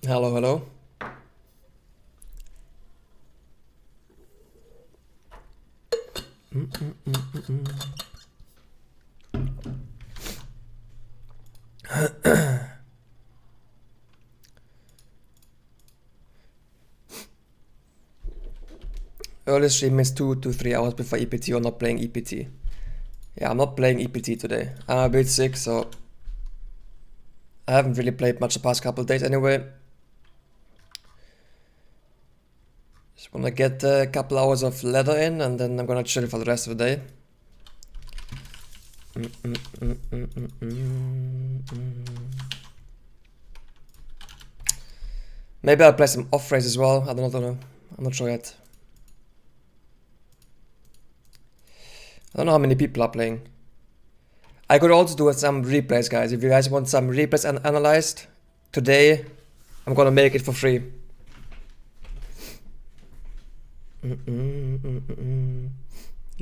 Hello, hello. Early stream is 2 to 3 hours before EPT or not playing EPT. Yeah, I'm not playing EPT today. I'm a bit sick, so I haven't really played much the past couple of days anyway. Just wanna get a couple hours of leather in and then I'm gonna chill for the rest of the day. Maybe I'll play some off race as well. I don't know. I'm not sure yet. I don't know how many people are playing. I could also do some replays, guys. If you guys want some replays analyzed today, I'm gonna make it for free. You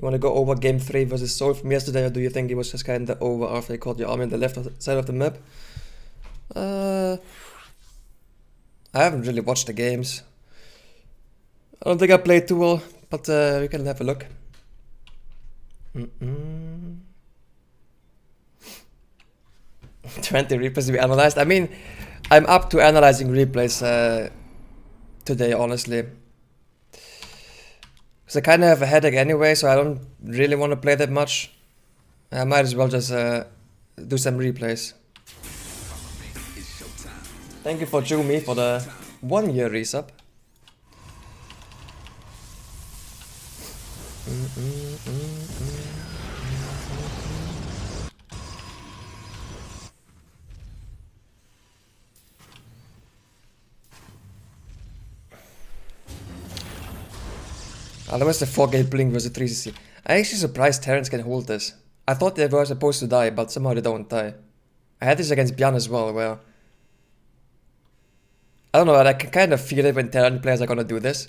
wanna go over game 3 versus Soul from yesterday, or do you think it was just kinda over after you caught your army on the left side of the map? I haven't really watched the games. I don't think I played too well, but we can have a look. 20 replays to be analyzed. I mean, I'm up to analyzing replays today, honestly. Because I kind of have a headache anyway, so I don't really want to play that much. I might as well just do some replays. Thank you for Jumi for the 1 year resub. Otherwise the 4-gate blink versus 3cc. I'm actually surprised Terrans can hold this. I thought they were supposed to die, but somehow they don't die. I had this against Bjarne as well, where... I don't know, I can kind of feel it when Terran players are gonna do this.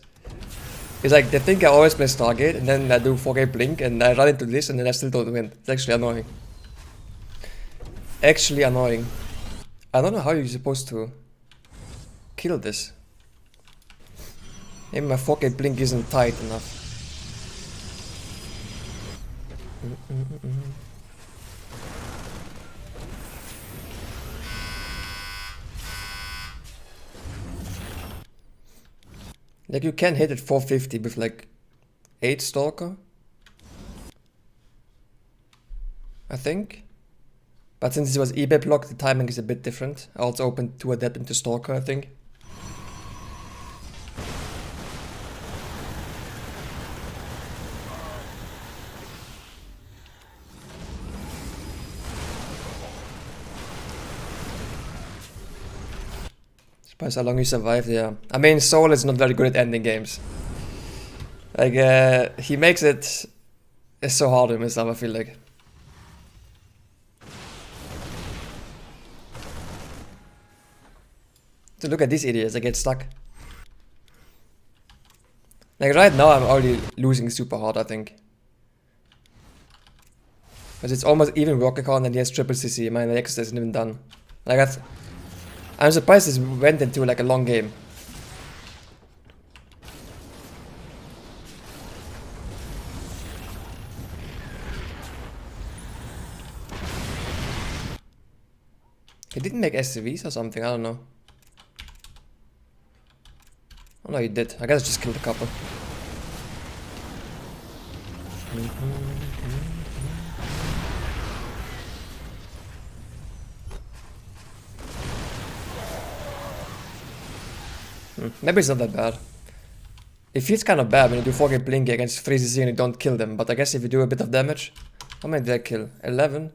It's like, they think I always play Stargate, and then I do 4-gate blink, and I run into this, and then I still don't win. It's actually annoying. Actually annoying. I don't know how you're supposed to kill this. Maybe my 4-gate blink isn't tight enough. Like you can hit it 450 with like 8 Stalker, I think. But since it was eBay block, the timing is a bit different. I also opened to adapt into Stalker, I think. Surprised how long you survived, yeah. I mean, Soul is not very good at ending games. Like, he makes it... It's so hard on himself, I feel like. So look at these idiots, they get stuck. Like right now I'm already losing super hard, I think. Because it's almost even rocket con and he has triple CC. My next isn't even done. Like I'm surprised this went into like a long game. He didn't make SCVs or something, I don't know. Oh no, he did. I guess I just killed a couple. Maybe it's not that bad. It feels kind of bad when you do 4K Blinky against 3CC and you don't kill them, but I guess if you do a bit of damage... How many did I kill? 11?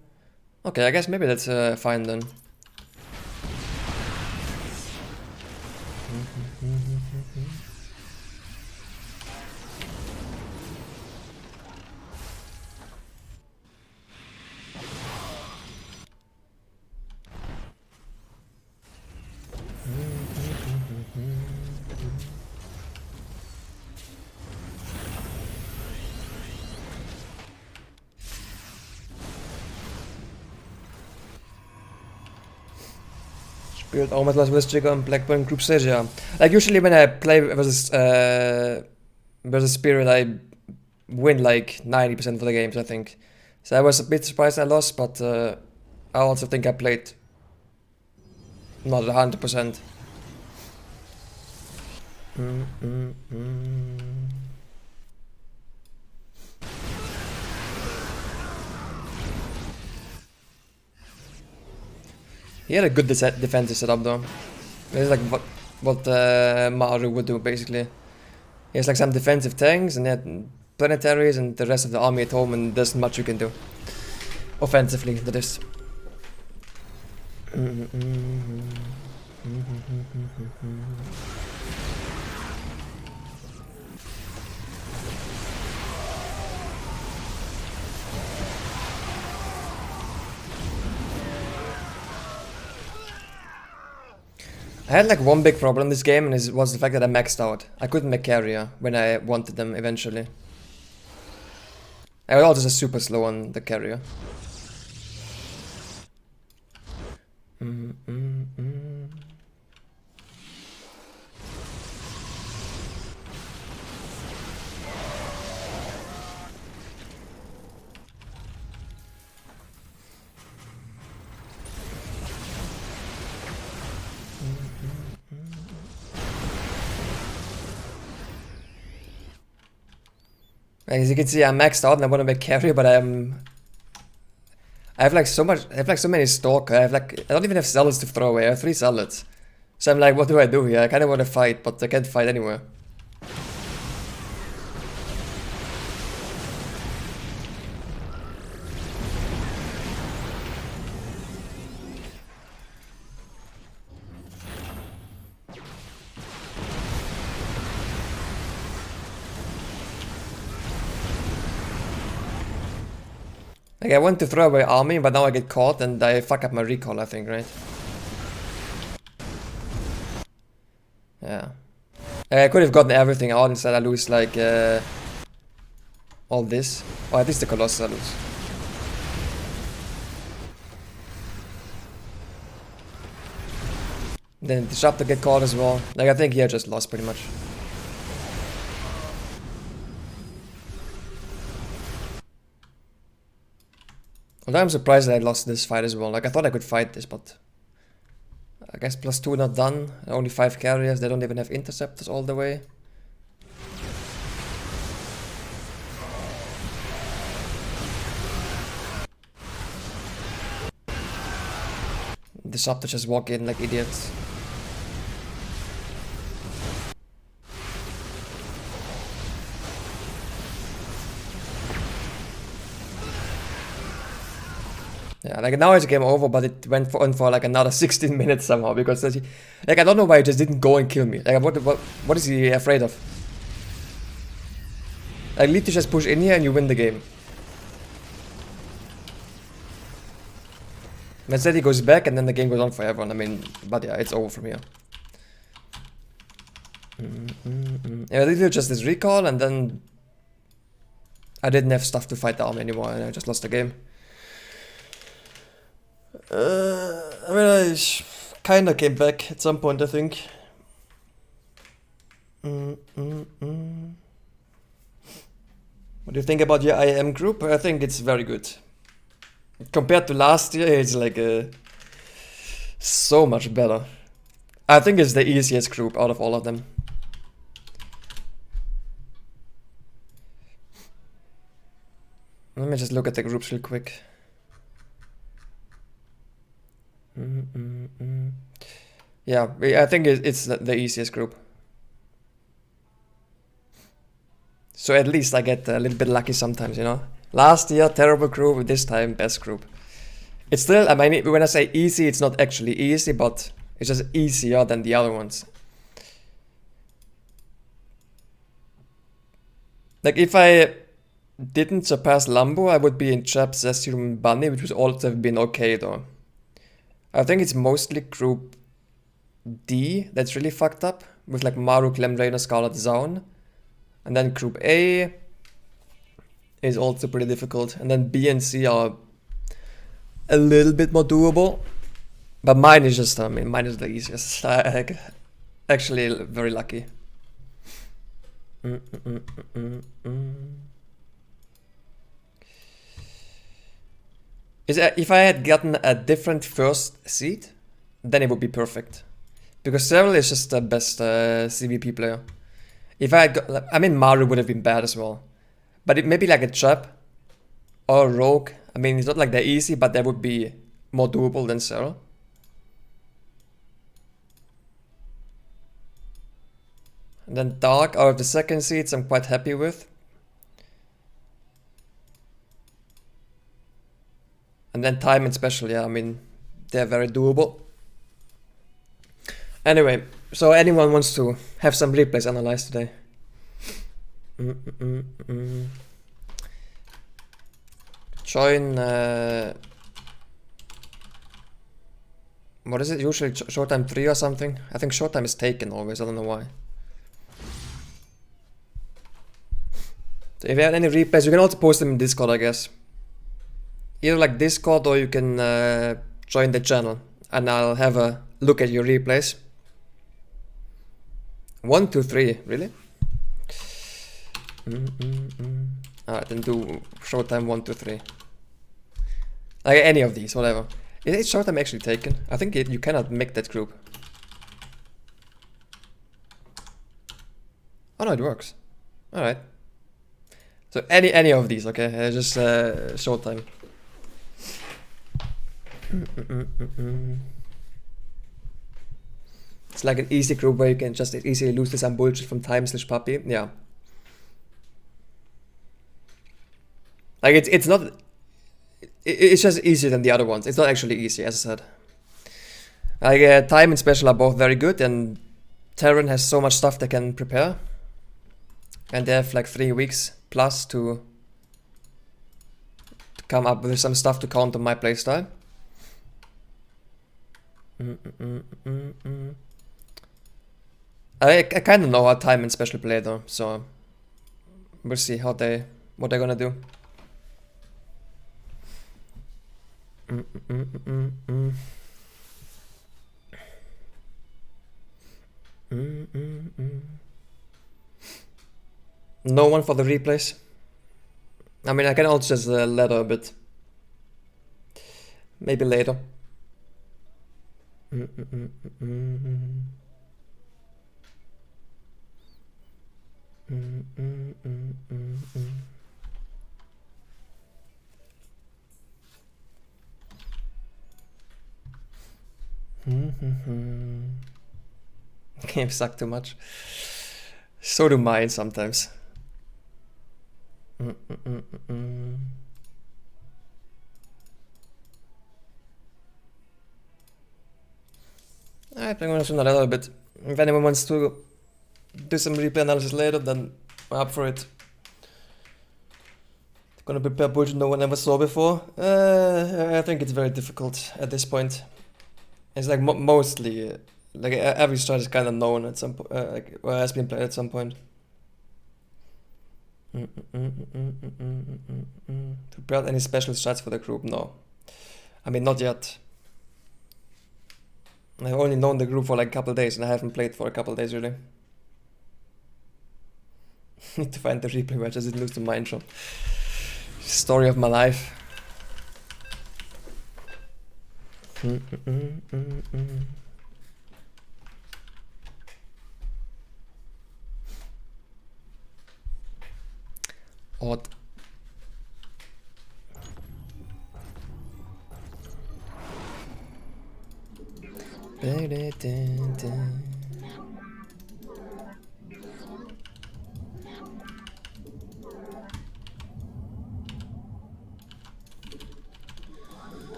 Okay, I guess maybe that's fine then. Build almost less logistical on Blackburn group stage, yeah. Like usually when I play versus Spirit, I win like 90% of the games, I think. So I was a bit surprised I lost, but I also think I played not 100%. He had a good defensive setup though. It's like what Maru would do basically. He has like some defensive tanks and he had planetaries and the rest of the army at home, and there's much you can do. Offensively, that is. I had like one big problem in this game, and it was the fact that I maxed out. I couldn't make carrier when I wanted them eventually. I was also just super slow on the carrier. As you can see, I'm maxed out and I want to make carry, but I have like so many stalker. I don't even have salads to throw away. I have 3 salads. So I'm like, what do I do here? I kind of want to fight, but I can't fight anywhere. Like I want to throw away army, but now I get caught and I fuck up my recall, I think, right? Yeah. I could have gotten everything out, instead I lose like all this. Or at least the Colossus I lose. Then the Disruptor get caught as well. Like I think he just lost pretty much. Although I'm surprised that I lost this fight as well. Like I thought I could fight this, but I guess +2 not done. Only 5 carriers. They don't even have interceptors all the way. Disruptors just walk in like idiots. Yeah, like now it's game over, but it went on for like another 16 minutes somehow, because like I don't know why he just didn't go and kill me. Like what is he afraid of? Like leave to just push in here and you win the game. Instead he goes back and then the game goes on forever, and I mean, but yeah, it's over from here. Yeah, I did just this recall, and then I didn't have stuff to fight the army anymore, and I just lost the game. I mean, I kinda came back at some point, I think. What do you think about your IM group? I think it's very good. Compared to last year, it's like so much better. I think it's the easiest group out of all of them. Let me just look at the groups real quick. Yeah, I think it's the easiest group. So at least I get a little bit lucky sometimes, you know. Last year, terrible group. This time, best group. It's still, I mean, when I say easy, it's not actually easy, but it's just easier than the other ones. Like, if I didn't surpass Lambo, I would be in Chap, Zestium, Bunny, which would also have been okay, though. I think it's mostly Group D that's really fucked up, with like Maru, Clem, Rainer, Scarlet, Zaun. And then Group A is also pretty difficult. And then B and C are a little bit more doable. But mine is just, I mean, mine is the easiest. I actually very lucky. If I had gotten a different first seed, then it would be perfect. Because Cyril is just the best CVP player. If I had got, I mean, Maru would have been bad as well. But it maybe like a Chap or a Rogue. I mean, it's not like they're easy, but they would be more doable than Cyril. And then Dark, out of the second seeds, I'm quite happy with. And then Time and Special, yeah, I mean, they're very doable. Anyway, so anyone wants to have some replays analyzed today? Join, what is it, usually Showtime 3 or something? I think Showtime is taken always, I don't know why. So if you have any replays, you can also post them in Discord, I guess. Either like Discord or you can join the channel and I'll have a look at your replays. 1, 2, 3, really? Alright, then do Showtime 1, 2, 3. Like any of these, whatever. Is Showtime actually taken? I think you cannot make that group. Oh no, it works. Alright. So any of these, okay? Just Showtime. It's like an easy group where you can just easily lose to some bullshit from Time/Puppy. Yeah. Like it's not. It's just easier than the other ones. It's not actually easy, as I said. Like Time and Special are both very good, and Terran has so much stuff they can prepare, and they have like 3 weeks plus to come up with some stuff to counter my playstyle. I kind of know how Time and Special play though, so we'll see what they're gonna do. No one for the replays. I mean, I can also just ladder a bit. Maybe later. Games suck too much. So do mine sometimes. Alright, I'm gonna zoom a little bit. If anyone wants to do some replay analysis later, then I'm up for it. Gonna prepare bullshit no one ever saw before. I think it's very difficult at this point. It's like mostly like every strat is kind of known at some point, like, or has been played at some point. To build any special strats for the group? No. I mean, not yet. I've only known the group for like a couple days and I haven't played for a couple days really. Need to find the replay where I just didn't lose to my intro. Story of my life. Odd.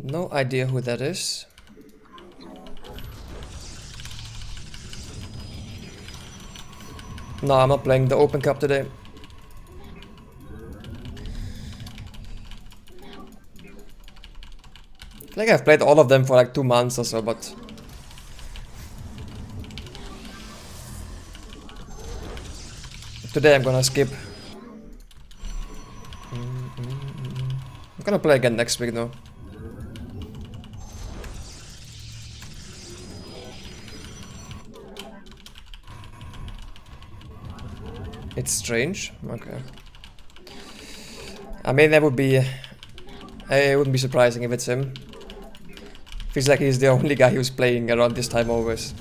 No idea who that is. No, I'm not playing the Open Cup today. I think I've played all of them for like 2 months or so, but today I'm gonna skip. I'm gonna play again next week though. It's strange. Okay. I mean, that would be... it wouldn't be surprising if it's him. Feels like he's the only guy who's playing around this time always.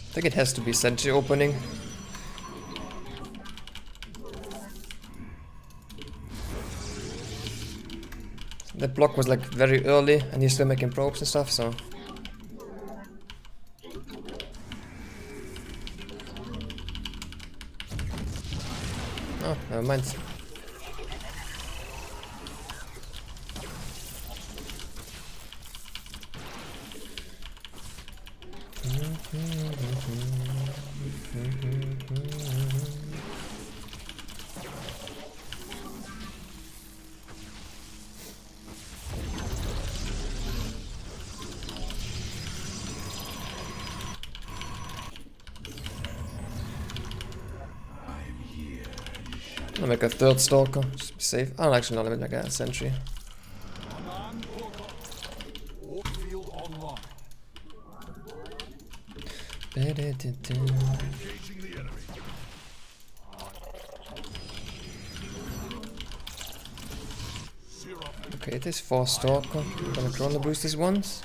I think it has to be Sentry opening. That block was like very early and he's still making probes and stuff, so... Oh, never mind. I'll make a third Stalker, just be safe. Oh, actually, no, let me make a Sentry. Okay, it is 4 Stalker. I'm gonna Chrono Boost this once.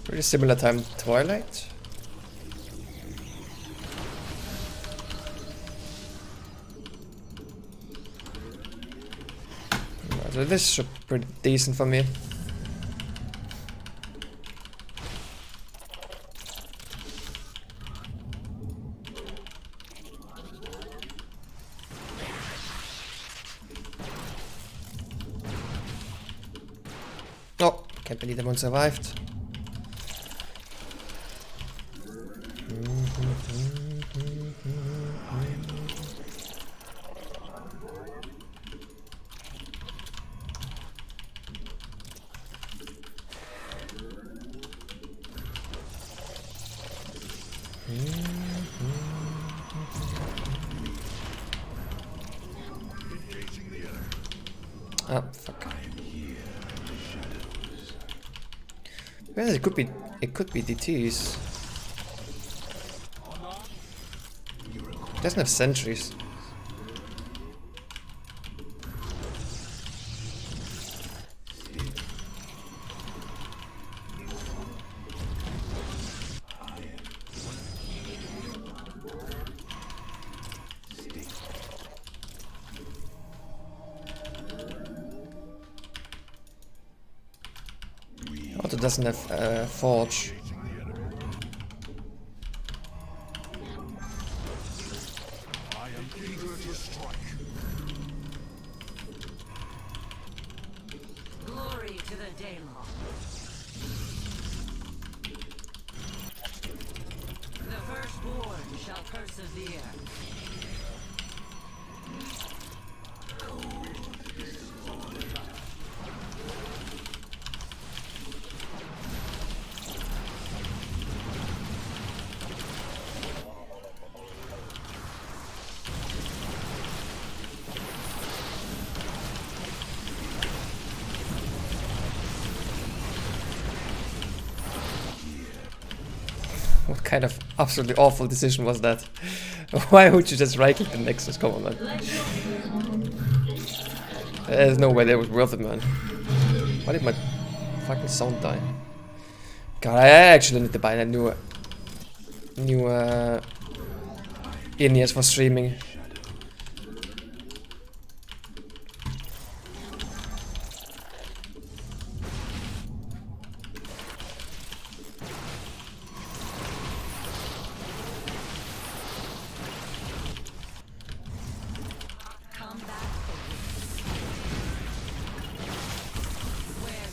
Pretty similar time to Twilight. So this should be pretty decent for me. Oh, can't believe that one survived. Ah, fuck. Well, it could be DTs. Doesn't have sentries. Also doesn't have forge. Glory to the Daylong. The firstborn shall persevere. What kind of absolutely awful decision was that? Why would you just right click the Nexus? Come on, man. There's no way that was worth it, man. Why did my fucking sound die? God, I actually need to buy that new in-ears for streaming. Come back for where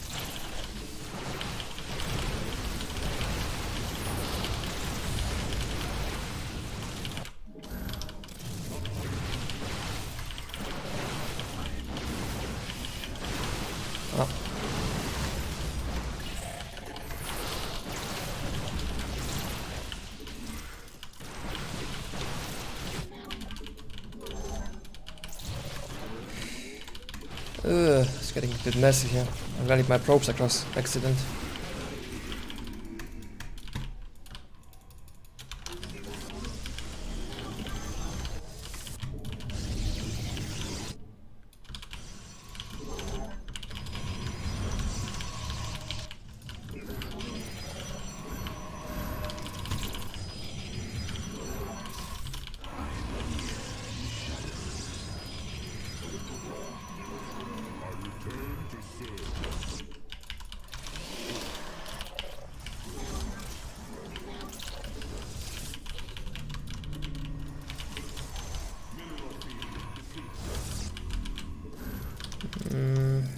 Oh. It's getting a bit messy here. I rallied my probes across accident.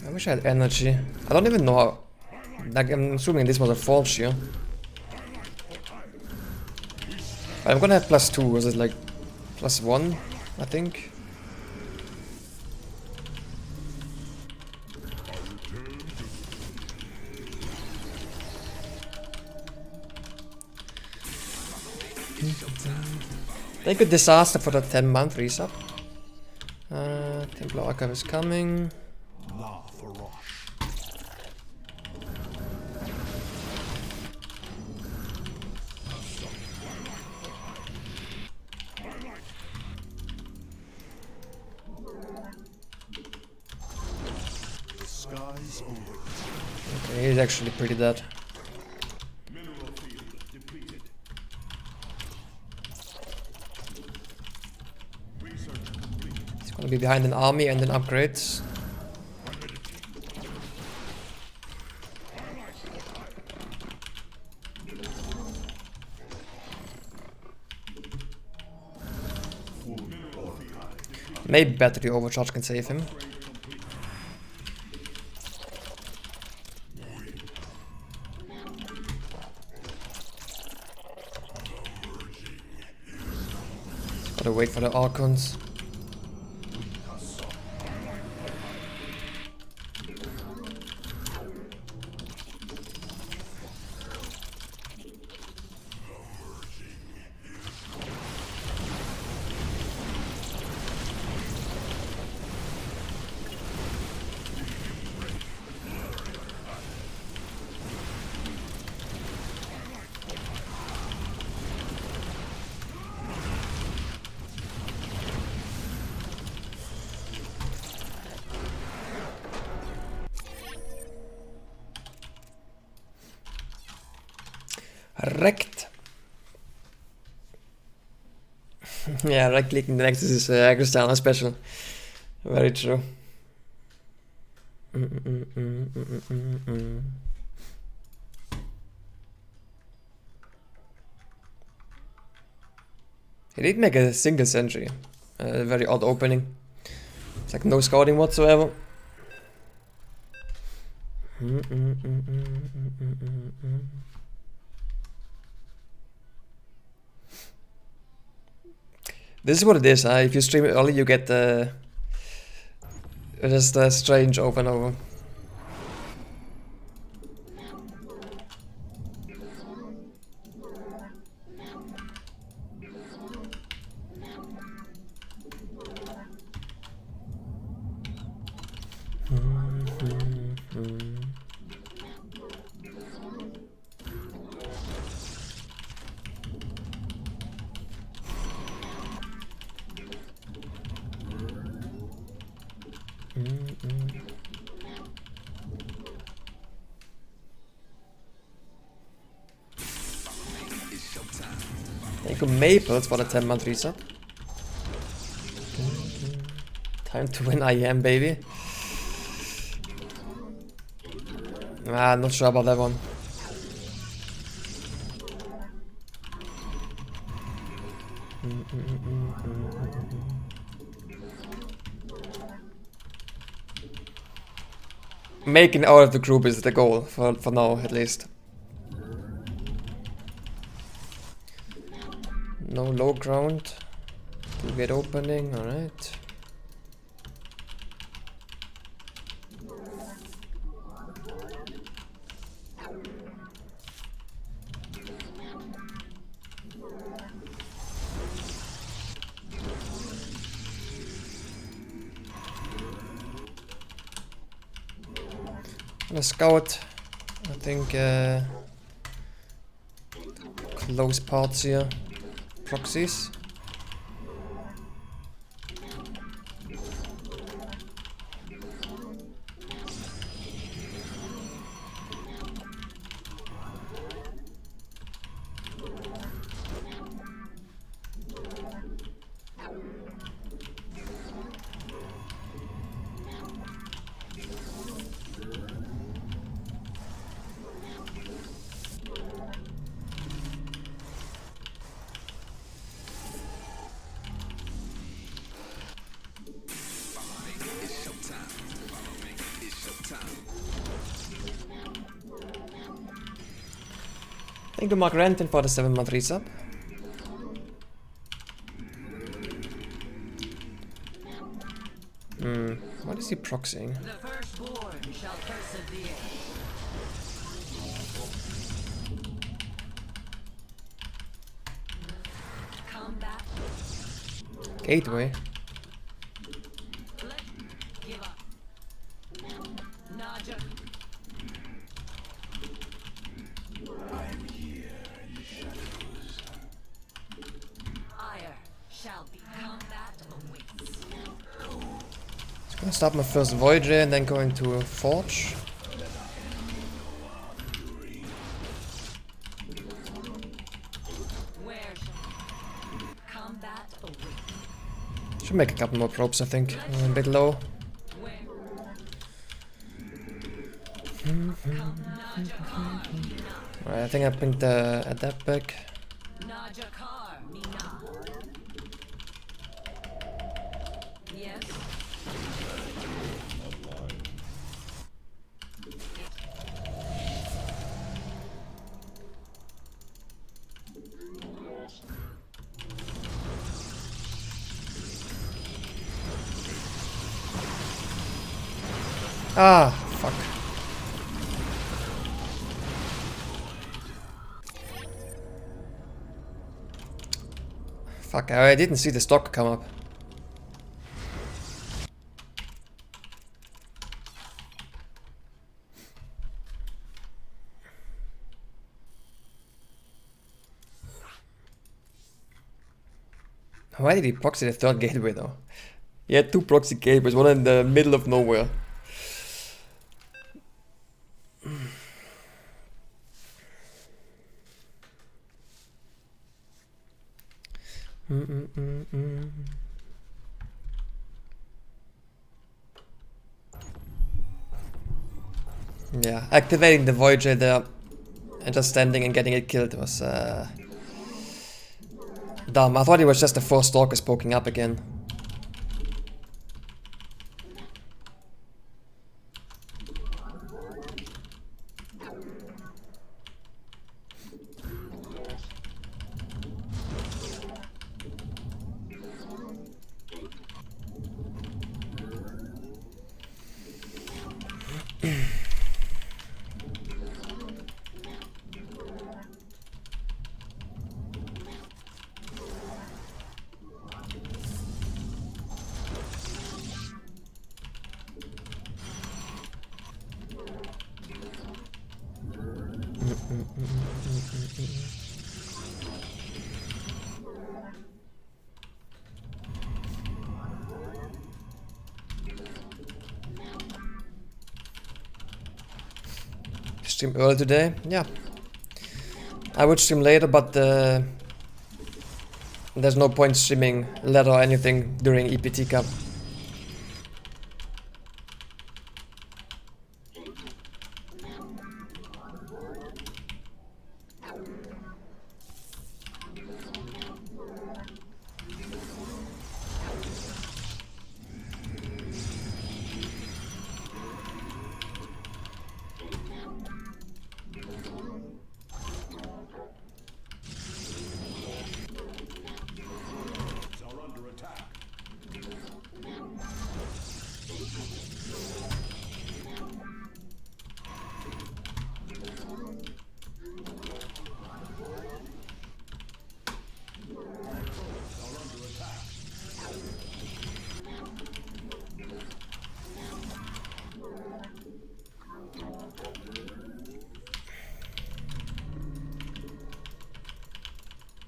I wish I had energy. I don't even know how. Like, I'm assuming this was a forge here. But I'm gonna have +2. Was it like +1? I think. Thank you, Disaster, for the 10-month resub. Templar Archive is coming. Okay, he's actually pretty dead. He's gonna be behind an army and an upgrades. Maybe battery overcharge can save him. Gotta wait for the Archons. Wrecked. Yeah, right clicking the Nexus is Cristiano special. Very true. He did make a single sentry. A very odd opening. It's like no scouting whatsoever. This is what it is. If you stream it early, you get just strange over and over. Thank you, Maples, for the 10-month reset. Time to win I am, baby. Ah, not sure about that one. Making out of the group is the goal, for now at least. No low ground to get opening, alright. A scout, I think close parts here, proxies. Thank you, Mark Renton, for the 7-month resub. What is he proxying? The firstborn shall persevere. Combat. Gateway. Give up. Naja. Ire shall be combat awaits. Gonna start my first Voyager and then going to Forge. Where shall combat awaits? Should make a couple more probes, I think. A bit low. Where? Alright, I think I pinged the adapt back. Najakar Mina. Yes. Ah, fuck. Fuck, I didn't see the stock come up. Why did he proxy the third gateway though? He had two proxy gateways, one in the middle of nowhere. Yeah, activating the Voyager there and just standing and getting it killed was dumb. I thought it was just the 4 stalkers poking up again. Stream early today? Yeah. I would stream later, but there's no point streaming later or anything during EPT Cup.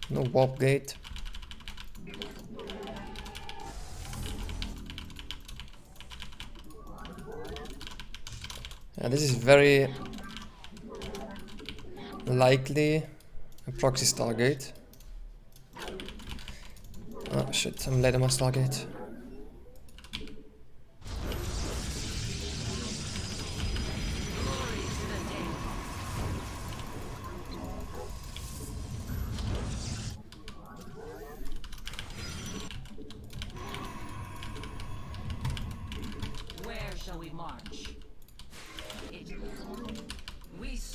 No warp gate. Yeah, this is very likely a proxy Stargate. Oh shit, I'm late on my Stargate.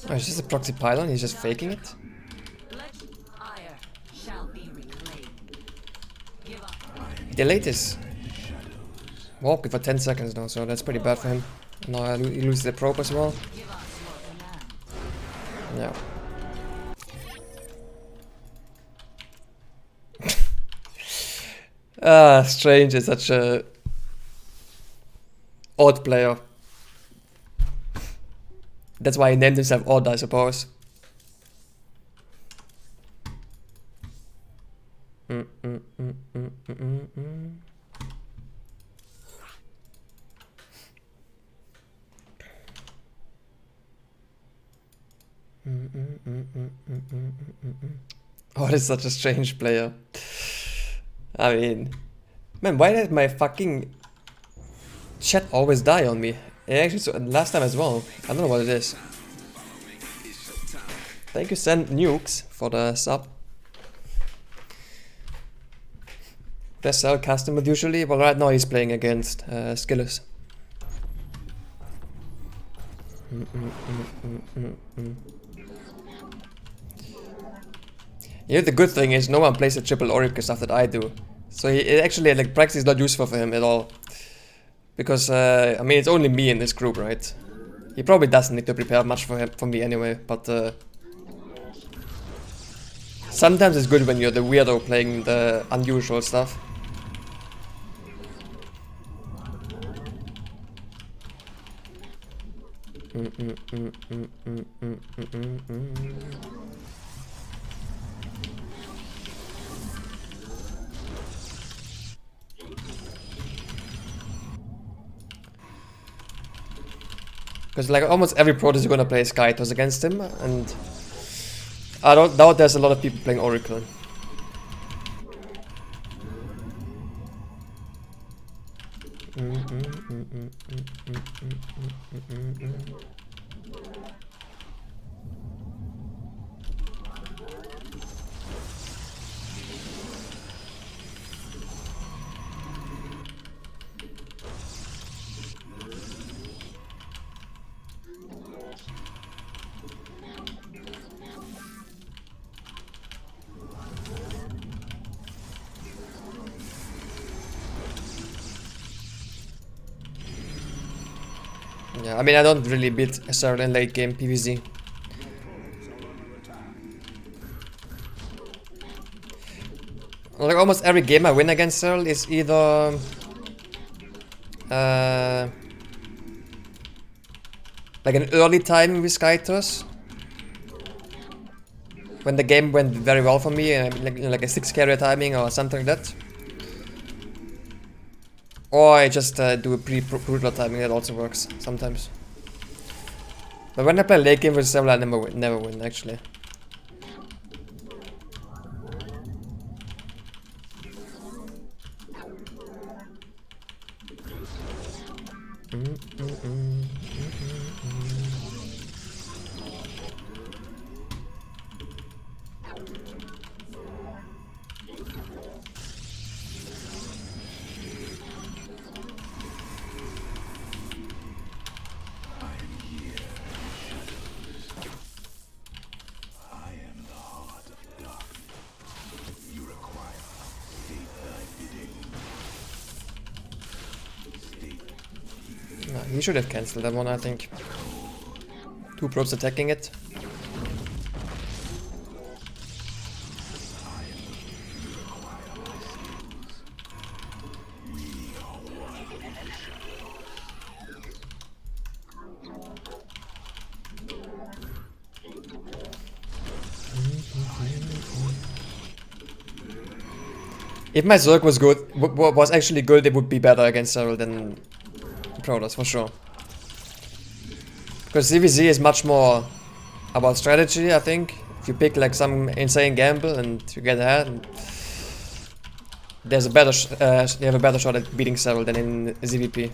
Oh, is this a proxy pylon? He's just faking it? Delayed his warp for 10 seconds now, so that's pretty bad for him. Now he loses the probe as well. Yeah. Strange is such a odd player. That's why he named himself Odd, I suppose. Odd is such a strange player. I mean, man, why did my fucking chat always die on me? Actually, so last time as well. I don't know what it is. Thank you, Send Nukes, for the sub. Best sell customer usually, but right now he's playing against Skillers. Yeah, the good thing is no one plays the triple Oracle stuff that I do. So it actually, like, practice is not useful for him at all. Because, I mean, it's only me in this group, right? He probably doesn't need to prepare much for me anyway, but sometimes it's good when you're the weirdo playing the unusual stuff. Because like almost every Protoss is gonna play Skytos against him, and I don't doubt there's a lot of people playing Oracle. Yeah, I mean, I don't really beat Cyril in late game PvZ. Like almost every game I win against Cyril is either like an early timing with Skytoss, when the game went very well for me, like a 6 carrier timing or something like that. Or I just do a brutal timing, that also works sometimes. But when I play late game with Cyril, I never win actually. He should have cancelled that one, I think. 2 probes attacking it. If my Zerg was good, was actually good, it would be better against Cyril than Protoss, for sure. Because CVZ is much more about strategy, I think. If you pick like some insane gamble and you get ahead, and there's a better you have a better shot at beating Cyril than in ZVP.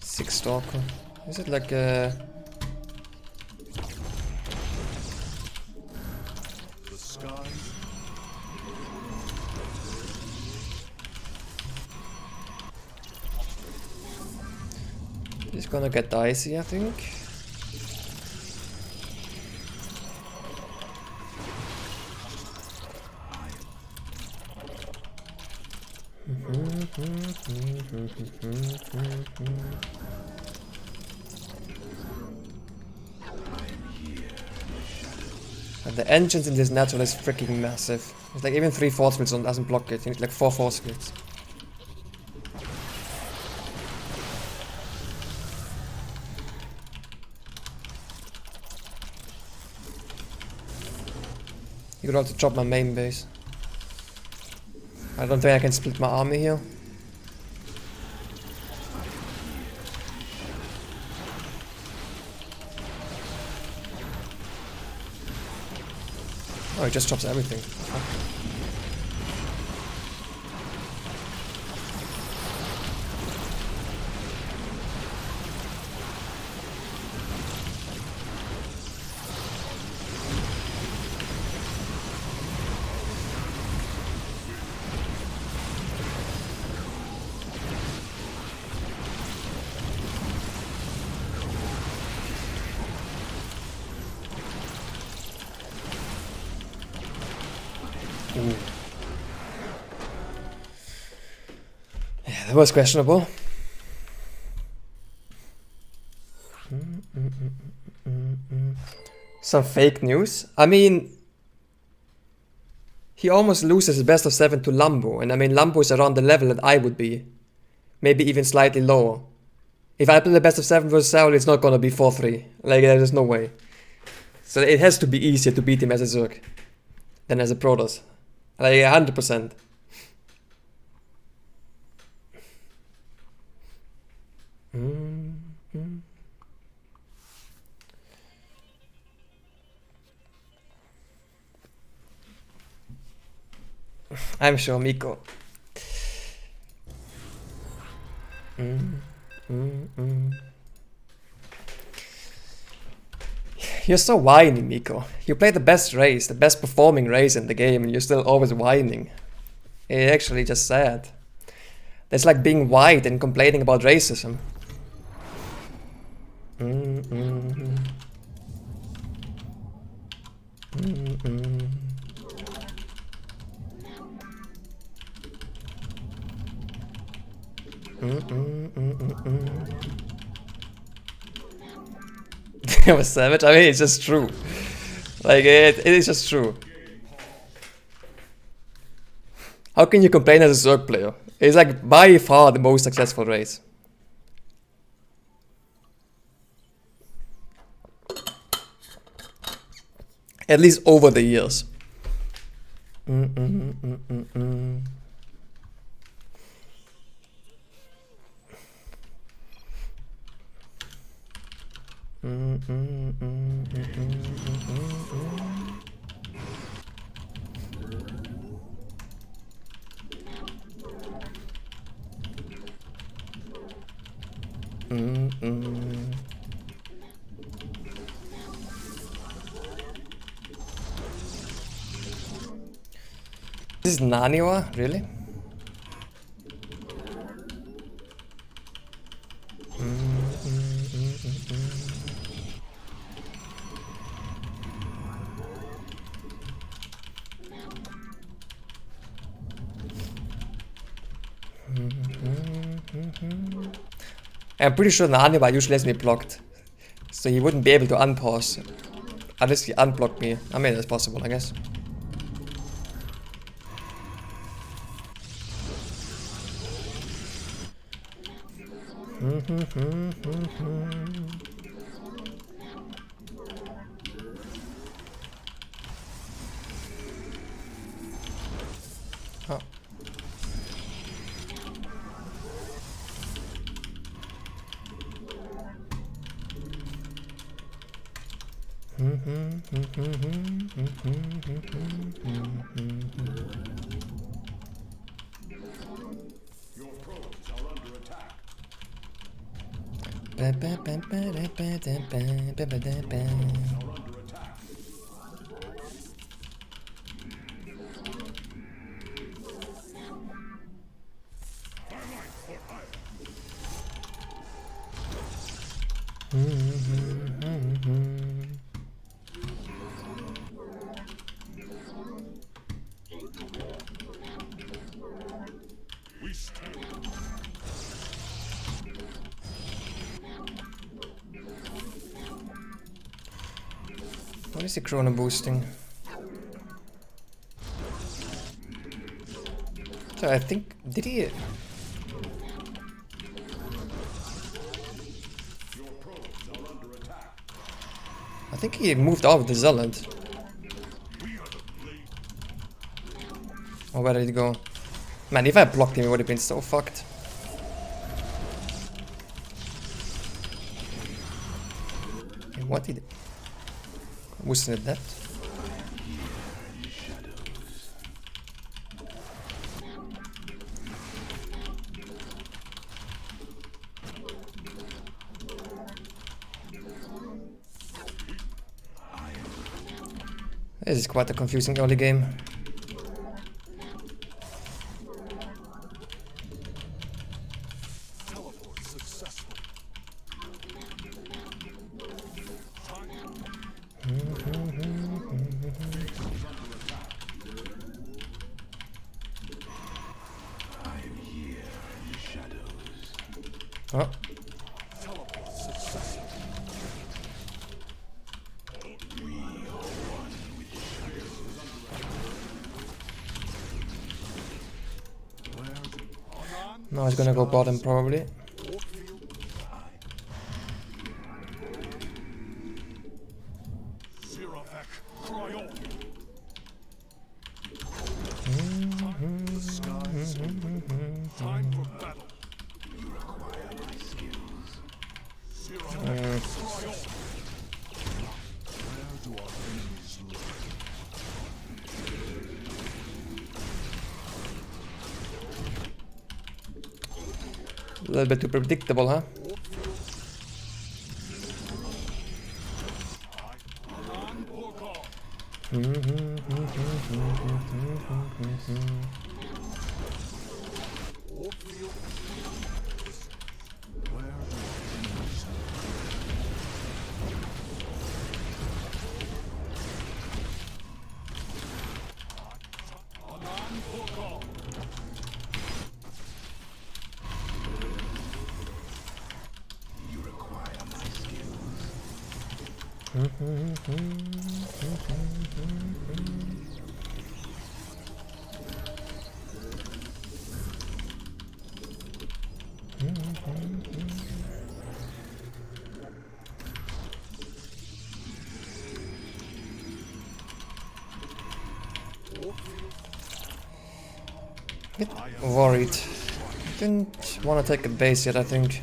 Six Stalker. Is it like a... He's gonna get dicey, I think. And the engines in this natural is freaking massive. It's like even 3 force fields doesn't block it. You need like 4 force fields. You could also chop my main base. I don't think I can split my army here. Oh, he just chops everything. Fuck. Ooh. Yeah, that was questionable. Some fake news. I mean, he almost loses his best of 7 to Lambo, and I mean Lambo is around the level that I would be. Maybe even slightly lower. If I play the best of 7 versus Saul, it's not gonna be 4-3. Like, there's no way. So it has to be easier to beat him as a Zerg than as a Protoss. Like 100%. I'm sure, Miko. You're so whiny, Miko. You play the best race, the best performing race in the game, and you're still always whining. It's actually just sad. That's like being white and complaining about racism. It was savage. I mean, it's just true. Like, it is just true. How can you complain as a Zerg player? It's like by far the most successful race. At least over the years. This is Naniwa, really? I'm pretty sure Naniwa usually has me blocked, so he wouldn't be able to unpause unless he unblocked me. I mean, that's possible, I guess. Oh. Your probes are under attack. We stand. What is he chrono boosting? So I think, did he? Your probes are under attack. I think he moved off the Zealot. We are the blade. Or where did he go? Man, if I blocked him, he would have been so fucked. Okay, what did... Wasn't it that? This is quite a confusing early game. Teleport successful. Oh. Teleport successful. Now he's gonna go bottom probably. Time for battle. You require my skills. Where do our enemies live? A little bit too predictable, huh? Bit worried. Didn't want to take a base yet, I think.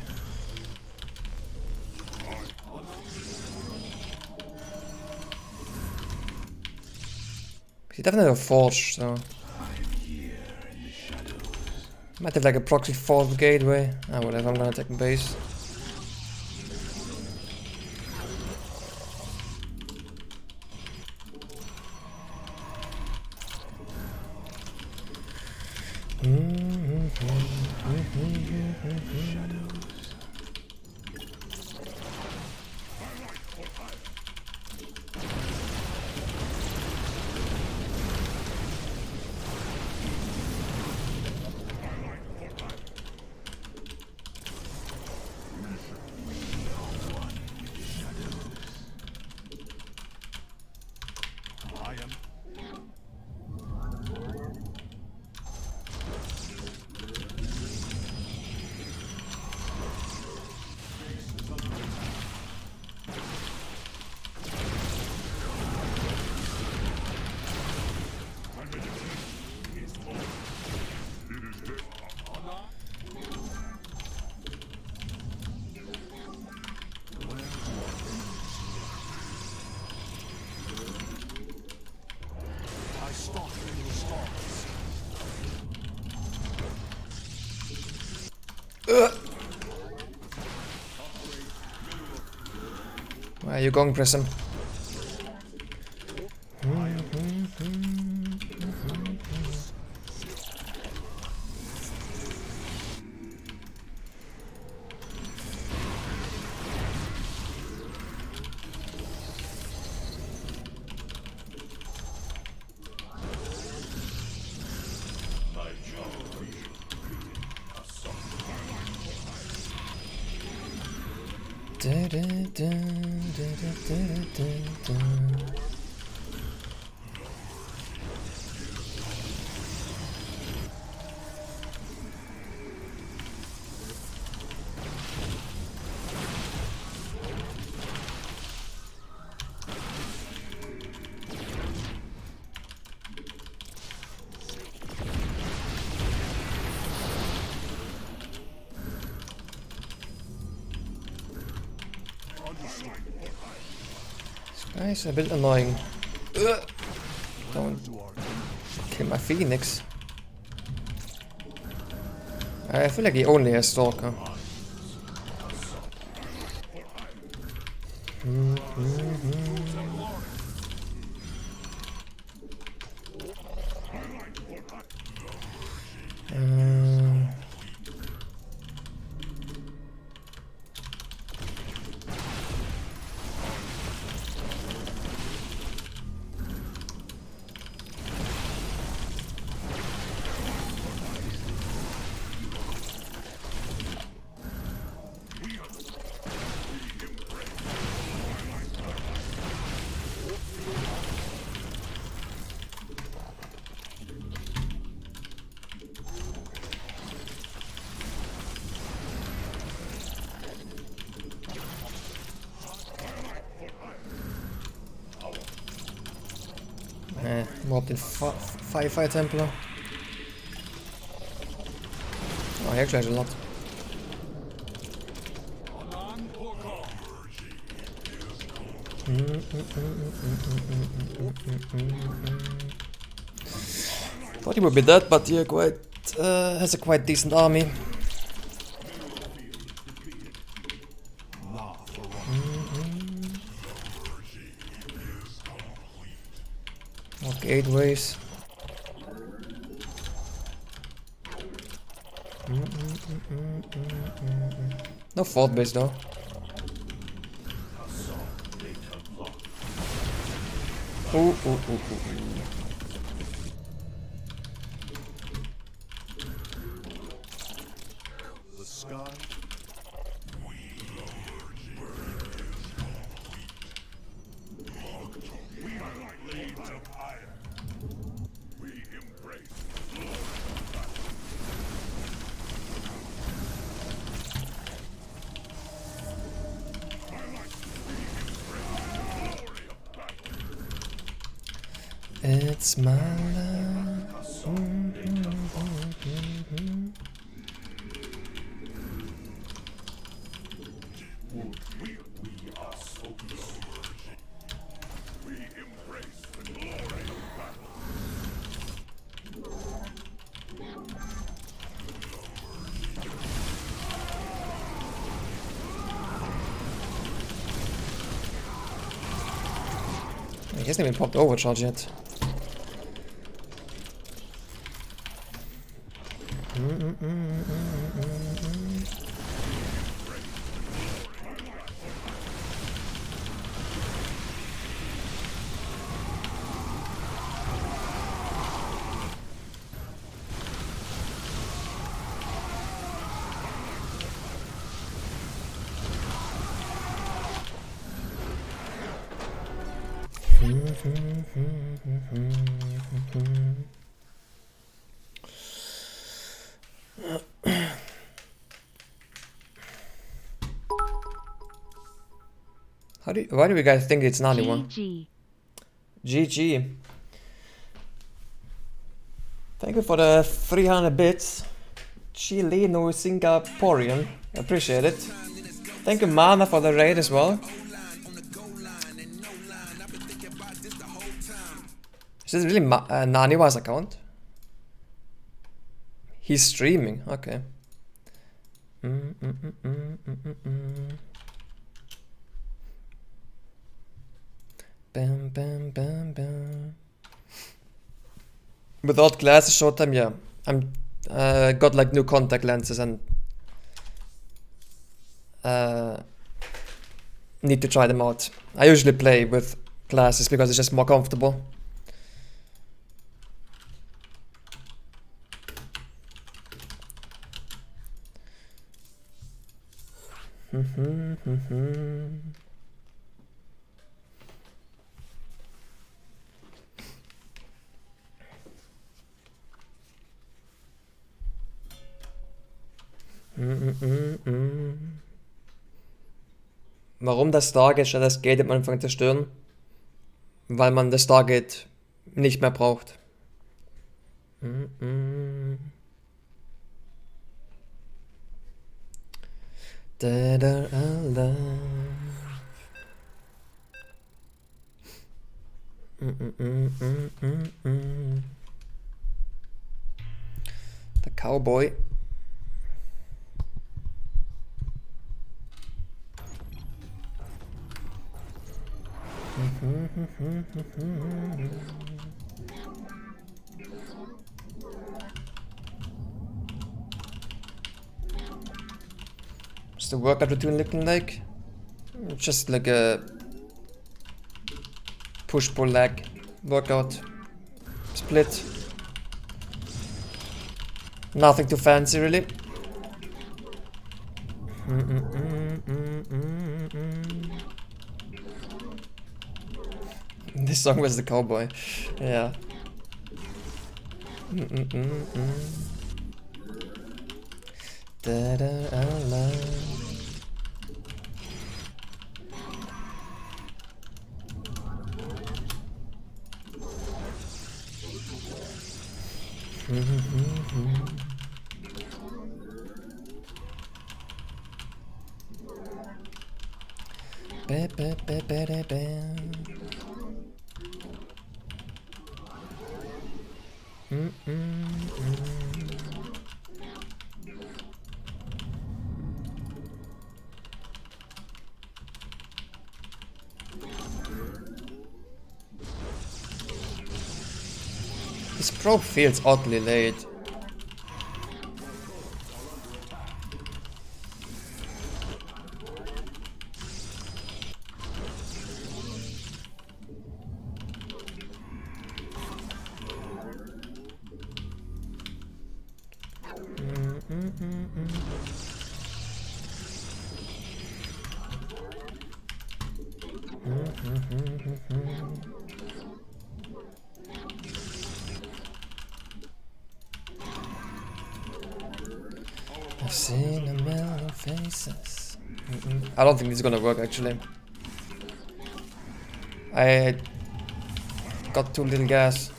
He definitely have a forge, so might have like a proxy fourth gateway. Ah, whatever, I'm gonna take a base. Where are you going, Prism? Guys, a bit annoying. Don't kill my Phoenix. I feel like he only has Stalker. Mobbed in Fire Templar. Oh, he actually has a lot. Thought he would be dead, but yeah, quite has a quite decent army. Or gateways. No fort base though. Ooh. The sky. We are like blades of iron. We embrace the glory of battle. I like we embrace the glory of battle. It's my life. We are so good. We embrace the glory of battle. He hasn't even popped overcharge yet. Why do you guys think it's not one? GG. GG. Thank you for the 300 bits. Chileno Singaporean. Appreciate it. Thank you Mana for the raid as well. Is this really Naniwa's account? He's streaming, okay. Bam, bam, bam, bam. Without glasses, Showtime, yeah. I'm got like new contact lenses and need to try them out. I usually play with glasses because it's just more comfortable. Warum das Stargate statt das Gate am Anfang zerstören? Weil man das Stargate nicht mehr braucht. Dead or alive. The cowboy. What's the workout routine looking like? Just like a push-pull leg workout split. Nothing too fancy really. This song was the cowboy. Yeah. Dead or alive. Ba, ba, ba, ba, da, ba. This probe feels oddly late. I've seen a million faces. I don't think this is gonna work actually. I got too little gas.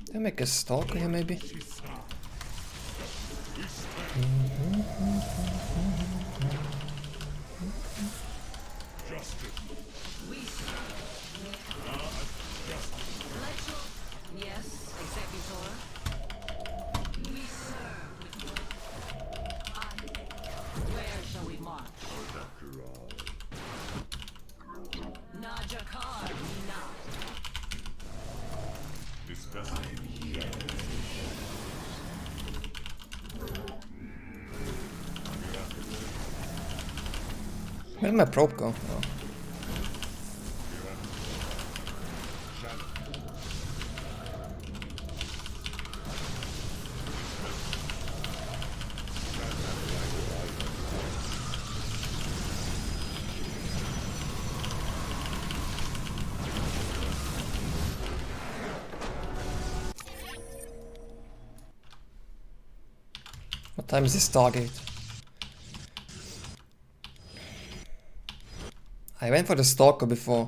Did I make a stalker here maybe? Yes, Executor. We serve. Where shall we march? Najakar, Mina. Where did my probe go? Oh. What time is this Stargate? I went for the Stalker before.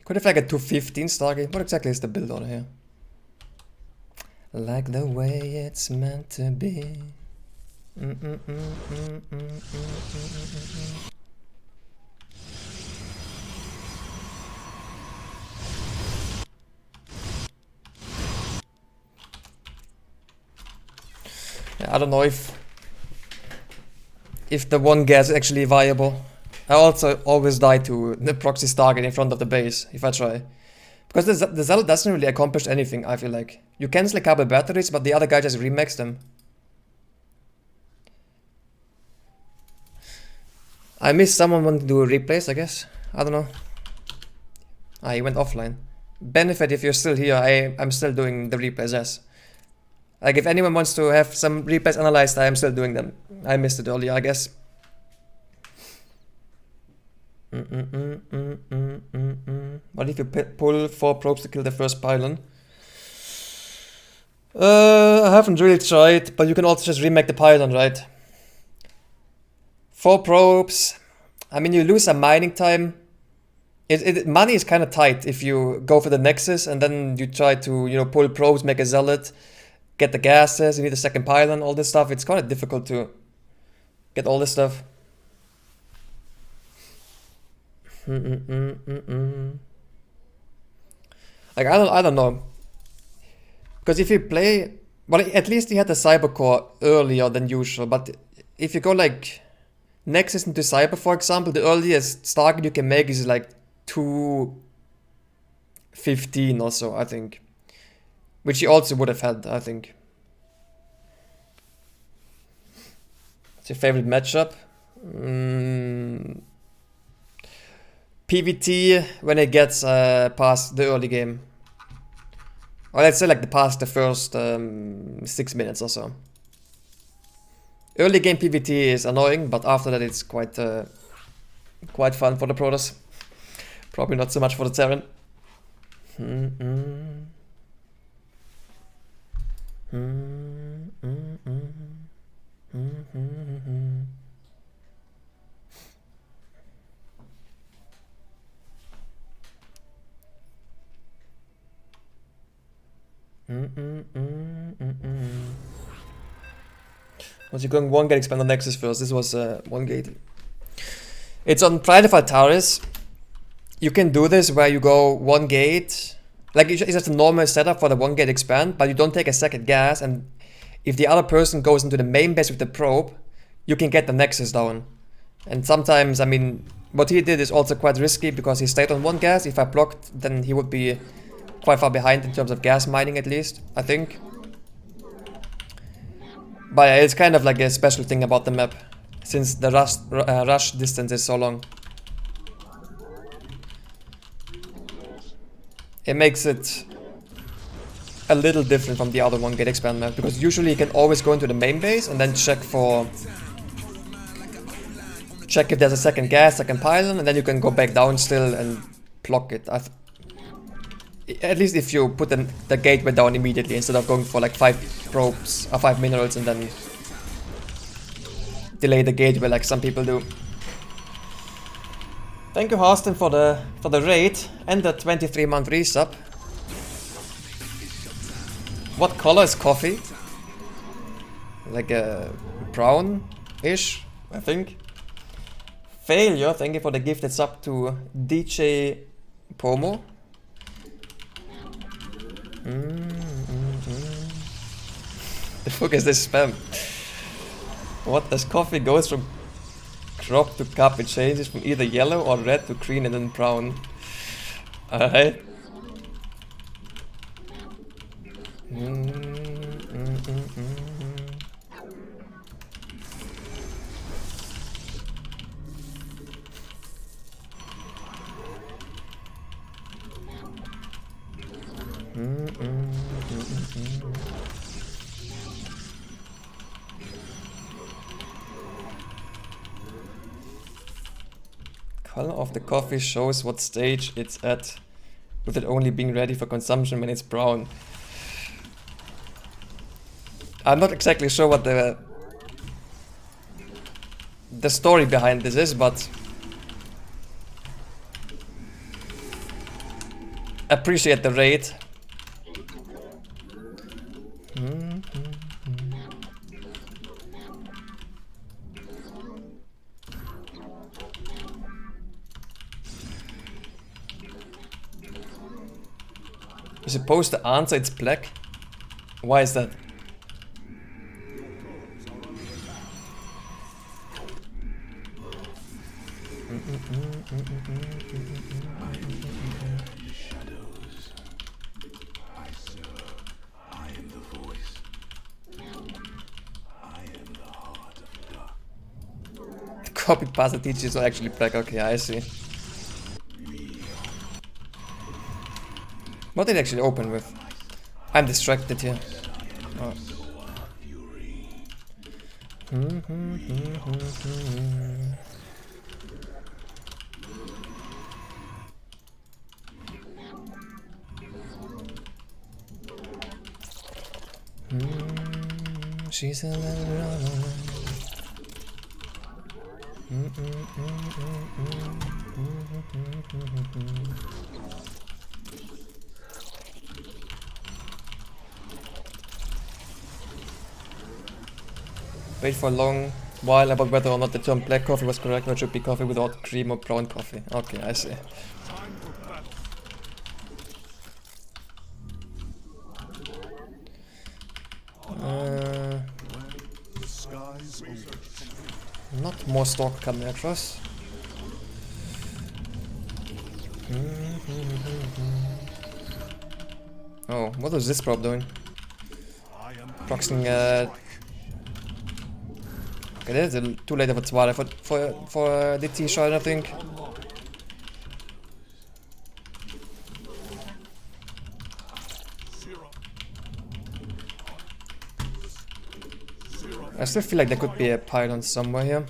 Could have like a 215 Stargate. What exactly is the build on here? Like the way it's meant to be. Yeah, I don't know if the one gas is actually viable. I also always die to the proxy Stargate in front of the base if I try. Because the Zeal doesn't really accomplish anything, I feel like. You cancel a couple batteries, but the other guy just remakes them. I missed someone wanting to do a replays, I guess. I don't know. Ah, he went offline. Benefit if you're still here, I'm still doing the replays, yes. Like if anyone wants to have some replays analyzed, I am still doing them. I missed it earlier, I guess. What if you pull 4 probes to kill the first pylon? I haven't really tried, but you can also just remake the pylon, right? 4 probes. I mean, you lose some mining time. Money is kind of tight if you go for the Nexus and then you try to, you know, pull probes, make a zealot, get the gases, you need a second pylon, all this stuff. It's kind of difficult to get all this stuff. Like I don't know, because if you play, well, at least he had the Cyber Core earlier than usual. But if you go like Nexus into Cyber, for example, the earliest Stargate you can make is like 215 or so, I think, which he also would have had, I think. What's your favorite matchup? PvT when it gets past the early game. Or let's say like past the first 6 minutes or so. Early game PvT is annoying, but after that it's quite Quite fun for the Protoss. Probably not so much for the Terran. Was he going one gate expand on Nexus first? This was one gate. It's on Pride of Altaris. You can do this where you go one gate. Like it's just a normal setup for the one gate expand, but you don't take a second gas, and if the other person goes into the main base with the probe, you can get the Nexus down. And sometimes, I mean, what he did is also quite risky because he stayed on one gas. If I blocked, then he would be quite far behind in terms of gas mining, at least, I think. But yeah, it's kind of like a special thing about the map, since the rush distance is so long. It makes it a little different from the other one gate expand map, because usually you can always go into the main base and then check if there's a second gas, second pylon, and then you can go back down still and block it. At least if you put the gateway down immediately instead of going for like 5 probes or 5 minerals and then delay the gateway like some people do. Thank you, Austin, for the raid and the 23-month resub. What color is coffee? Like a brown-ish, I think. Failure, thank you for the gifted sub to DJ Pomo. The fuck is this spam? What does coffee goes from crop to cup? It changes from either yellow or red to green and then brown. Alright. Color of the coffee shows what stage it's at, with it only being ready for consumption when it's brown. I'm not exactly sure what the story behind this is, but appreciate the raid. You're supposed to answer it's black. Why is that? Shadows. I serve. I am the voice. I am the heart of dark. Copy pasta teachers are actually black. Okay, I see. What did it actually open with? I'm distracted here. Oh. She's a little wait for a long while about whether or not the term black coffee was correct, or it should be coffee without cream or brown coffee. Okay, I see. Not more stock coming across. Oh, what was this probe doing? Proxing okay, that's too late of a twat for the T-shot, I think. I still feel like there could be a pylon somewhere here.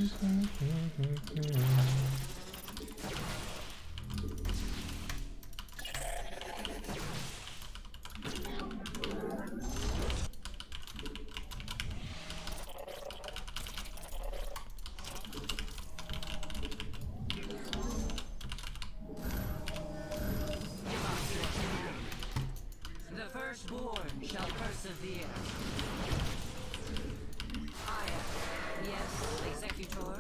The firstborn shall persevere. Fire. Yes, executor.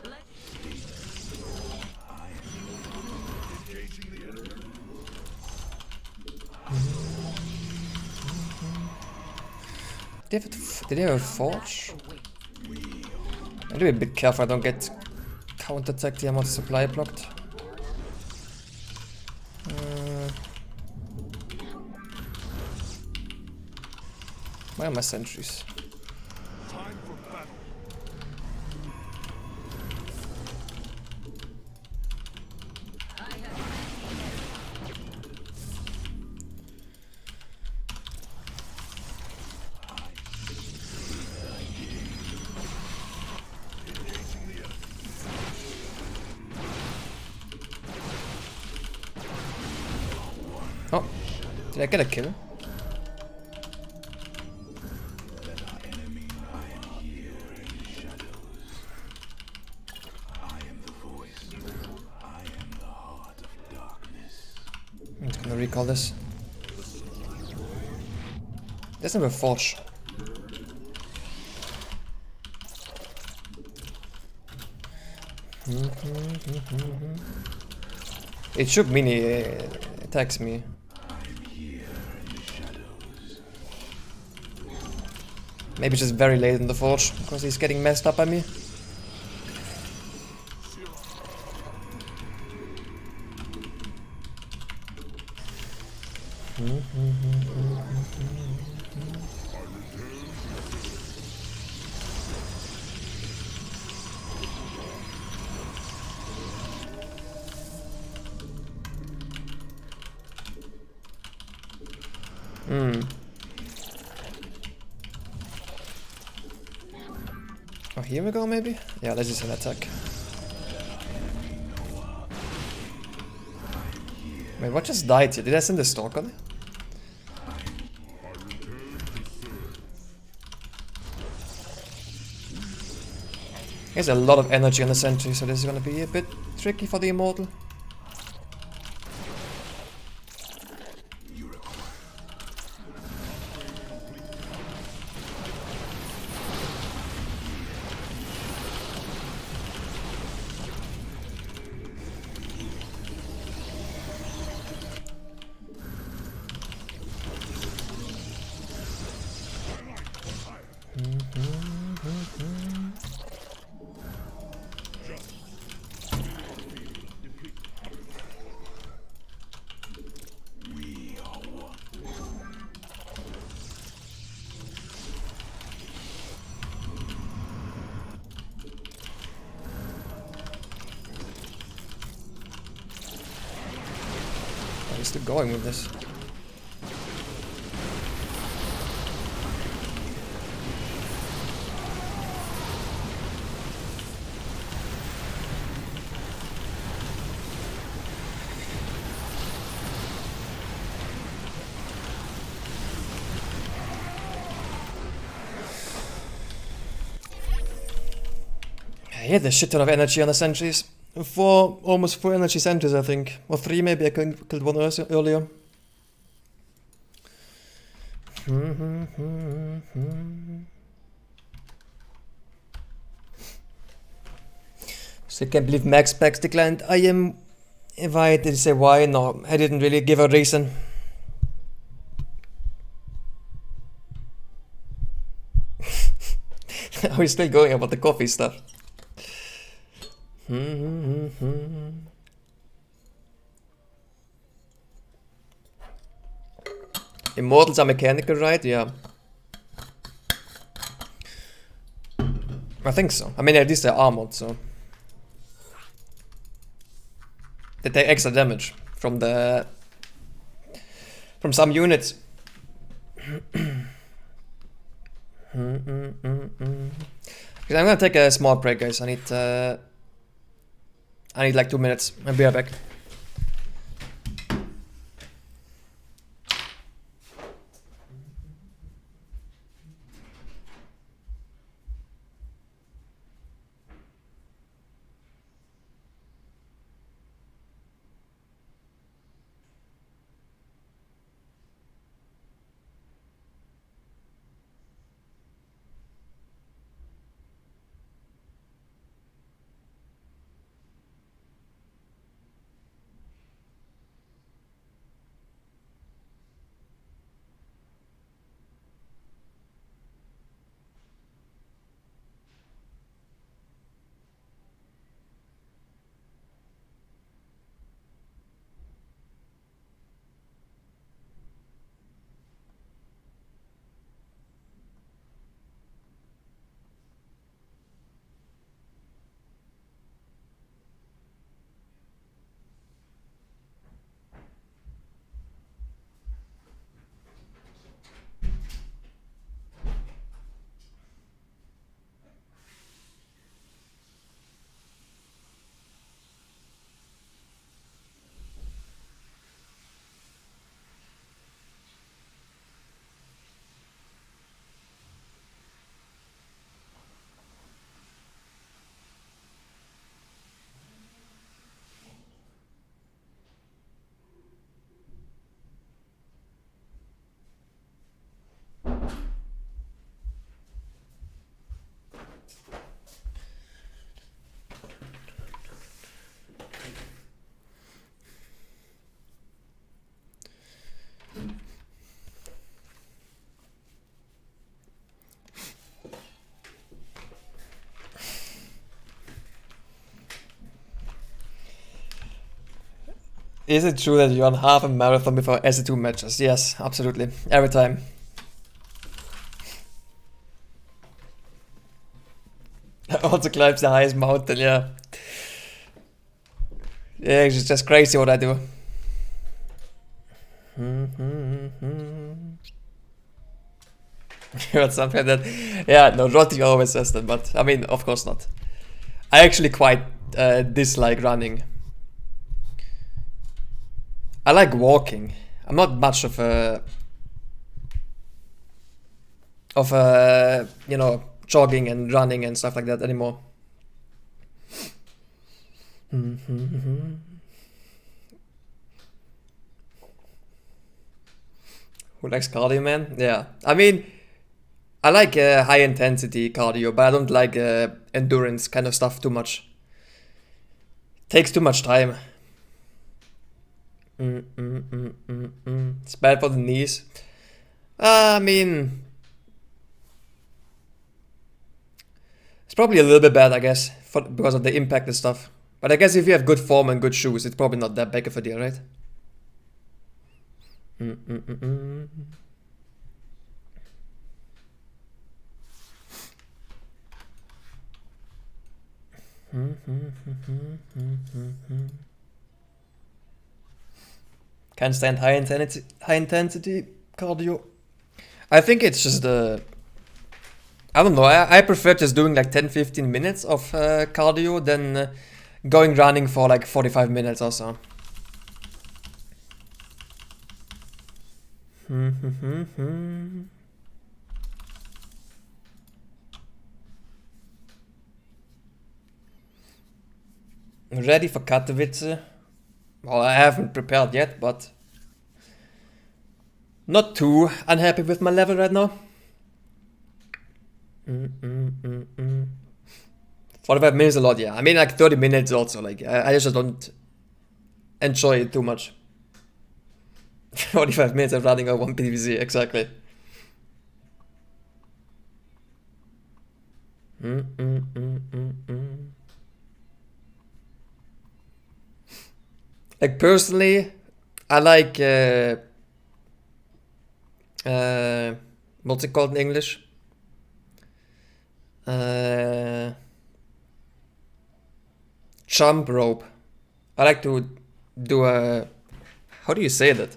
Let Engaging the enemy. Did they have a forge? away. I need to be a bit careful I don't get counter-attacked here, my supply blocked. Where are my sentries? Time for battle. I have Engaging the enemy. Oh, did I get a kill? I'm just gonna recall this. There's never a forge. It should mini attacks me. Maybe just very late in the forge because he's getting messed up by me. Oh, here we go, maybe? Yeah, let's just an attack. Wait, what just died here? Did I send the stalk on it? There's a lot of energy on the sentry, so this is gonna be a bit tricky for the immortal. Where is it going with this? He had a shit ton of energy on the sentries. Almost 4 energy sentries, I think. Or 3 maybe, I killed one earlier. So I can't believe Max Packs declined. Why did he say why? No, I didn't really give a reason. Are we still going about the coffee stuff? Immortals are mechanical, right? Yeah. I think so. I mean, at least they're armored, so they take extra damage from some units. Okay, I'm gonna take a small break, guys. I need like 2 minutes. I'll be right back. Is it true that you run half a marathon before SE2 matches? Yes, absolutely. Every time. Also climbs the highest mountain, yeah. Yeah, it's just crazy what I do. You heard something like that? Yeah, no, Rotti always says that, but I mean, of course not. I actually quite dislike running. I like walking. I'm not much of a you know, jogging and running and stuff like that anymore. Who likes cardio, man? Yeah, I mean, I like high intensity cardio, but I don't like endurance kind of stuff too much. Takes too much time. It's bad for the knees. I mean, it's probably a little bit bad, I guess, because of the impact and stuff. But I guess if you have good form and good shoes, it's probably not that big of a deal, right? Can't stand high intensity cardio. I think it's just I don't know. I prefer just doing like 10-15 minutes of cardio than going running for like 45 minutes or so. Ready for Katowice? Well, I haven't prepared yet, but not too unhappy with my level right now. 45 minutes a lot, yeah. I mean, like 30 minutes also. Like, I just don't enjoy it too much. 45 minutes of running on one PVC, exactly. Like, personally, I like what's it called in English? Jump rope. I like to do a, how do you say that?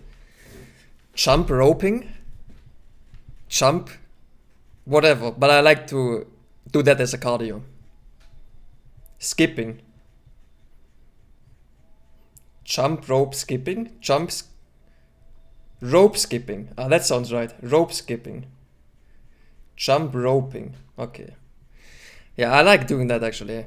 Jump roping? jump, whatever. But I like to do that as a cardio. Skipping. Jump, rope, skipping. Rope skipping. Ah, that sounds right. Rope skipping. Jump roping. Okay. Yeah, I like doing that actually.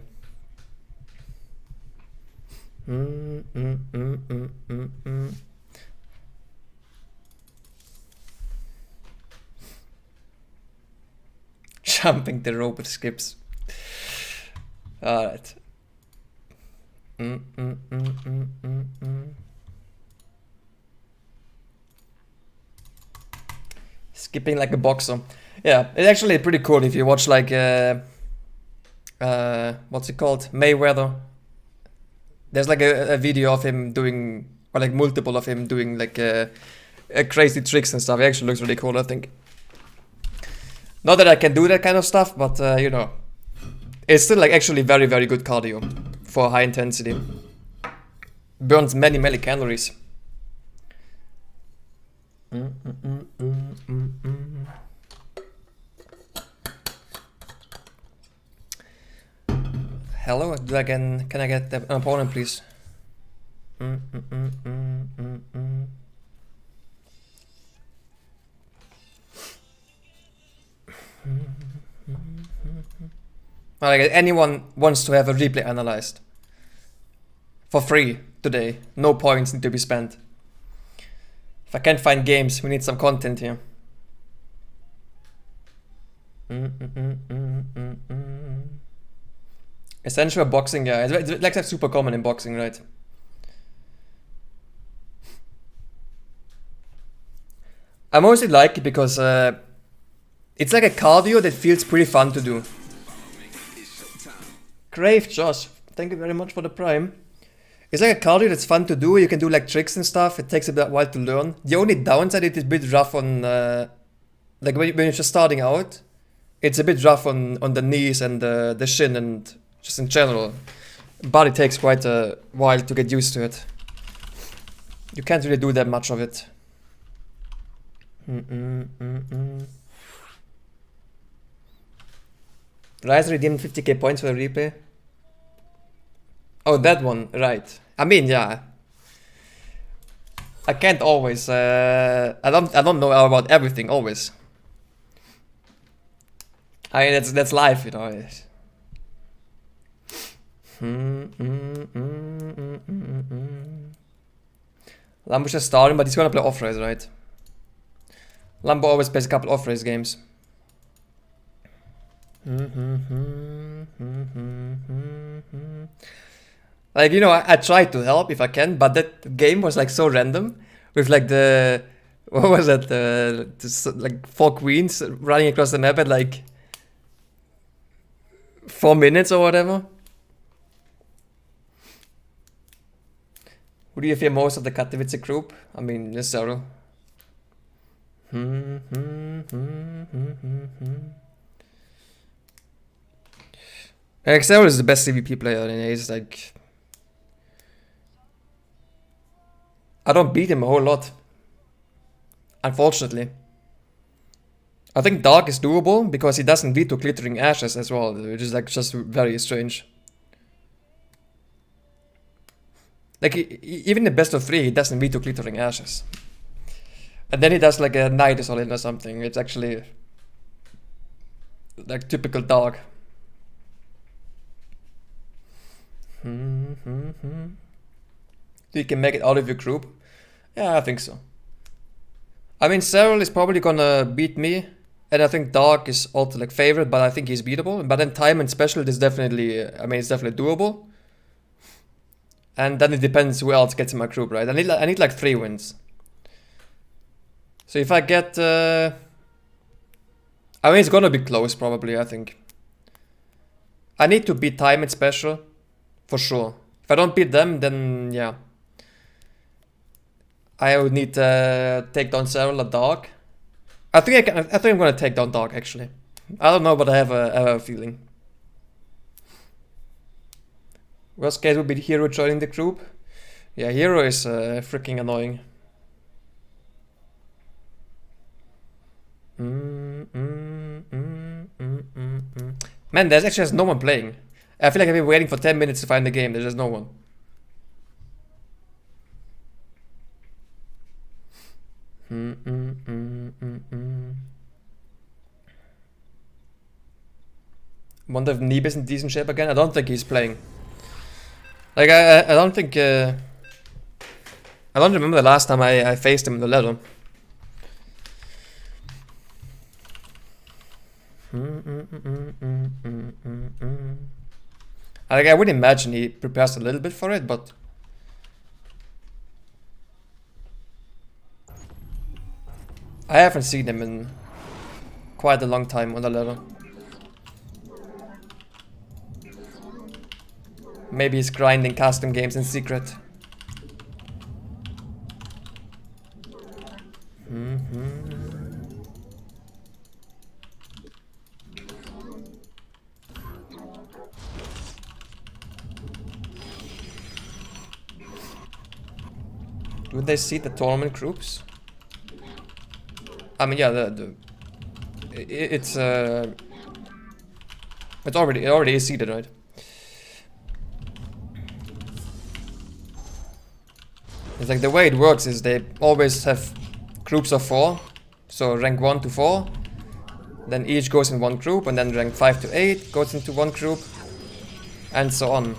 Jumping the rope skips. Alright. Skipping like a boxer. Yeah, it's actually pretty cool if you watch like what's it called? Mayweather. There's like a video of him doing, or like multiple of him doing like crazy tricks and stuff. It actually looks really cool, I think. Not that I can do that kind of stuff, but you know, it's still like actually very, very good cardio for high intensity. Burns many, many calories. Hello, can I get an opponent, please? Like, anyone wants to have a replay analyzed for free today. No points need to be spent. If I can't find games, we need some content here. Essential boxing, yeah. It's like that's super common in boxing, right? I mostly like it because it's like a cardio that feels pretty fun to do. Crave Josh, thank you very much for the prime. It's like a cardio that's fun to do. You can do like tricks and stuff. It takes a bit while to learn. The only downside, it is a bit rough on like when you're just starting out. It's a bit rough on the knees and the shin and just in general. But it takes quite a while to get used to it. You can't really do that much of it. Rise redeemed 50k points for the replay. Oh, that one, right. I mean, yeah. I can't always. I don't know about everything always. I mean, that's life, you know. Lambo's just starting, but he's gonna play off-race, right? Lambo always plays a couple off-race games. Like, you know, I tried to help if I can, but that game was like so random with like the, what was that, like 4 queens running across the map at like 4 minutes or whatever. Who do you fear most of the Katowice group? I mean, yes, Zero. Zero is the best CVP player, and he's like, I don't beat him a whole lot, unfortunately. I think Dark is doable because he doesn't lead to glittering ashes as well, which is like just very strange. Like even the best of 3, he doesn't lead to glittering ashes, and then he does like a Night Solid or something. It's actually like typical Dark. You can make it out of your group. Yeah, I think so. I mean, Cyril is probably gonna beat me, and I think Dark is also like favorite, but I think he's beatable. But then time and special is definitely, I mean, it's definitely doable. And then it depends who else gets in my group, right? I need like 3 wins. So if I get, I mean, it's gonna be close probably, I think. I need to beat time and special, for sure. If I don't beat them, then yeah. I would need to take down Cyril or Dark. I think I'm gonna take down Dark actually. I don't know, but I have a feeling. Worst case would be Hero joining the group. Yeah, Hero is freaking annoying. Man, there's actually just no one playing. I feel like I've been waiting for 10 minutes to find the game. There's just no one. Wonder if Neeb is in decent shape again. I don't think he's playing. Like, I don't think... I don't remember the last time I faced him in the ladder. Like, I would imagine he prepares a little bit for it, but... I haven't seen him in quite a long time on the ladder. Maybe he's grinding custom games in secret. Do they see the tournament groups? I mean, yeah, it already is seeded, right? It's like the way it works is they always have groups of 4, so rank 1 to 4, then each goes in one group, and then rank 5 to 8 goes into one group, and so on.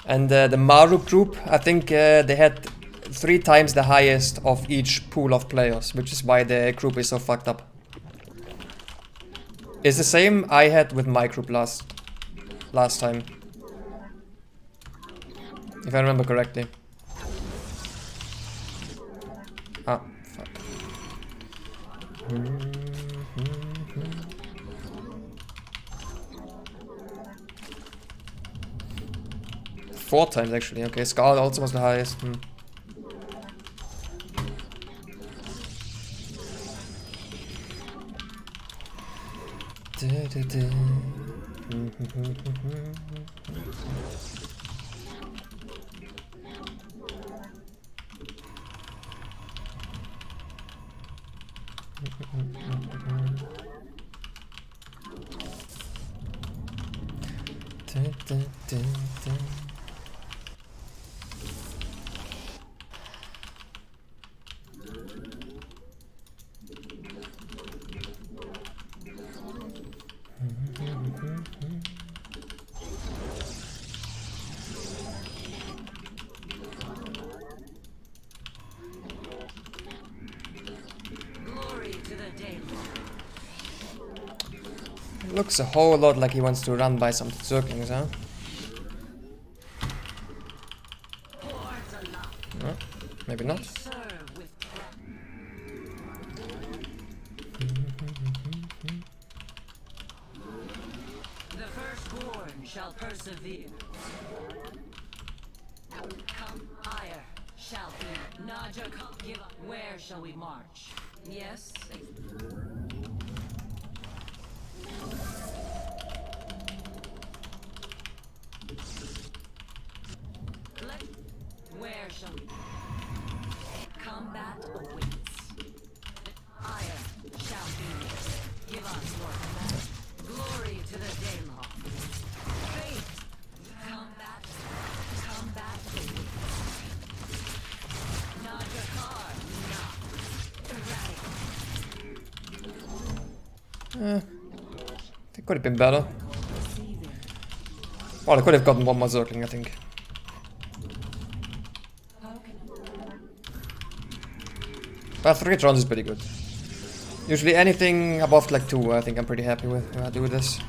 And the Maru group, I think they had 3 times the highest of each pool of players, which is why the group is so fucked up. It's the same I had with my group last time, if I remember correctly. Ah, fuck. 4 times actually. Okay, Scarlet also was the highest. Looks a whole lot like he wants to run by some circlings, huh? No, maybe not. The firstborn shall persevere. Come higher, shall be. Naja, come give up. Where shall we march? Yes. Where shall we? Combat awaits. Higher shall be. Give us your command. Glory to the Daylon. Faith. Combat awaits. Najakar, not. It could have been better. Well, I could have gotten one more circling, I think. But 3 rounds is pretty good. Usually anything above like 2, I think I'm pretty happy with when I do this.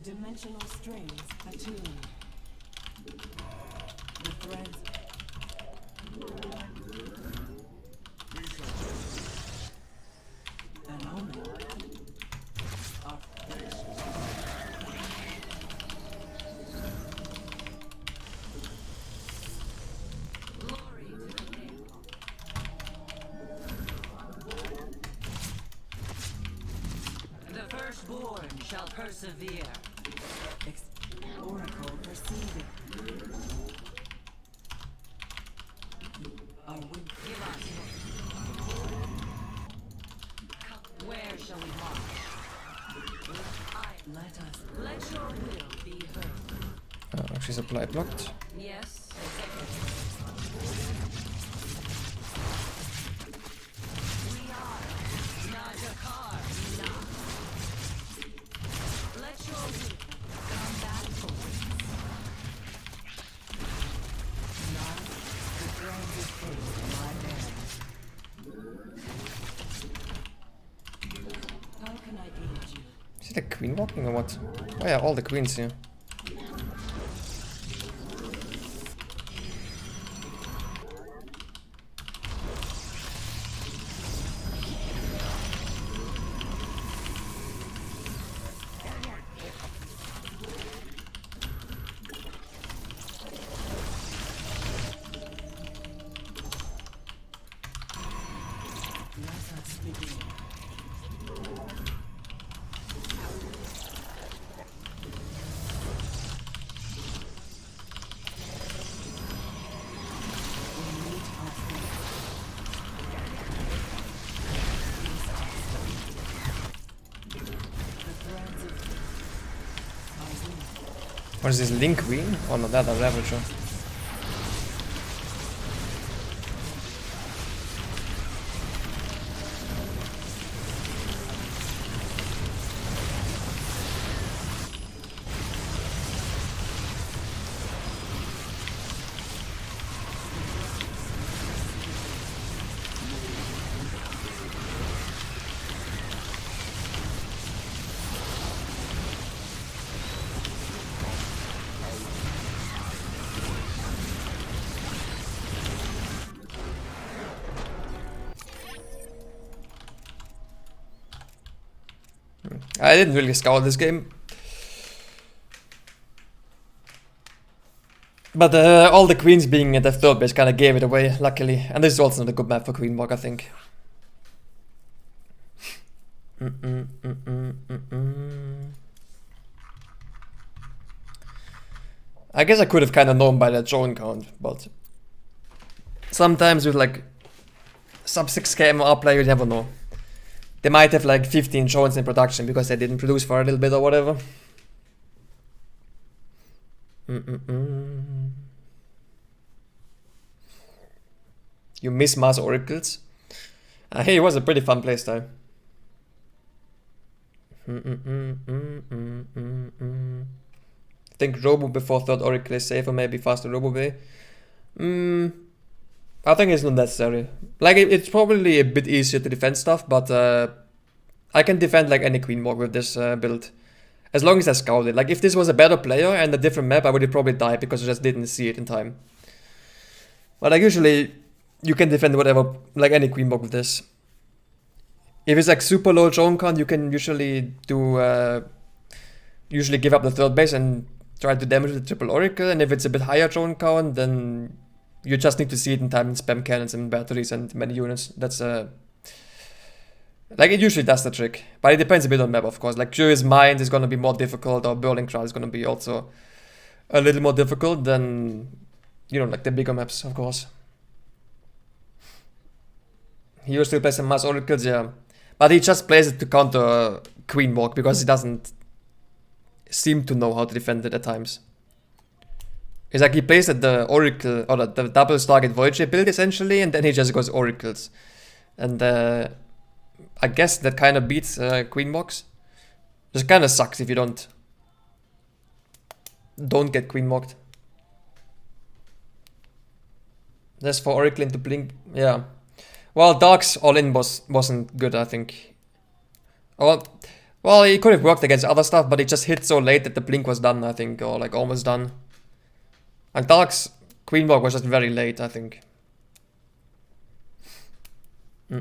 Dimensional strings attuned. The threads. An omen. born shall persevere. Oracle perceiving. Are we Give us. Where shall we march? let us Let your will be heard. Actually supply blocked. Yes. We are Najakar. Let your will come back to the transit phase of my man. How can I aid you? Is it a queen walking or what? Oh yeah, all the queens here. Let us begin. What is this, Link Queen? Oh no, that a Ravager. I didn't really scout this game. But all the queens being at the third base kind of gave it away, luckily. And this is also not a good map for Queen Walk, I think. I guess I could have kind of known by that drone count, but sometimes with like sub 6k MR player, you never know. They might have like 15 drones in production because they didn't produce for a little bit or whatever. You miss mass oracles? Hey, it was a pretty fun playstyle. I think Robo before third oracle is safer, maybe faster Robo Bay. I think it's not necessary. Like, it's probably a bit easier to defend stuff, but I can defend like any Queen Walk with this build. As long as I scout it. Like, if this was a better player and a different map, I would have probably died because I just didn't see it in time. But like, usually, you can defend whatever, like any Queen Walk with this. If it's like super low drone count, you can usually do, usually give up the third base and try to damage the triple oracle. And if it's a bit higher drone count, then you just need to see it in time and spam cannons and batteries and many units. That's like, it usually does the trick. But it depends a bit on map, of course. Like, Curious Mind is gonna be more difficult, or Burning Crowd is gonna be also a little more difficult than, you know, like the bigger maps, of course. He still plays some mass oracles, yeah. But he just plays it to counter Queen Walk because he doesn't seem to know how to defend it at times. It's like he plays at the Oracle, or the double target Voyager build essentially, and then he just goes Oracles. And I guess that kind of beats Queen Walks. Just kind of sucks if you don't get Queen Walked. That's for Oracle into Blink, yeah. Well, Dark's all-in wasn't good, I think. Well, he could have worked against other stuff, but it just hit so late that the Blink was done, I think, or like almost done. And Dark's Queen Walk was just very late, I think. Do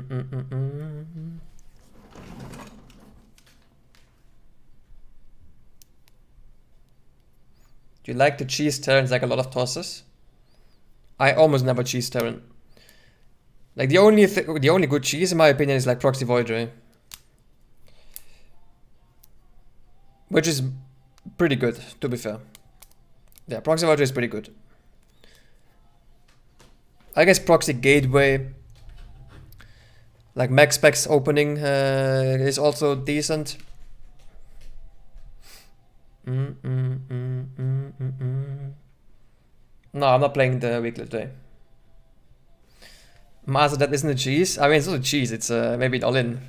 you like to cheese Terrans like a lot of tosses? I almost never cheese Terran. Like, the only good cheese in my opinion is like Proxy Voyager. Which is pretty good, to be fair. Yeah, proxy voucher is pretty good. I guess proxy gateway, like max specs opening, is also decent. No, I'm not playing the weekly today. Master, that isn't a cheese. I mean, it's not a cheese. It's maybe an all-in.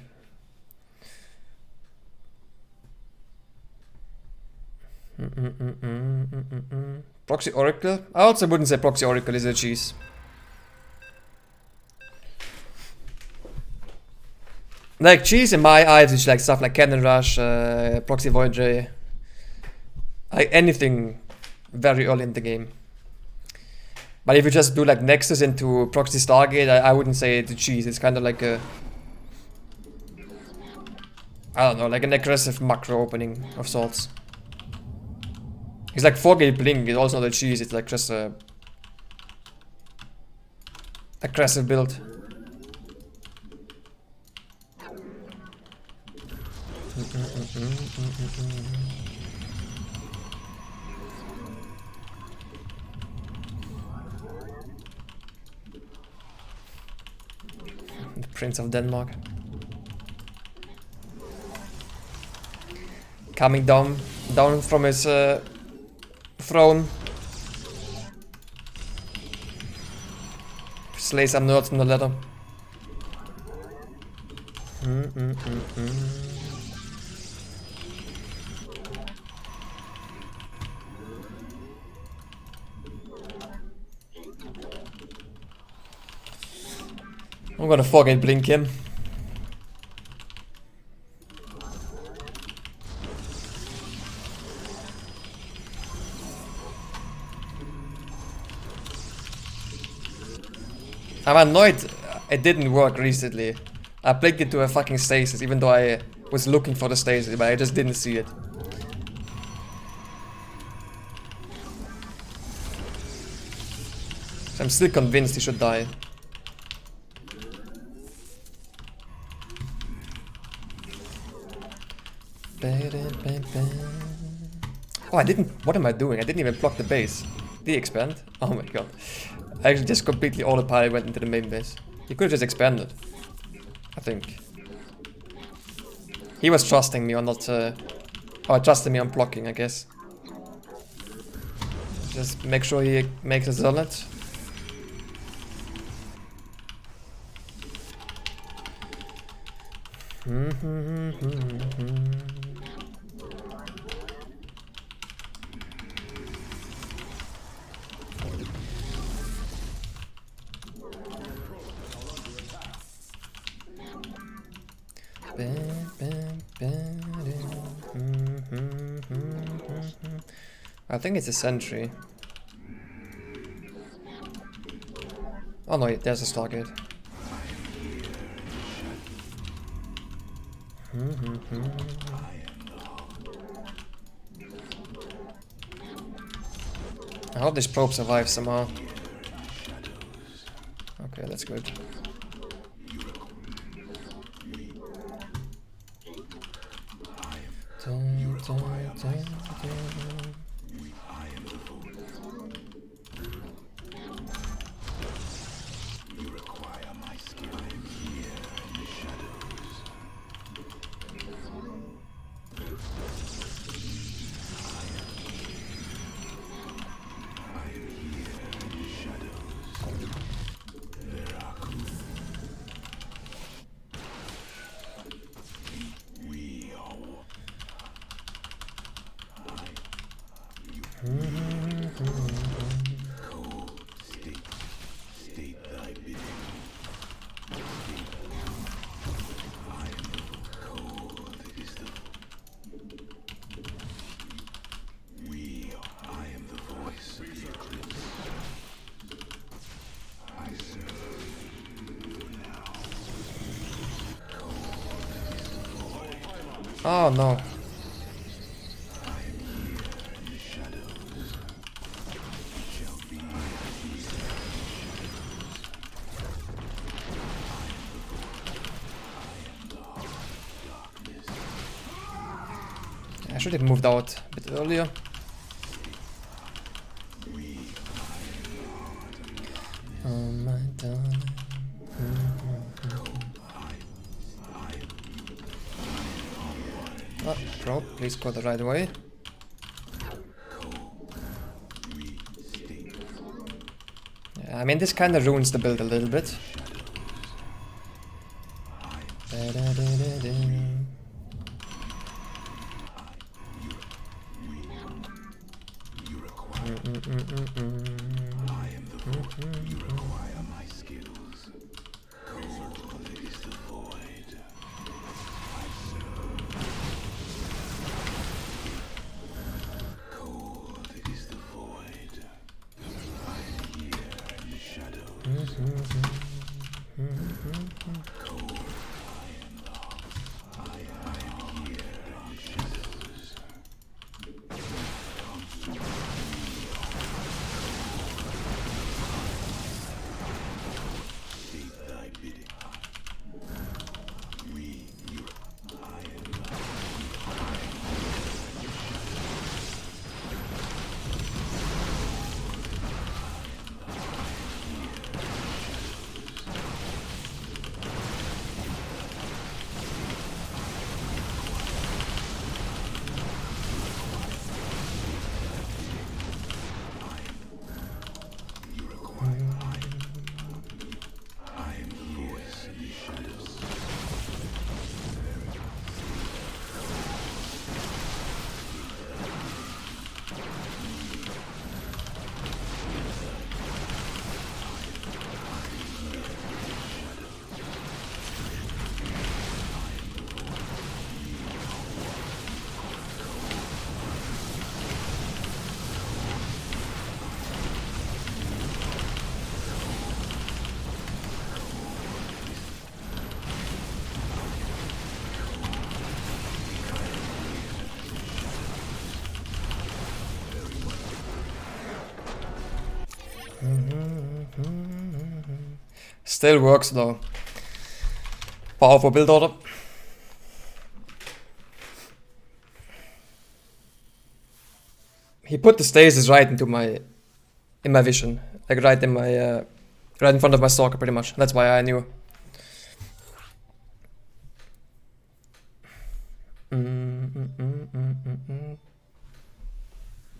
Proxy Oracle? I also wouldn't say Proxy Oracle is a cheese. Like cheese in my eyes is like stuff like Cannon Rush, Proxy Voyager, like anything very early in the game. But if you just do like Nexus into Proxy Stargate, I wouldn't say it's a cheese. It's kind of like a, I don't know, like an aggressive macro opening of sorts. It's like 4-gate Blink, it's also not a cheese, it's like just a aggressive build. The Prince of Denmark. Coming down from his throne. Slay some nerds on the ladder. I'm gonna fucking blink him. I'm annoyed it didn't work recently. I blinked into a fucking stasis even though I was looking for the stasis, but I just didn't see it. So I'm still convinced he should die. Oh, I didn't. What am I doing? I didn't even block the base. Did he expand? Oh my god. I actually just completely autopilot went into the main base. He could have just expanded. I think. He was trusting me or not. Or trusting me on blocking, I guess. Just make sure he makes a zonnet. I think it's a sentry. Oh no, there's a Stargate. I hope this probe survives somehow. Okay, that's good. Oh no. should have moved out a bit earlier. Oh my darling. Oh, bro, please go the right way. Yeah, I mean, this kind of ruins the build a little bit. Still works though. Powerful build order. He put the stasis right into in my vision, like right in my right in front of my stalker, pretty much. That's why I knew.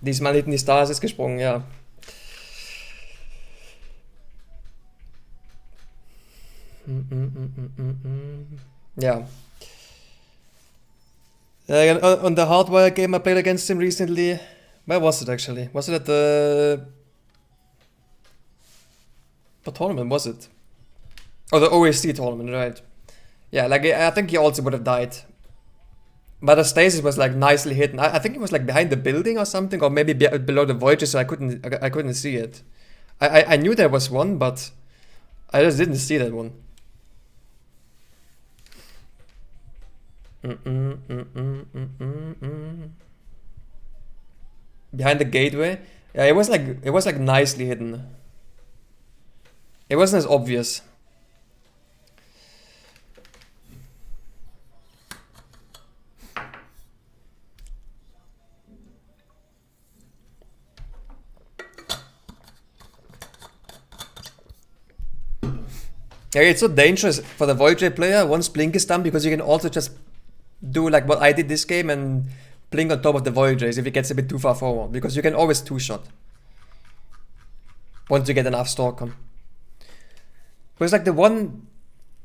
Diesmal nicht in die Stasis gesprungen, ja. Yeah. On the hardwire game I played against him recently, where was it actually? Was it at the... What tournament was it? Oh, the OSC tournament, right. Yeah, like I think he also would have died. But the stasis was like nicely hidden. I think it was like behind the building or something, or maybe below the voyages, so I couldn't see it. I knew there was one, but I just didn't see that one. Behind the gateway? Yeah, it was like nicely hidden. It wasn't as obvious. Yeah, it's so dangerous for the Voyager player once Blink is done, because you can also just do like what I did this game and Blink on top of the Voyagers if it gets a bit too far forward, because you can always two-shot once you get enough Stalker. Because like the one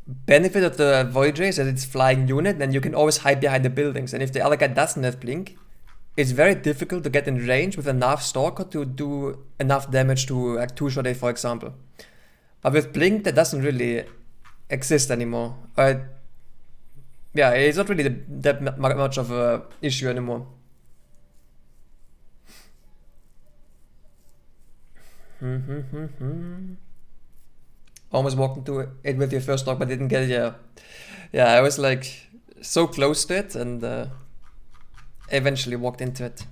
benefit of the Voyager is that it's flying unit and you can always hide behind the buildings, and if the other guy doesn't have Blink, it's very difficult to get in range with enough Stalker to do enough damage to like two-shot A, for example. But with Blink, that doesn't really exist anymore. Yeah, it's not really that much of a issue anymore. Almost walked into it with your first dog, but didn't get it. Yeah, I was like so close to it, and eventually walked into it.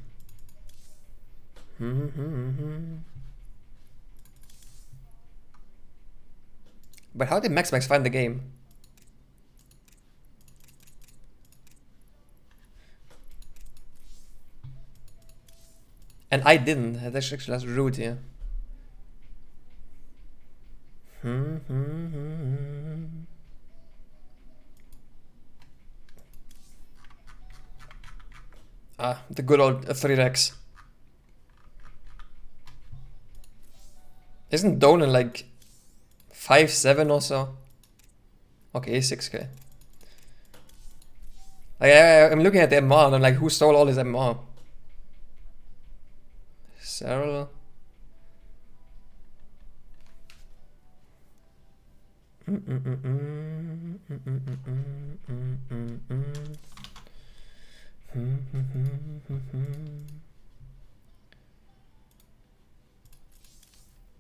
But how did Max find the game? And I didn't. That's actually rude here. Ah, the good old 3 Rex. Isn't Dolan like 5'7" or so? Okay, 6k. I'm looking at the MR and I'm like, who stole all his MR? Cyril?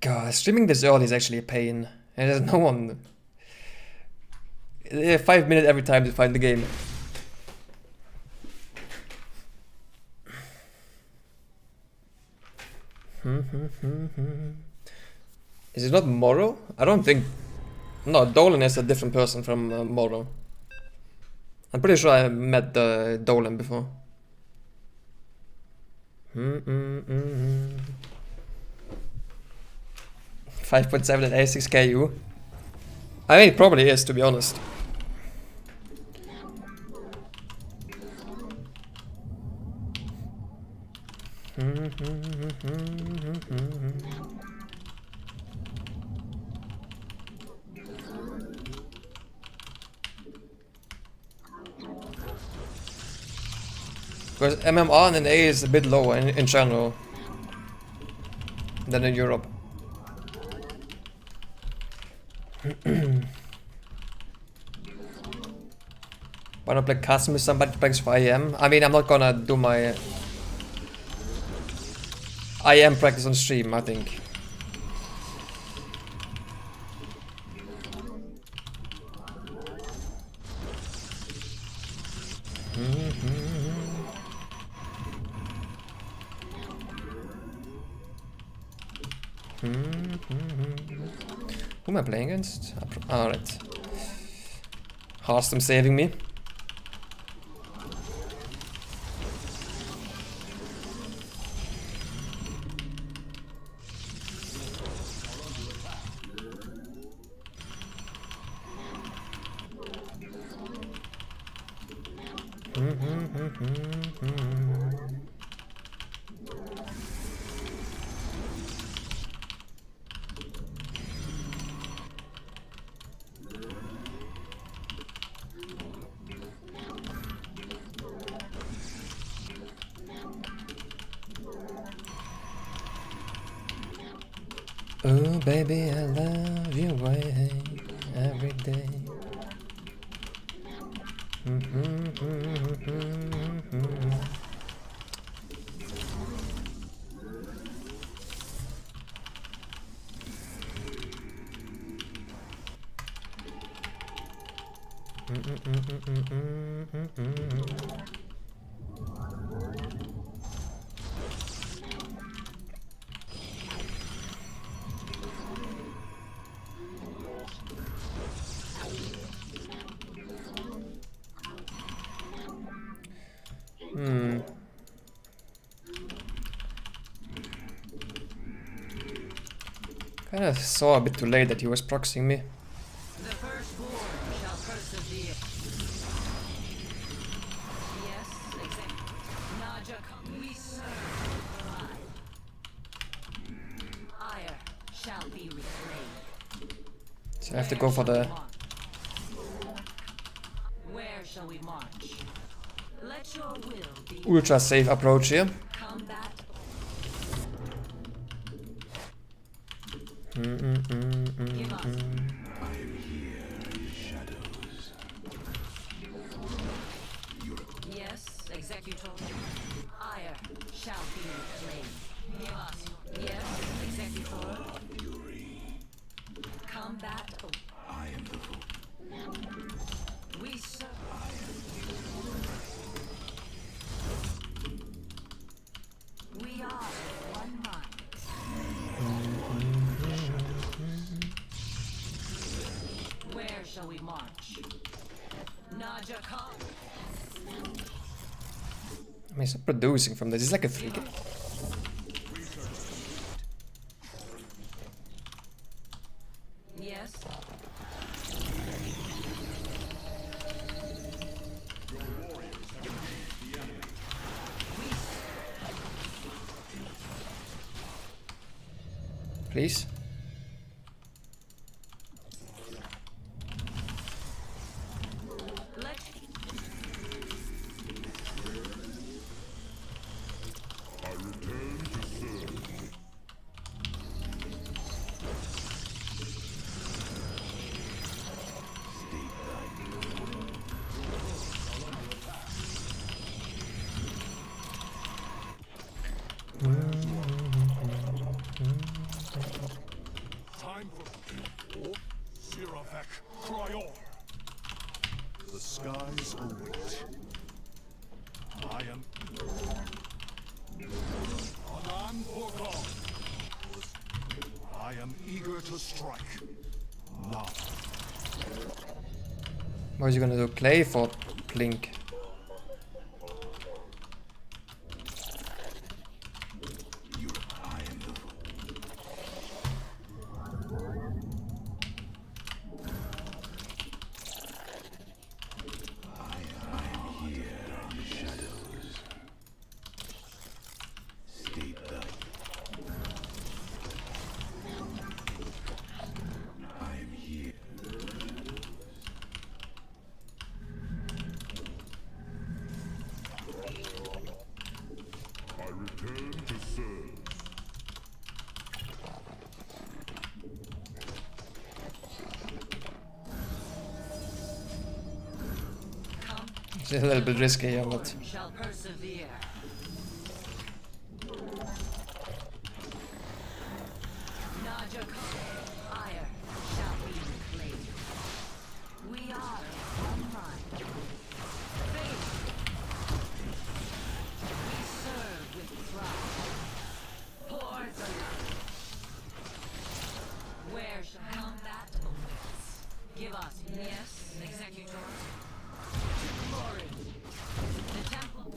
God, streaming this early is actually a pain. And there's no one. 5 minutes every time to find the game. Is it not Moro? I don't think. No, Dolan is a different person from Moro. I'm pretty sure I met Dolan before. 5.7 at A6 KU. I mean, it probably is, to be honest. Because MMR and A is a bit lower in general than in Europe. Why not play custom with somebody who plays for IM? I mean, I'm not gonna do my IM practice on stream, I think. Who am I playing against? Alright. Hearthstone saving me. Oh baby, I love your way every day. Kinda saw a bit too late that he was proxying me. The firstborn shall persevere. Yes, exactly. Naja, we serve pride. Ire shall be reclaimed. So I have to go for the Where shall we march? Let your will be ultra safe approach here. combat. Give us. Yes, executor. Ire shall be reclaimed. Give us. Yes, executor. Combat. I am the fool. We serve. We are one mind. Where shall we march? Naja Khan. I mean, it's not producing from this. It's like a 3K. Please. Let I return to serve. Time for Siravek Cryor. The skies await. I am Anan Borgon. I am eager to strike. Now. What is he gonna do? Clay for Blink? I return to serve. come, It's a little bit risky here, but shall persevere. Naja ire shall be reclaimed. We are online. Faith. We serve with pride. Pour the love. Where shall combat awaits? Give us, yes, executor. To glory. The temple.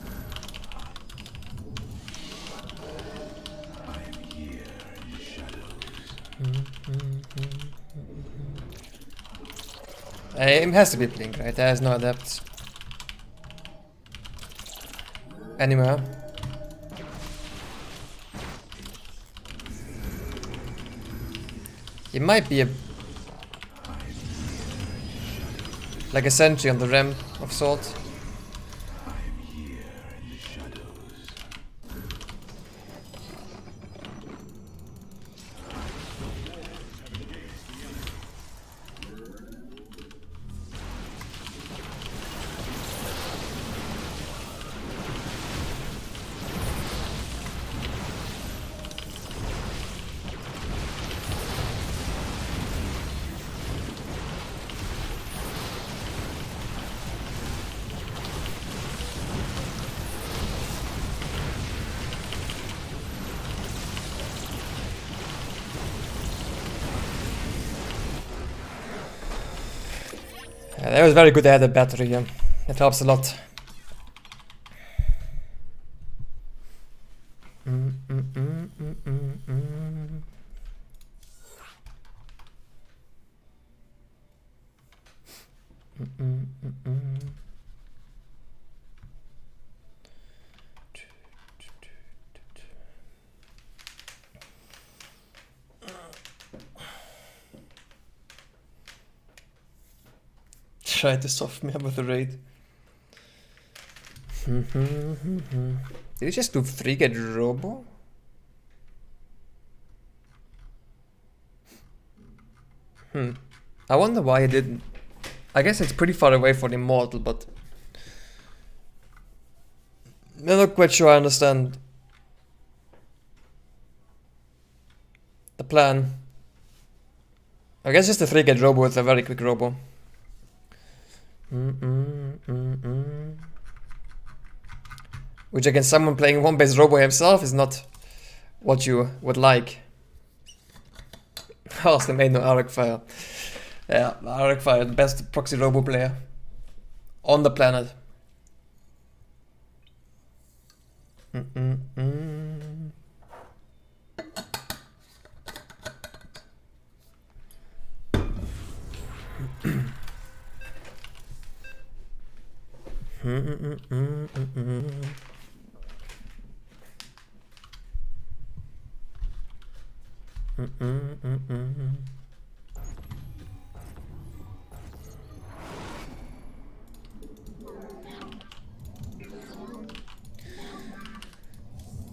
it has to be Blink, right? There's no adepts anywhere. It might be a like a sentry on the rim of sorts. Yeah, that was very good added battery here. It helps a lot. Try to soft me up with the raid. Did he just do 3-get Robo? I wonder why he didn't. I guess it's pretty far away for the Immortal, but I'm not quite sure I understand the plan. I guess just a 3-get Robo with a very quick Robo. Which against someone playing one-base Robo himself is not what you would like. Oh, they made no Arc Fire. Yeah, Arc Fire, the best proxy Robo player on the planet.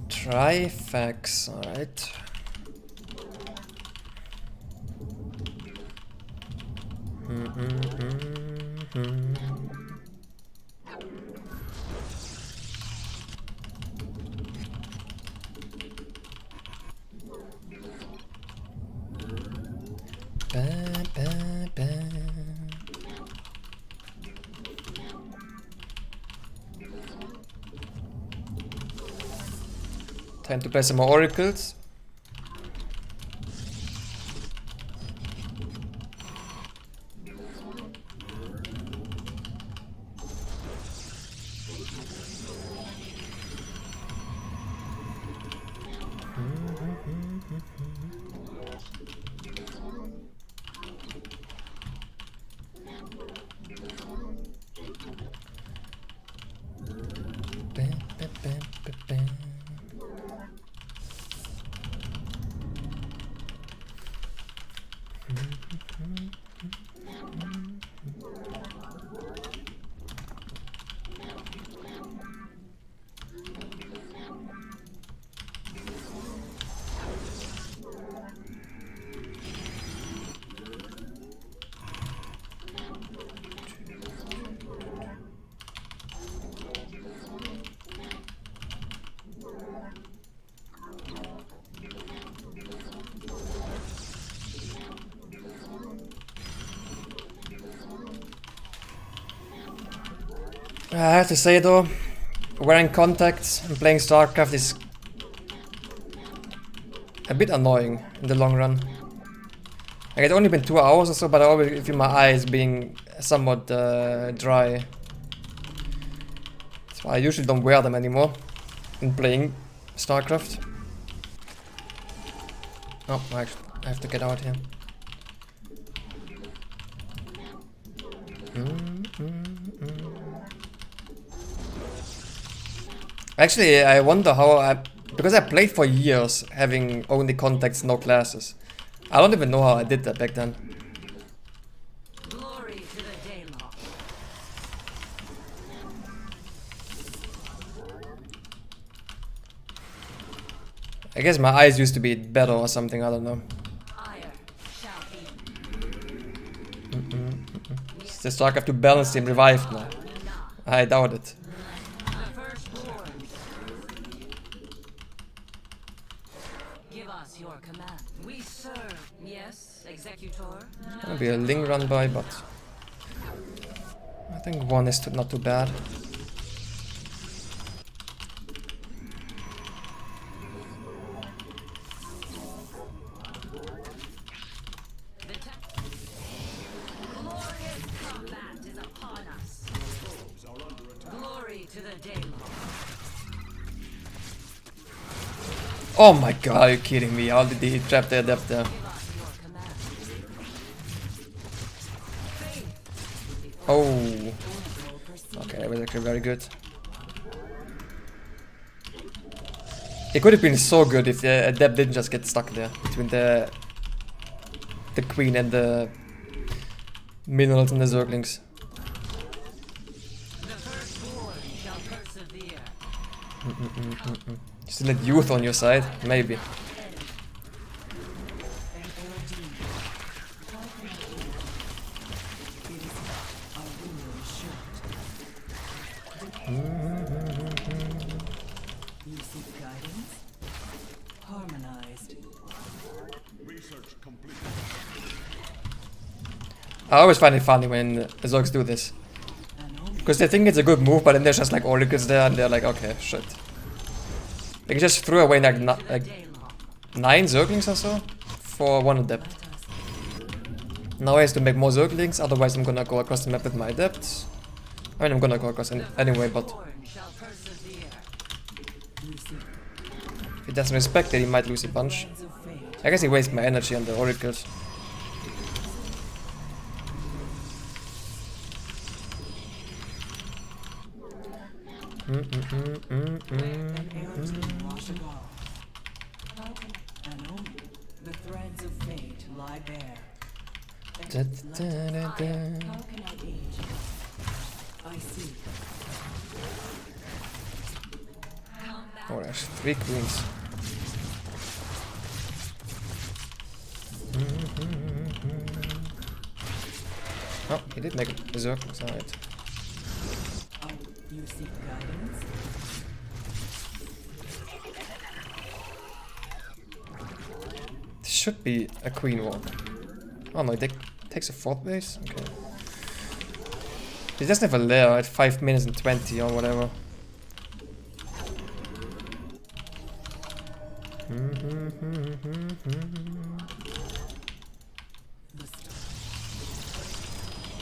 Trifax, alright. Time to play some more oracles. I have to say though, wearing contacts and playing StarCraft is a bit annoying in the long run. Like, it's only been 2 hours or so, but I always feel my eyes being somewhat dry. So I usually don't wear them anymore in playing StarCraft. Oh, actually, I have to get out here. Actually, I wonder how because I played for years having only contacts, no classes. I don't even know how I did that back then. Glory to the Daylon. I guess my eyes used to be better or something, I don't know. Ire shall be. Is the StarCraft 2 balance team revived now? I doubt it. The firstborn. Give us your command. We serve. Yes, Executor. Gonna be a Ling run by, but I think one is not too bad. Glorious combat is upon us. Glory to the Daylon. Oh my god, are you kidding me? How did he trap the adept there? Give us your command. Oh. Okay, that was actually very good. It could have been so good if the adept didn't just get stuck there between the queen and the minerals and the zerglings. The firstborn shall persevere. You still need youth on your side? Maybe. You seek guidance? Harmonized. Research complete. I always find it funny when Zergs do this. Because they think it's a good move, but then there's just like oracles there and they're like, okay, shit. They just threw away like, like Daylon. 9 Zerglings or so for one adept. Now I have to make more Zerglings, otherwise I'm gonna go across the map with my adepts. I mean, I'm gonna go across anyway, but Firstborn shall persevere. if he doesn't respect it, he might lose a bunch. Hands of fate. I guess he wastes my energy on the oracles. An heir to wash it off. An omen. The threads of fate lie bare. Da, da, da, da. How can I aid you? I see. Oh, there's 3 queens. Oh, he did make a berserk side. You seek guidance? This should be a queen walk. Oh no, it takes a 4th base? Okay. He doesn't have a lair at 5 minutes and 20 or whatever.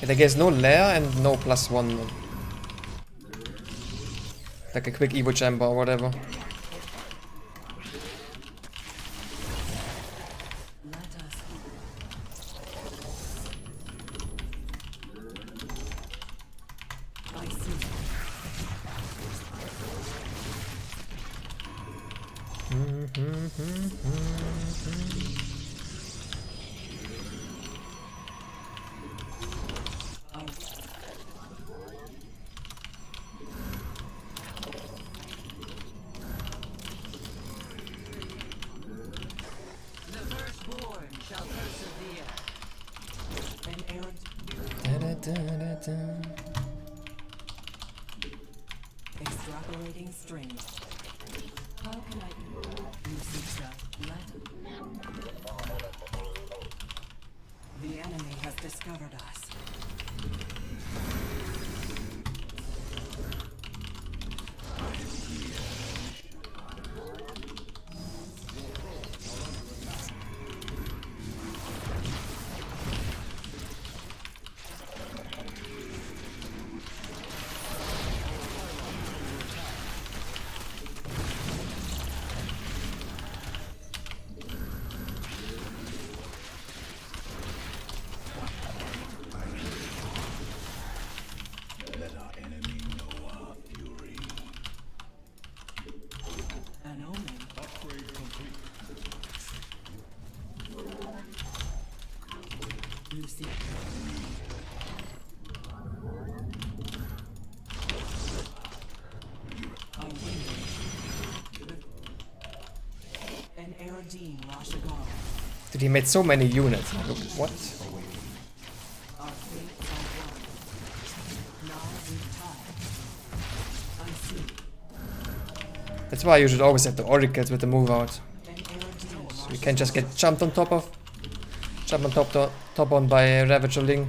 Yeah, I guess no lair and no +1. Like a quick Evo chamber or whatever. Let us. I see. The firstborn shall persevere. An errant Da, da, da, da, da. extrapolating strings. How can I you seek that? Let the enemy has discovered us. Let our enemy know our fury. An omen. Upgrade complete. You seek a window. An Eridine Rashagar. Dude, he made so many units. Look, what? Our fates are one. Now we tie. I see. That's why you should always have the oracles with the move out. An Eridine So you can't just get jumped on top of. Jump on top on by a Ravagerling.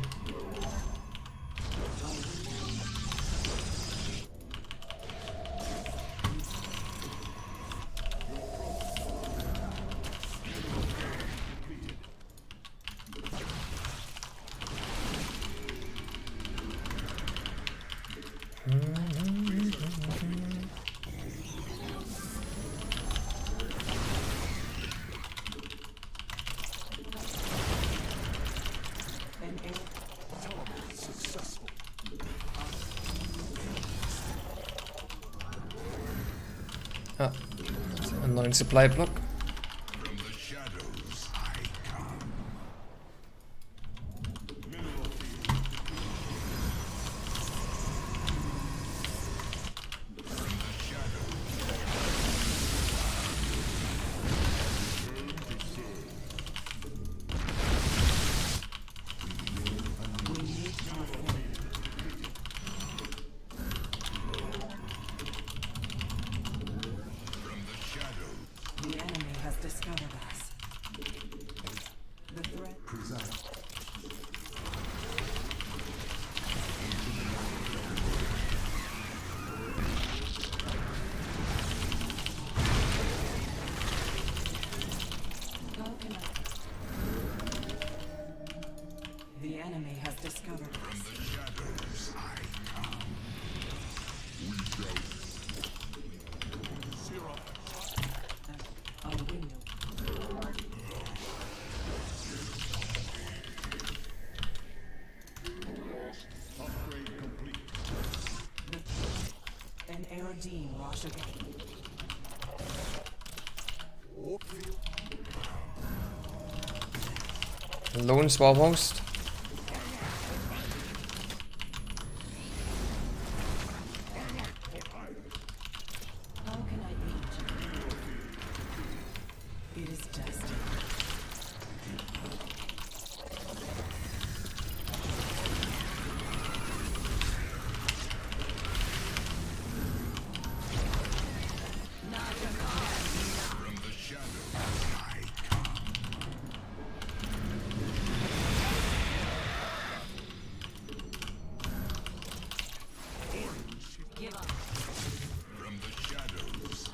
An Eridine. Successful. Ah, that's an annoying supply block. From the shadows I come. Mineral field. From the shadows. Serve to serve. We need our friend. From the shadows. The enemy has discovered us. The threat. Present. How can I? The enemy has discovered us. From the shadows I come. We shall. A window. Upgrade complete. An Eridine Rashagar. Warp field. Lone Swarm Host. How can I aid you? It is destined. From the shadows, I come. Give up. From the shadows,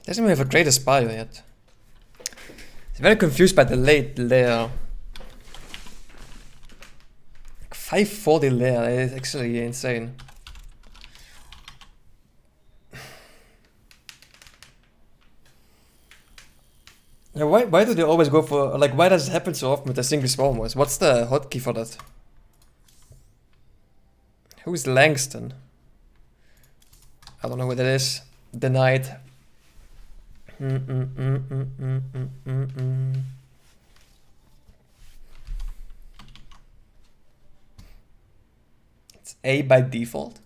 Doesn't even have a great Aspire yet. He's very confused by the late layer. 540 layer is actually insane. Yeah, why do they always go for, like, why does it happen so often with the single swarm wars? What's the hotkey for that? Who's Langston? I don't know what it is. Denied. It's A by default.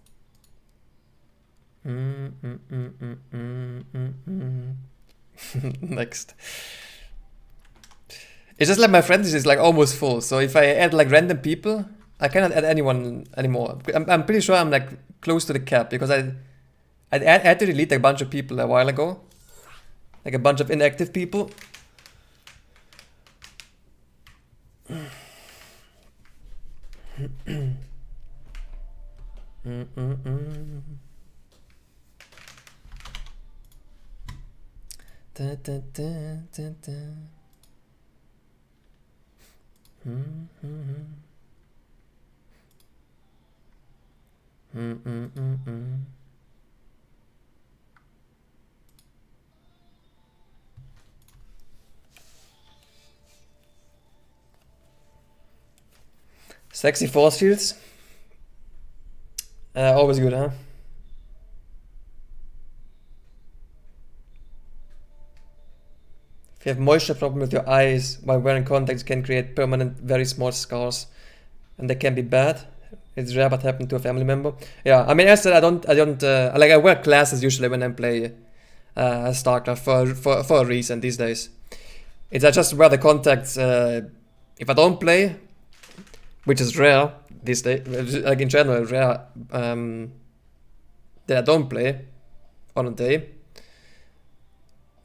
Next. It's just like my friends is like almost full, so if I add like random people, I cannot add anyone anymore. I'm pretty sure I'm like close to the cap because I had to delete a bunch of people a while ago. Like a bunch of inactive people. Sexy force fields. Always good, huh? If you have moisture problem with your eyes while wearing contacts, can create permanent, very small scars, and they can be bad. It's rare, but happened to a family member. Yeah, I mean, as I said, I don't, like I wear glasses usually when I play StarCraft for a reason these days. It's I just wear the contacts if I don't play, which is rare these days. Like in general, rare that I don't play on a day.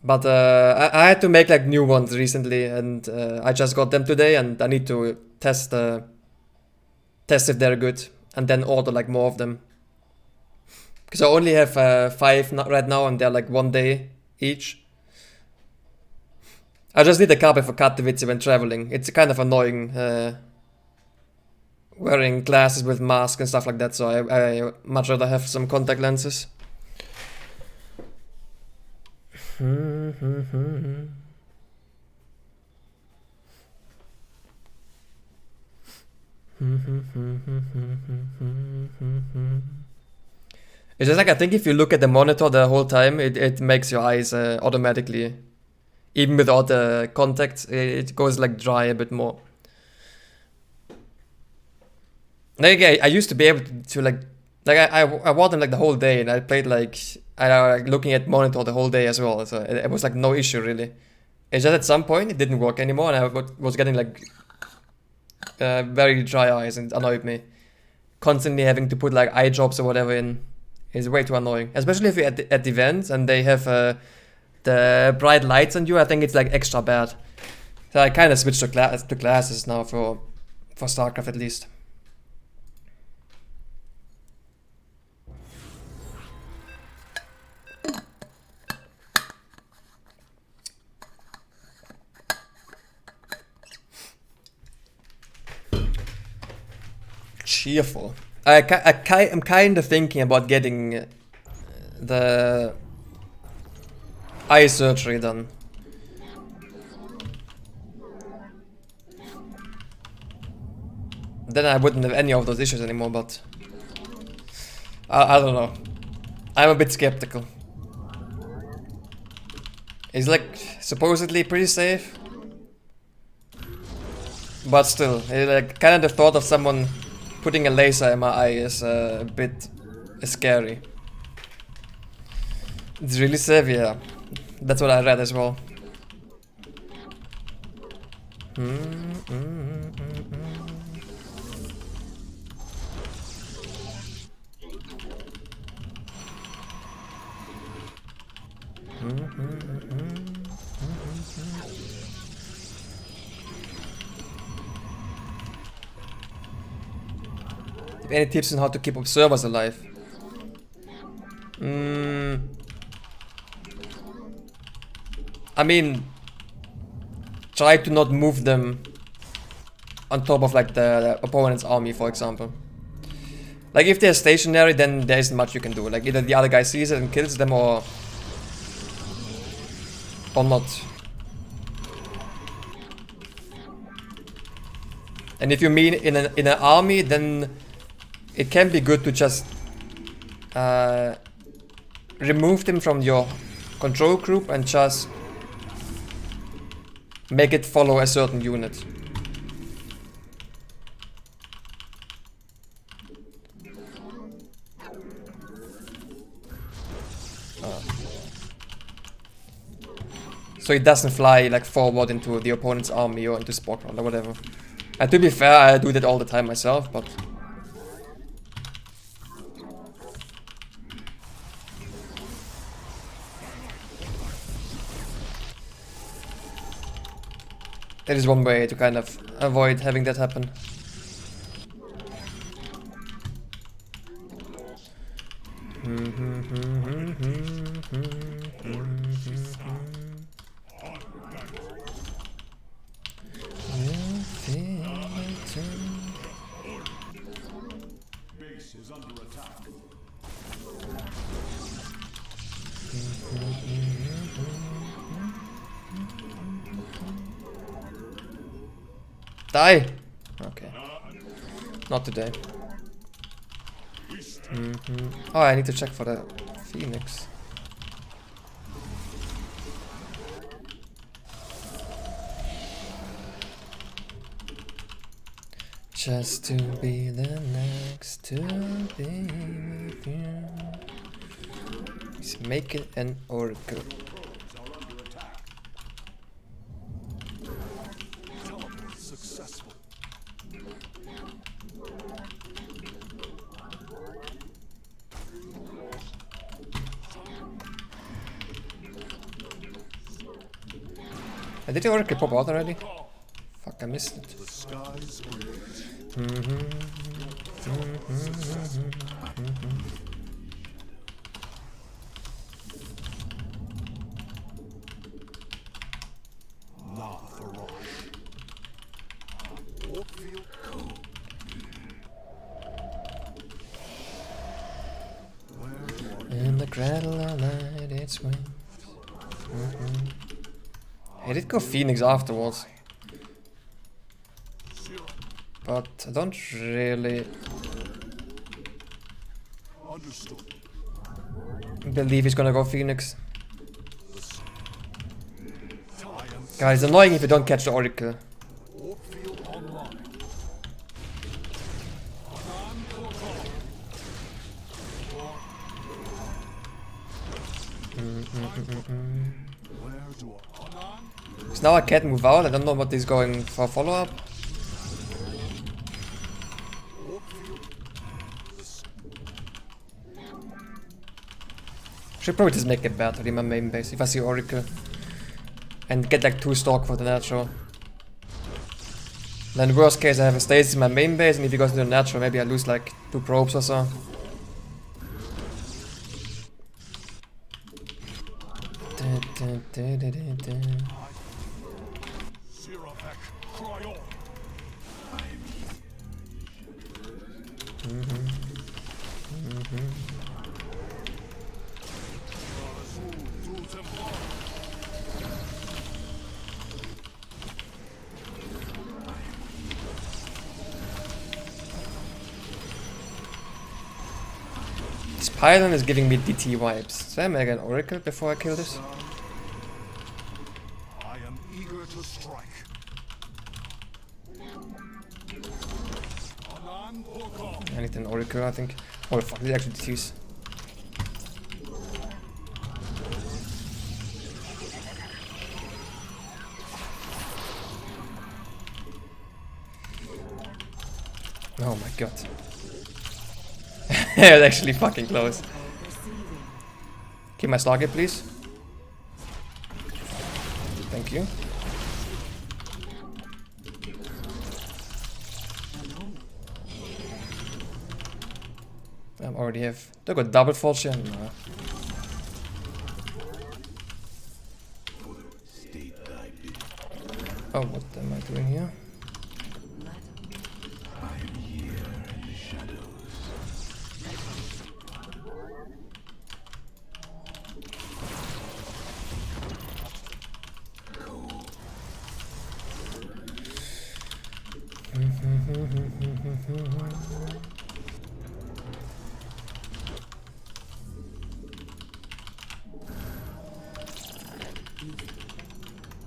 But I had to make like new ones recently, and I just got them today, and I need to test if they're good, and then order like more of them. Because I only have 5 right now, and they're like 1 day each. I just need a copy for Katowice when traveling. It's kind of annoying wearing glasses with mask and stuff like that, so I much rather have some contact lenses. It's just like, I think if you look at the monitor the whole time, it makes your eyes automatically, even without the contacts, it goes like dry a bit more. Like I used to be able to like I wore them like the whole day, and I played like looking at monitor the whole day as well, so it was like no issue really. It's just at some point it didn't work anymore, and I was getting like very dry eyes, and it annoyed me. constantly having to put like eye drops or whatever in is way too annoying. Especially if you're at events and they have the bright lights on you. I think it's like extra bad. So I kind of switched to glasses now for StarCraft at least. Cheerful. I'm kind of thinking about getting the eye surgery done. Then I wouldn't have any of those issues anymore, but I don't know. I'm a bit skeptical. It's like supposedly pretty safe, but still, like kind of the thought of someone putting a laser in my eye is a bit scary. It's really safe, yeah. That's what I read as well. Any tips on how to keep observers alive? I mean, try to not move them on top of like the opponent's army, for example. Like if they're stationary, then there isn't much you can do. Like either the other guy sees it and kills them, or not. And if you mean in an army, then it can be good to just remove them from your control group and just make it follow a certain unit. So it doesn't fly like forward into the opponent's army or into spot round or whatever. And to be fair, I do that all the time myself, but that is one way to kind of avoid having that happen. Base is under attack. Die! Okay. Not today. Oh, I need to check for the Phoenix. Just to be the next to be with you. Let's make it an oracle. Successful. Did the oracle pop out already? Fuck, I missed it. The skies great. La Faroche. Orkfield. In the cradle I light its wings. I did go Phoenix afterwards, but I don't really Understood. believe he's gonna go Phoenix. Guys, it's annoying if you don't catch the Oracle. Orkfield online. Where do I? So now I can't move out, I don't know what he's going for follow-up. Should probably just make a battery in my main base if I see Oracle. And get like 2 stock for the natural. Then worst case I have a stasis in my main base, and if he goes to the natural maybe I lose like 2 probes or so. Sirafek, cry on. This pylon is giving me DT vibes. Should I make an Oracle before I kill this? I am eager to strike. Anan Pokon. I need an Oracle, I think. Oh fuck, this actually DTs. Oh my god. It was actually fucking close. Keep my target, please. Thank you. I already have. Do I got double falls here? No. Oh, what am I doing here?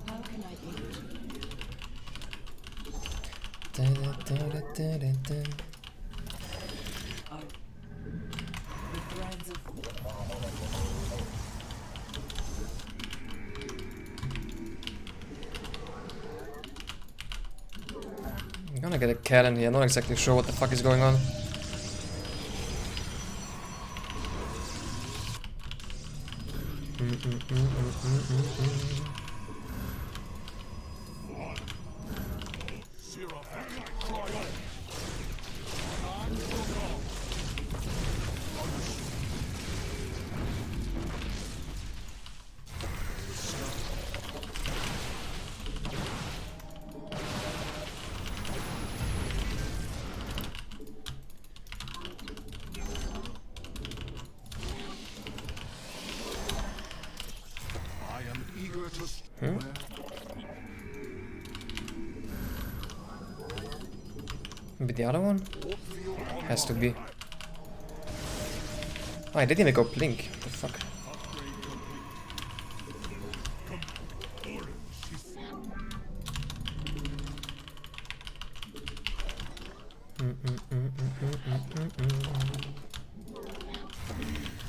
How can I aid you? The threads of I'm gonna get a cannon here, not exactly sure what the fuck is going on. Sirafek, cry on. Anan Pokon. I am eager to Maybe the other one? Has to be. Oh, I didn't even go blink. What the fuck?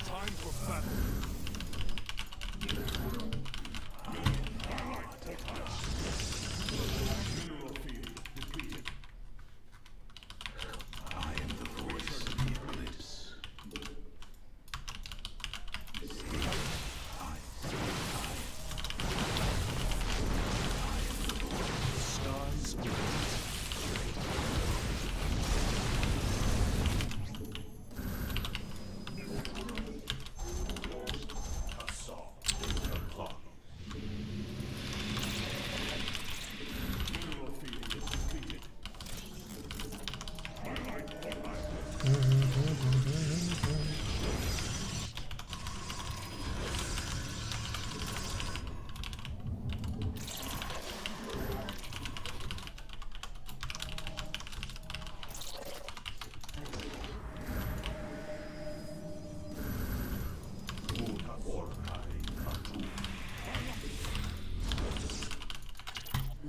time for battle. Mineral field depleted. I am the voice of the eclipse. Stars mineral field is depleted.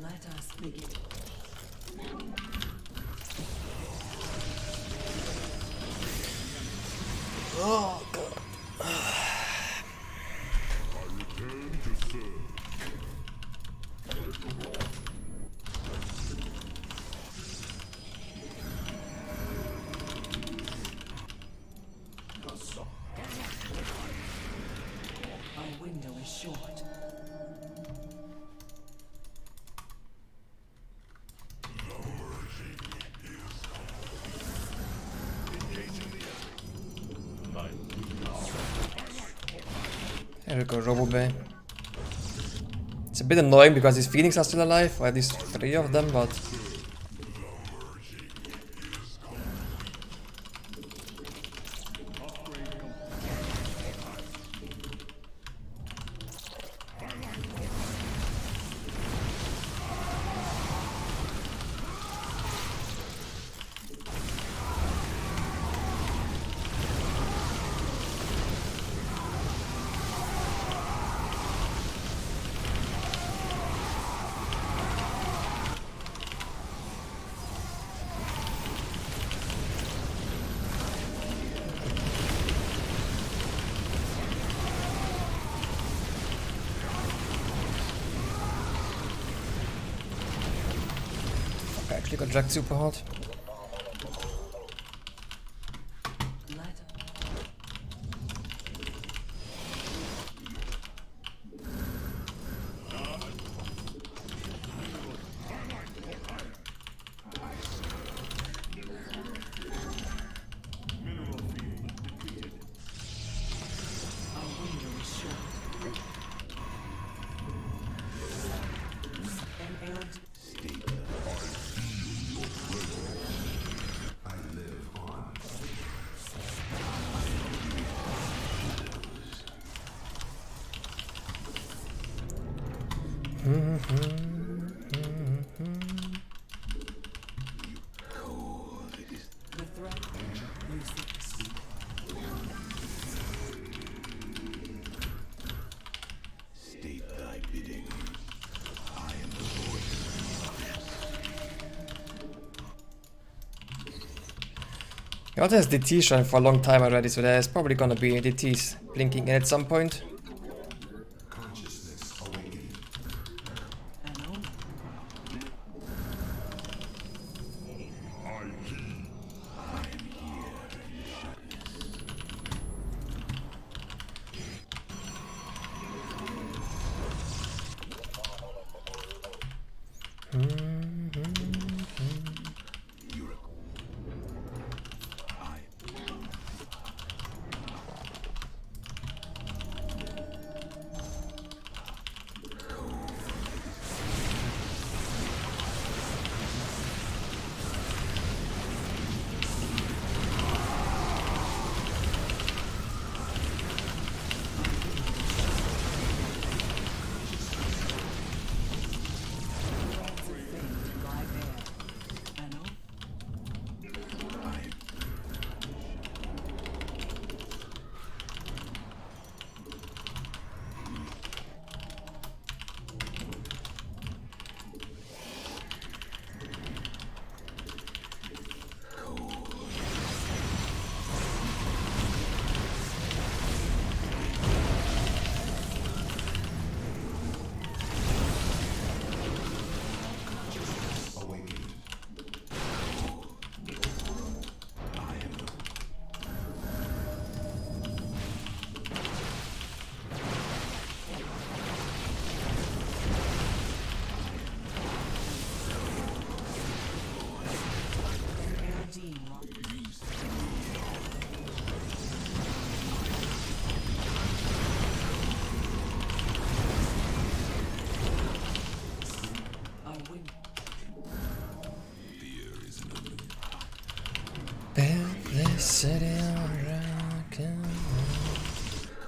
let us begin. Oh god. I return to serve. is short. There we go, Robo Bay. It's a bit annoying because his Phoenix are still alive, or at least 3 of them, but... I actually got dragged super hard. The threat loses. State thy bidding. I am the voice. He also has DT showing for a long time already, so there's probably gonna be DTs blinking in at some point. Consciousness awakened. An omen.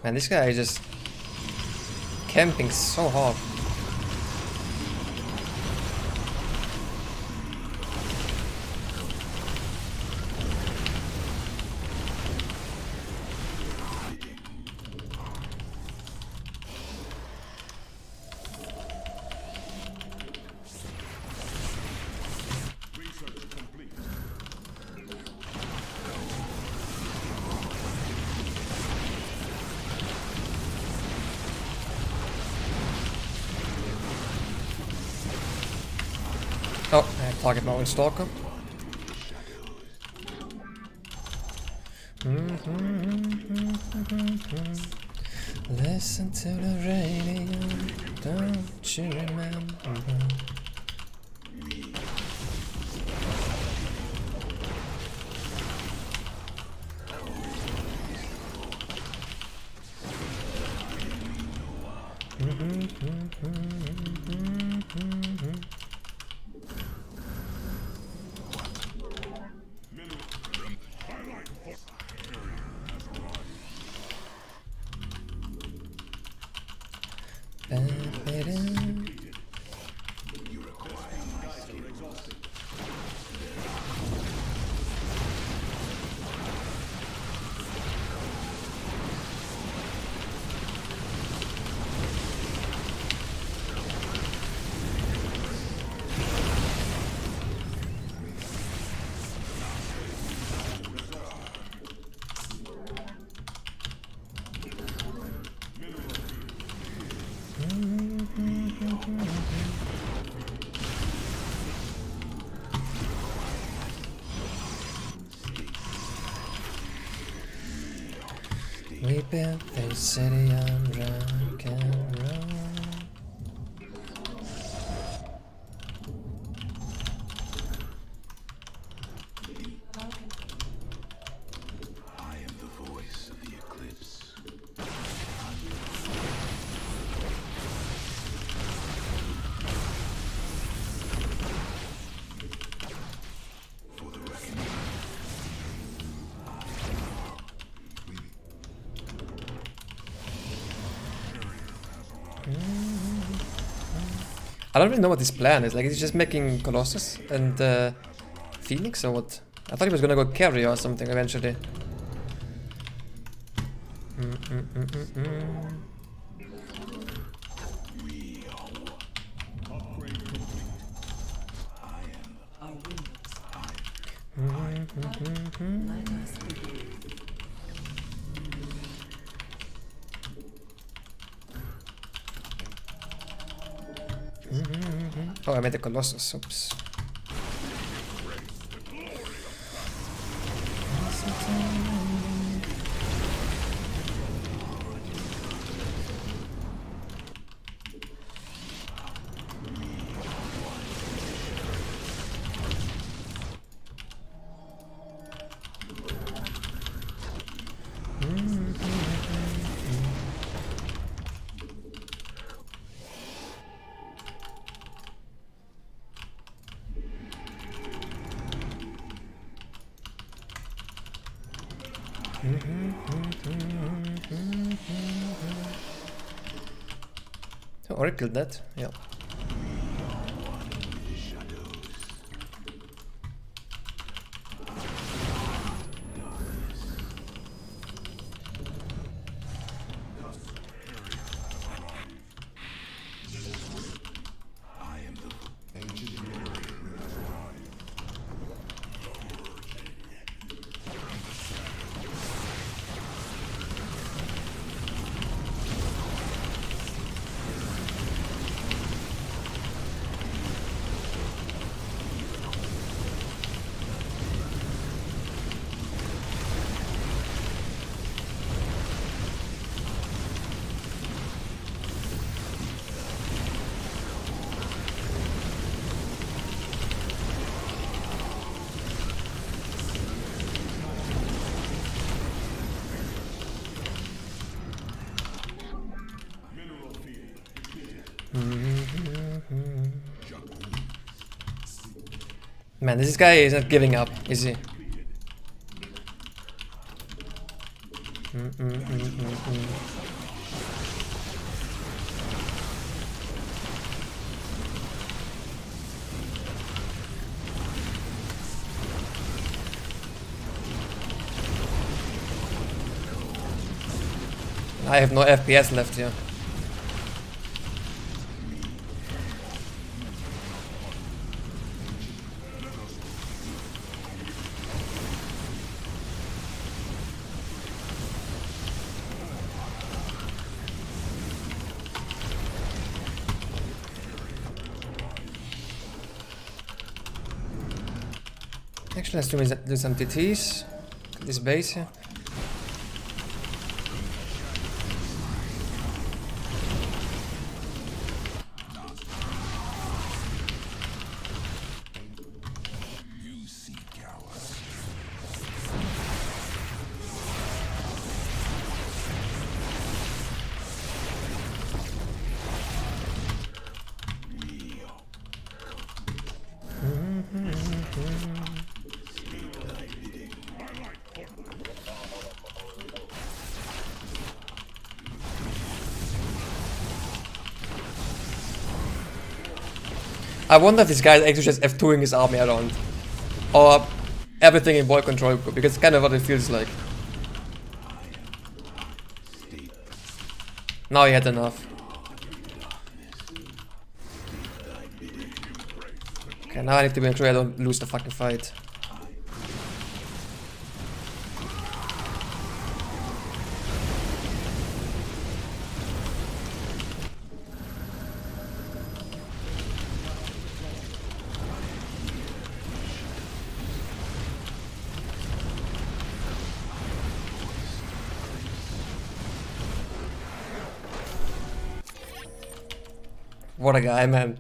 Man, this guy is just camping so hard. Oh, I have target my own stalker. Listen to the radio, don't you remember? We built this city on rock and roll. I am the voice of the eclipse. For the reckoning. I don't really know what his plan is. Like, is he just making Colossus and Phoenix or what? I thought he was gonna go carry or something eventually. Our windows. Let us begin. Oh, I made the Colossus. Oops. Oh, Oracle that? Yeah. Man, this guy is not giving up, is he? I have no FPS left here. Actually, let's do some TTs. This base here. I wonder if this guy is actually just F2ing his army around. Or everything in ball control group, because it's kind of what it feels like. Now he had enough. Okay, now I need to make sure I don't lose the fucking fight. What a guy, man.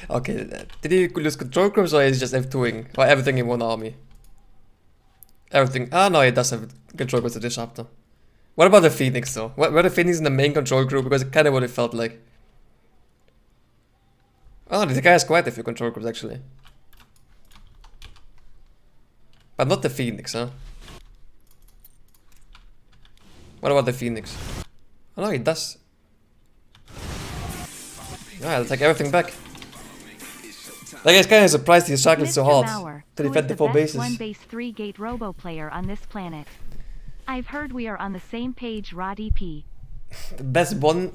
Okay, did he lose control groups or is he just F2ing? Or everything in one army? Everything. Ah, no, he does have control groups at this chapter. What about the Phoenix, though? Were the Phoenix in the main control group? Because it's kind of what it felt like. Oh, the guy has quite a few control groups, actually. But not the Phoenix, huh? What about the Phoenix? Oh, no, he does. Yeah, I'll take everything back. Like, I was kind of surprised he struggled so hard to defend the 4 bases. One base 3 gate robo player on this planet. I've heard we are on the same page, Rod EP. The best 1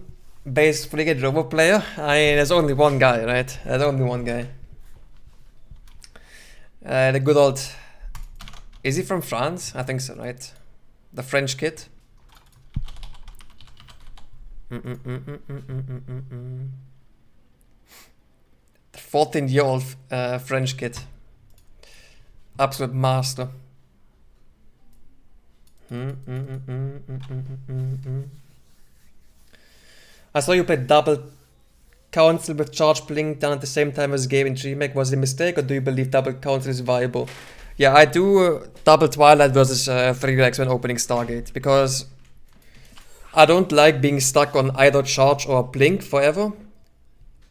base 3 gate robo player? I mean, there's only one guy, right? There's only one guy. The good old... Is he from France? I think so, right? The French kid. The 14-year-old French kid. Absolute master. I saw you play double council with charge blink done at the same time as game in Remake. Was it a mistake or do you believe double council is viable? Yeah, I do double Twilight versus 3 legs when opening Stargate because I don't like being stuck on either charge or blink forever.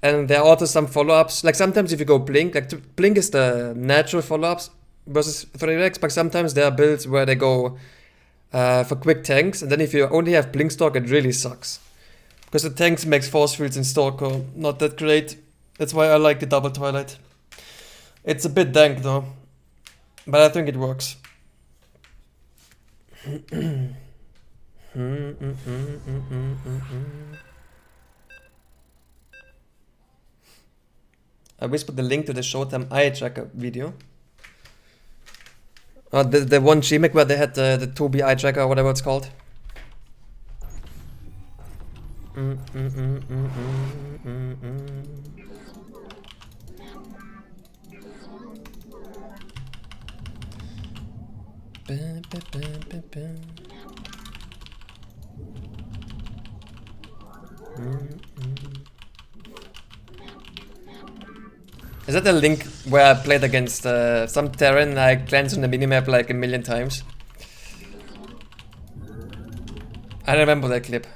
And there are also some follow-ups. Like sometimes if you go blink, like blink is the natural follow-ups versus 3 legs, but sometimes there are builds where they go for quick tanks, and then if you only have blink stock, it really sucks. Because the tanks makes force fields in Stalker not that great. That's why I like the double Twilight. It's a bit dank though, but I think it works. I whispered the link to the Showtime eye tracker video. The one Gmec where they had the 2B eye tracker or whatever it's called. Is that the link where I played against some Terran I glanced on the minimap like a million times? I remember that clip.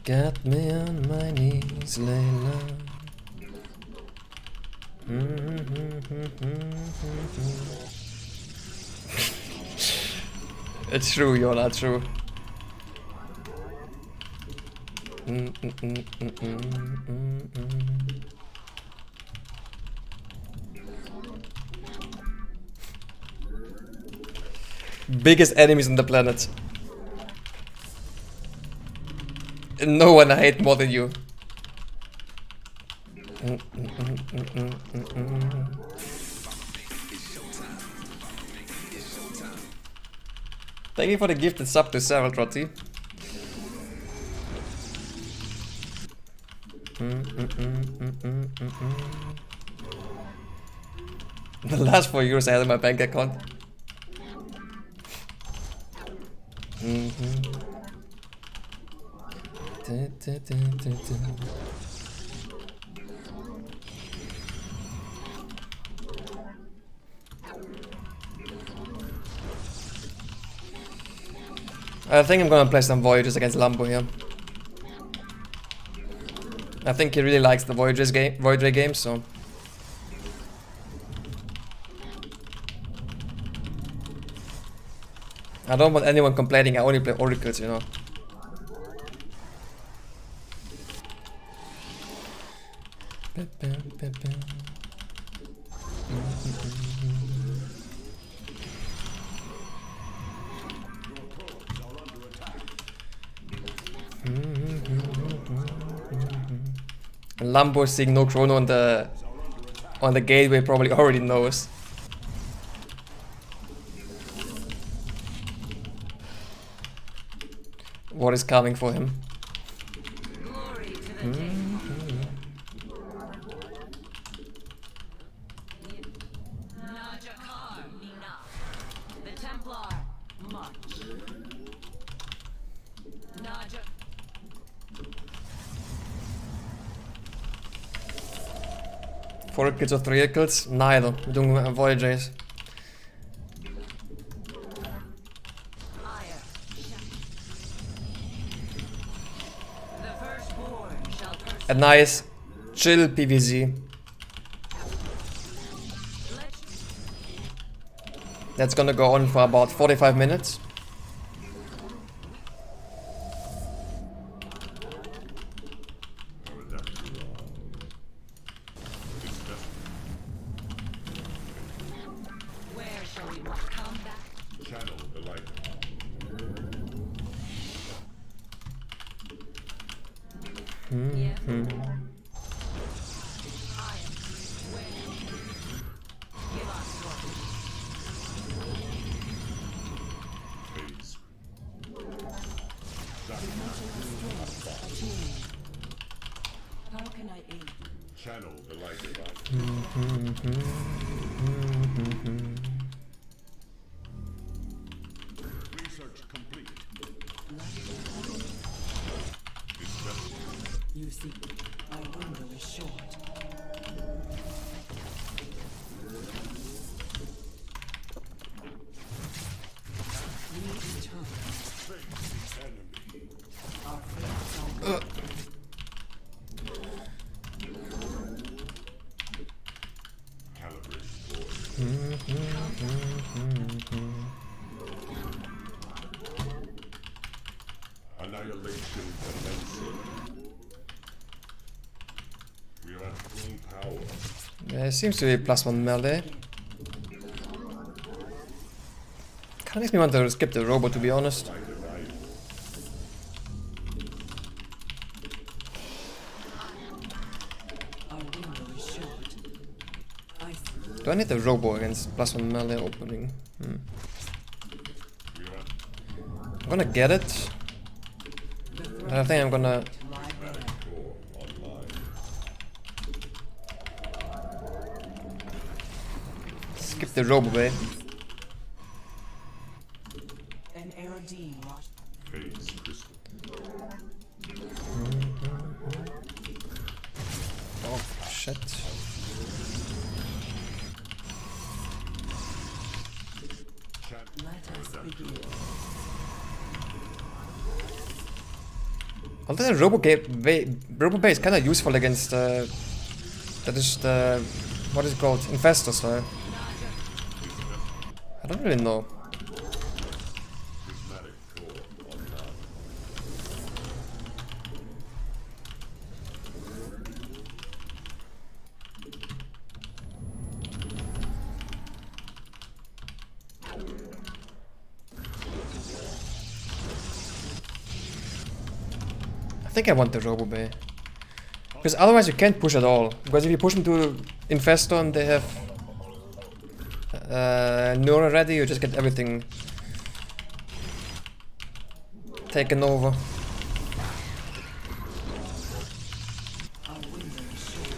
Got me on my knees, Layla. It's true, Yola, true. Biggest enemies on the planet. No one I hate more than you. Thank you for the gifted sub to Sarah Trotty. The last 4 euros I had in my bank account. I think I'm gonna play some Voyagers against Lambo here. I think he really likes the Voyager game, so... I don't want anyone complaining I only play oracles, you know. Lambo seeing no chrono on the gateway probably already knows. What is coming for him. Glory to the day. Najakar, enough. The Templar, march. Naja. 4 kills or 3 kills? Neither. We're doing Voyagers. Ire. The firstborn shall persevere. A nice chill PVZ. That's gonna go on for about 45 minutes. Where shall we walk? Come back. Channel the light. Yeah. Ire. Where? Give us your Phase. How can I aid? Channel the light divine. Research complete. You see, my window is short. We return. Face the enemy. Our fates are Calibrate force. Annihilation commencing. We are at full power. Yeah, it seems to be +1 melee. Kinda makes me want to skip the robot, to be honest. I deny it. our window is short. I see. Do I need the robo against +1 melee opening? We are at I'm gonna get it. And I think I'm gonna Lie there. core online. skip the robo way. An Aerodine watch. Phase crystal. Oh shit. Let us begin. Although the robo bay is kinda useful against that is the what is it called? Infestors, so I don't really know. Prismatic core online. I think I want the robo bay. Because otherwise you can't push at all. Because if you push them to Infestor and they have Nura ready, you just get everything taken over. Our window is short.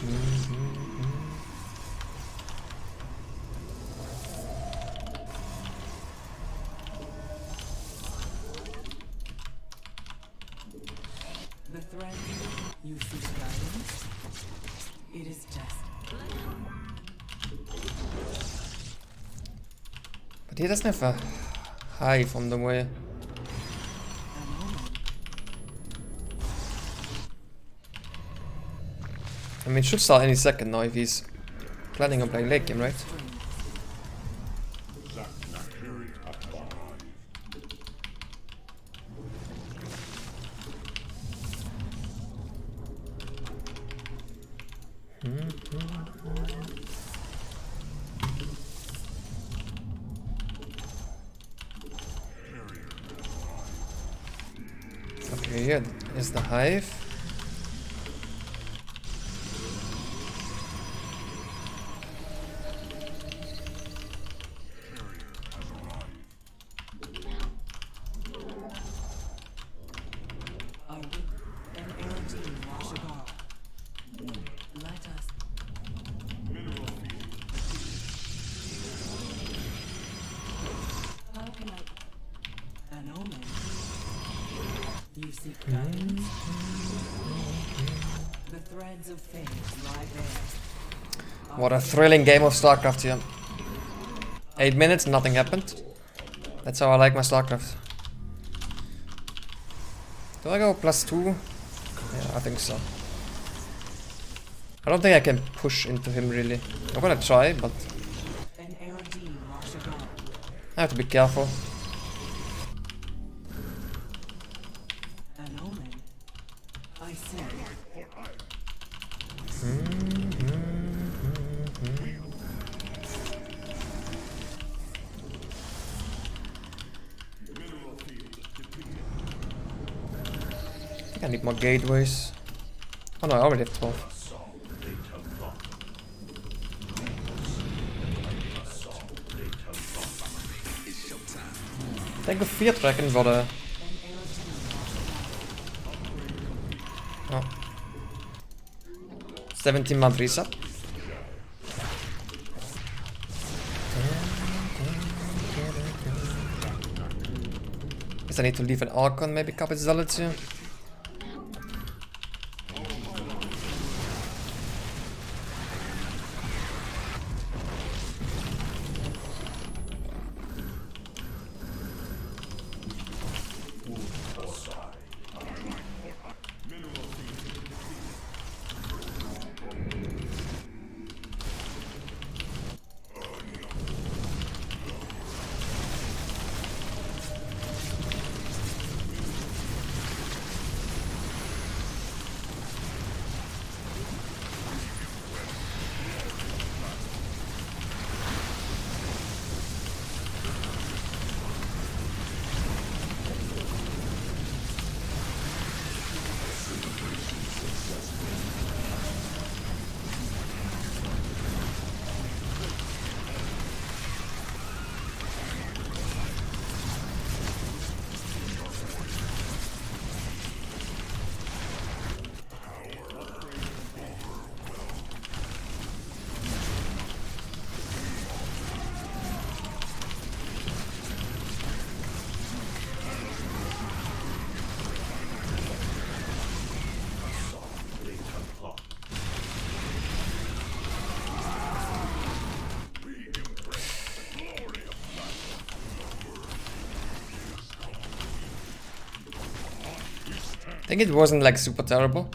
The thread you seek guidance. It is just But he doesn't have a hive on the way. an omen. I mean, it should start any second now if he's planning on playing late game, right? Zach Nakiri Abba. Here is the hive. Are we an LD Washigar? Let us. How can I? An omen. You seek guidance. The threads of fate lie there. What a thrilling game of StarCraft here. 8 minutes, nothing happened. That's how I like my StarCraft. Do I go +2? Yeah, I think so. I don't think I can push into him really. I'm gonna try, but An LD Washigar. I have to be careful. An omen. I see. I think I need more gateways. Oh no, I already have 12. Denk of 4 trekken voor de... Oh. 17 month reset. Guess I need to leave an Archon, maybe copy Zealots. I think it wasn't like super terrible.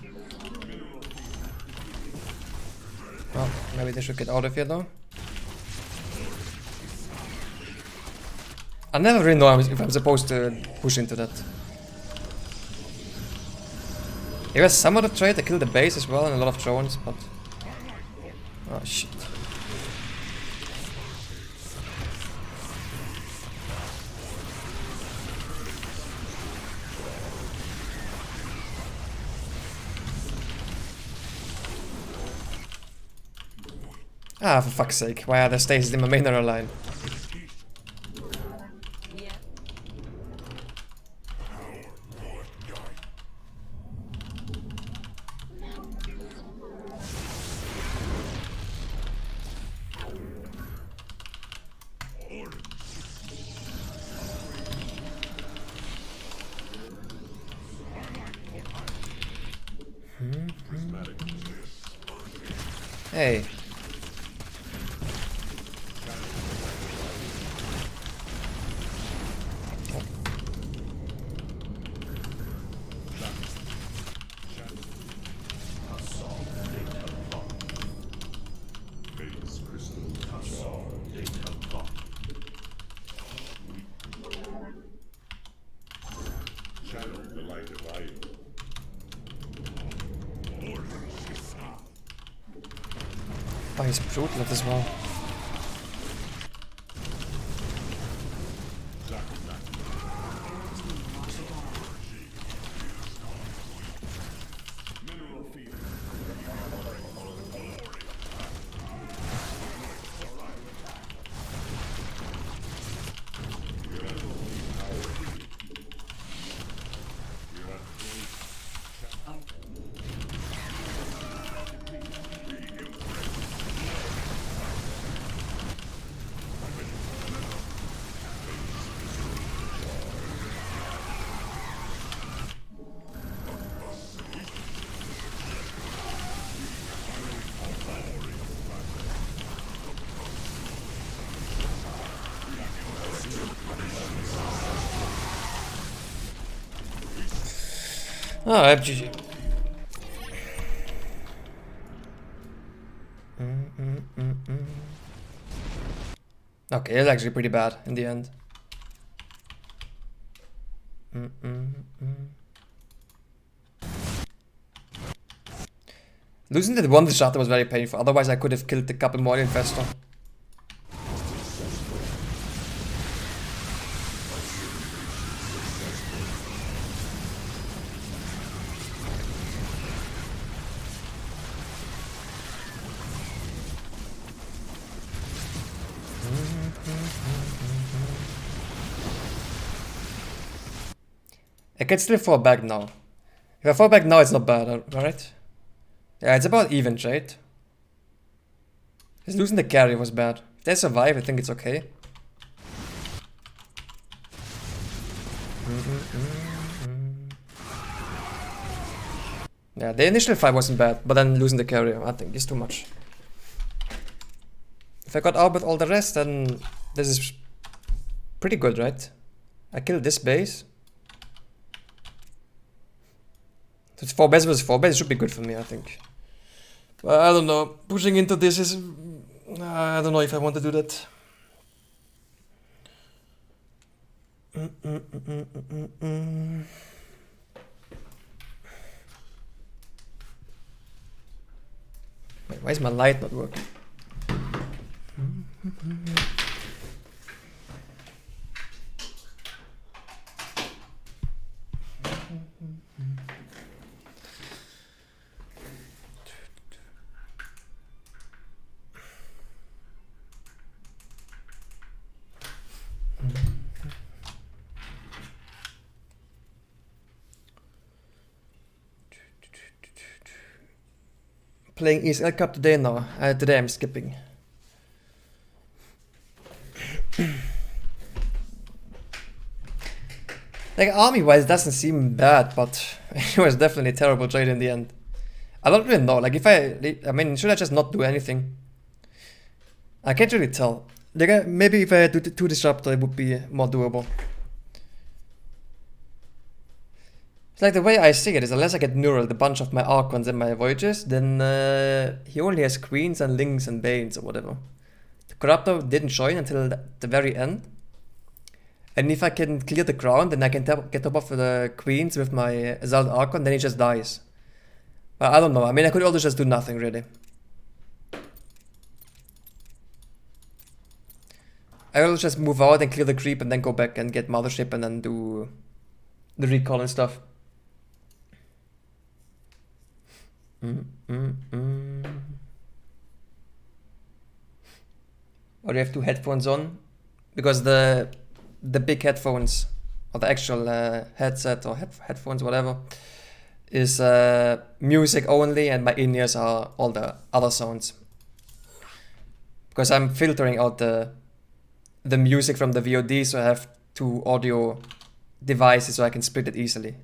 Oh, maybe they should get out of here though. I never really know if I'm supposed to push into that. He has some of the trade, I killed the base as well and a lot of drones, but... Oh shit. Ah, for fuck's sake, why are there stasis in my main arrow line? Yeah. Hey. Channel the light of Io. Oh, he's brutal as well. Alright, GG. Okay, it's actually pretty bad in the end. Losing that one shot was very painful, otherwise I could have killed a couple more faster. I can still fall back now. If I fall back now, it's not bad, alright? Yeah, it's about even, right? Just losing the carry was bad. If they survive, I think it's okay. Yeah, the initial fight wasn't bad, but then losing the carry, I think, is too much. If I got out with all the rest, then this is pretty good, right? I killed this base. So it's 4 base versus 4 base, should be good for me, I think. But I don't know, pushing into this is... I don't know if I want to do that. Wait, why is my light not working? Playing ESL Cup today now. Today I'm skipping. Like army-wise, it doesn't seem bad, but it was definitely a terrible trade in the end. I don't really know. Like if I mean, should I just not do anything? I can't really tell. Like maybe if I do 2 disruptor, it would be more doable. Like the way I see it is, unless I get neural a bunch of my Archons and my Voyages, then he only has Queens and Links and Banes or whatever. The Corruptor didn't join until the very end. And if I can clear the ground, then I can get top of the Queens with my Assault Archon, then he just dies. But I don't know, I mean I could also just do nothing really. I will just move out and clear the creep and then go back and get Mothership and then do the recall and stuff. Or you have 2 headphones on, because the big headphones, or the actual headset or headphones, whatever, is music only, and my in-ears are all the other sounds. Because I'm filtering out the music from the VOD, so I have 2 audio devices so I can split it easily.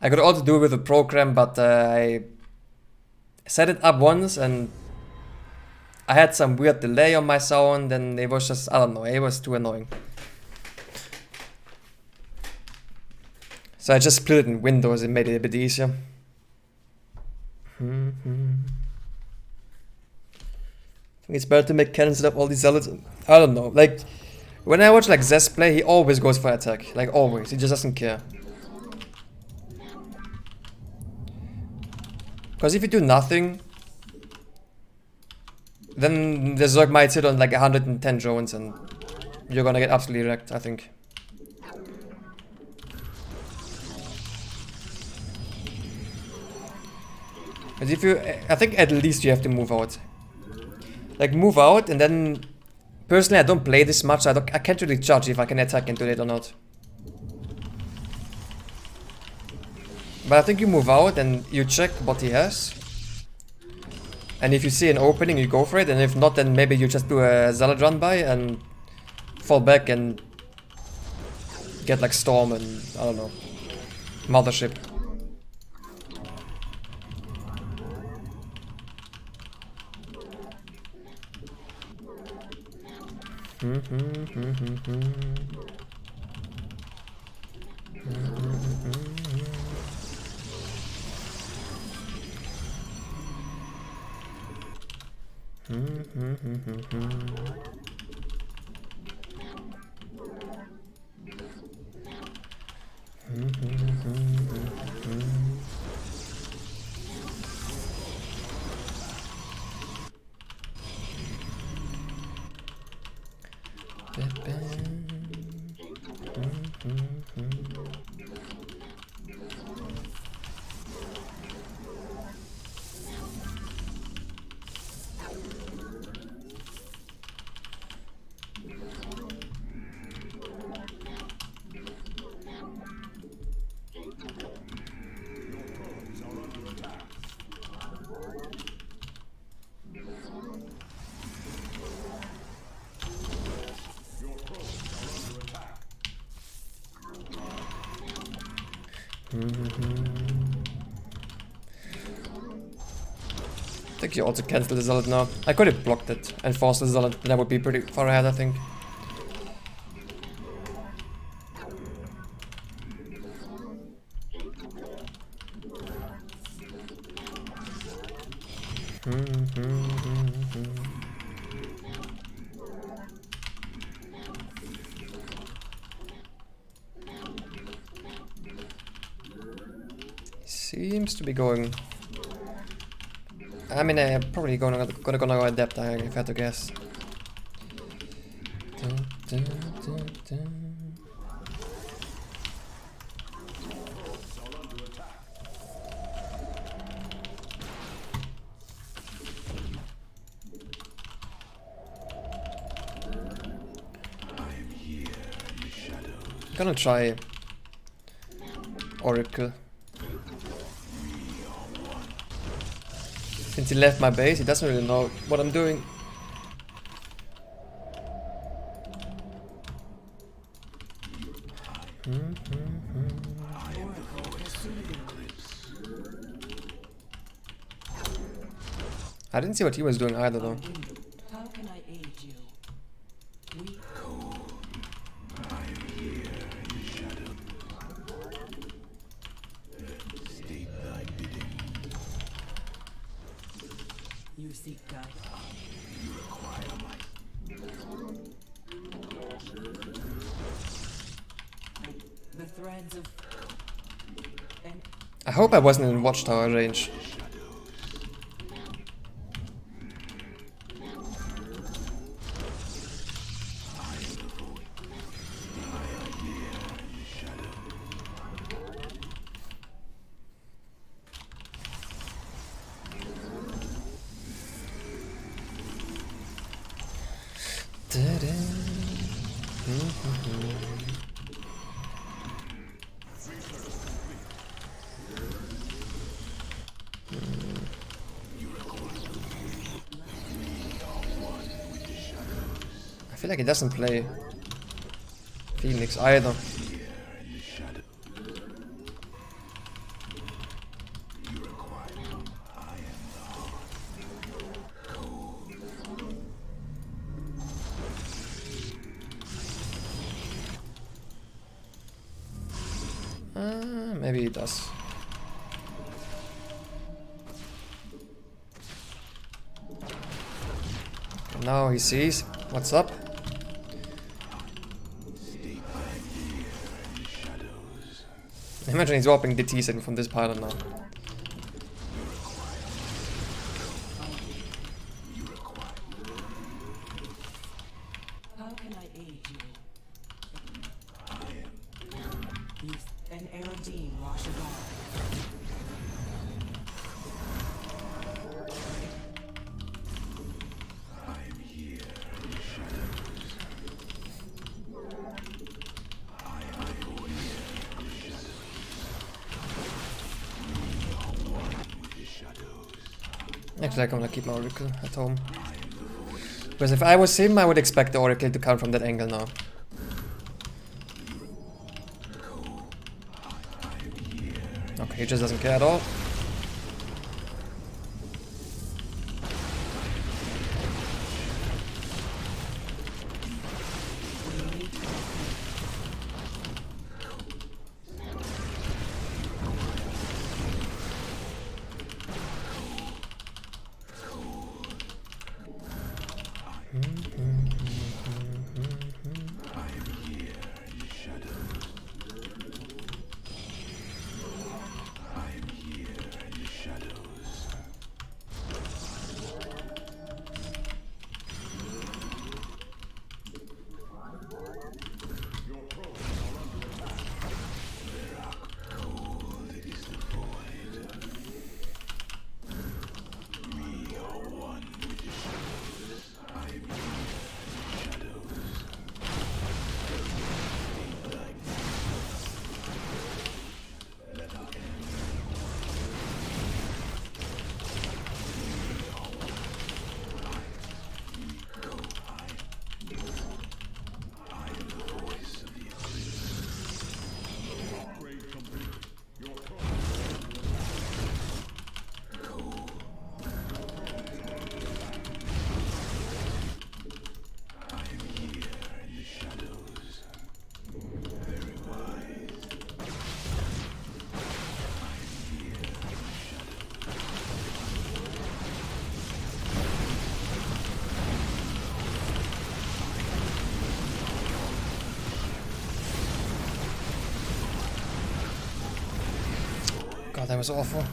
I could also do it with a program, but I set it up once and I had some weird delay on my sound and it was just, I don't know, it was too annoying. So I just split it in Windows and made it a bit easier. I think it's better to make cannons instead of all these zealots. I don't know, like when I watch like Zest play, he always goes for attack, like always, he just doesn't care. Because if you do nothing, then the Zerg might sit on like 110 drones and you're gonna get absolutely wrecked, I think. But if you, I think at least you have to move out. Like move out and then, personally I don't play this much, so I can't really judge if I can attack into it or not. But I think you move out and you check what he has. And if you see an opening, you go for it. And if not, then maybe you just do a Zealot run by and fall back and get like Storm and, I don't know, Mothership. I think you also cancel the zealot now. I could have blocked it and forced the zealot, but that would be pretty far ahead, I think. Seems to be going. I mean, I'm probably gonna go adept, if I had to guess. I'm gonna try Oracle. Since he left my base, he doesn't really know what I'm doing. I didn't see what he was doing either, though. How can I aid you? We You seek guidance. The threads of I hope I wasn't in watchtower range. I feel like he doesn't play Phoenix either. Maybe he does. Now he sees what's up. Imagine he's warping the T-Sin from this pylon now. how can I aid you? Use an Aerodine Washagar. Actually, I'm gonna keep my Oracle at home. Because if I was him, I would expect the Oracle to come from that angle now. Okay, he just doesn't care at all. that was awful.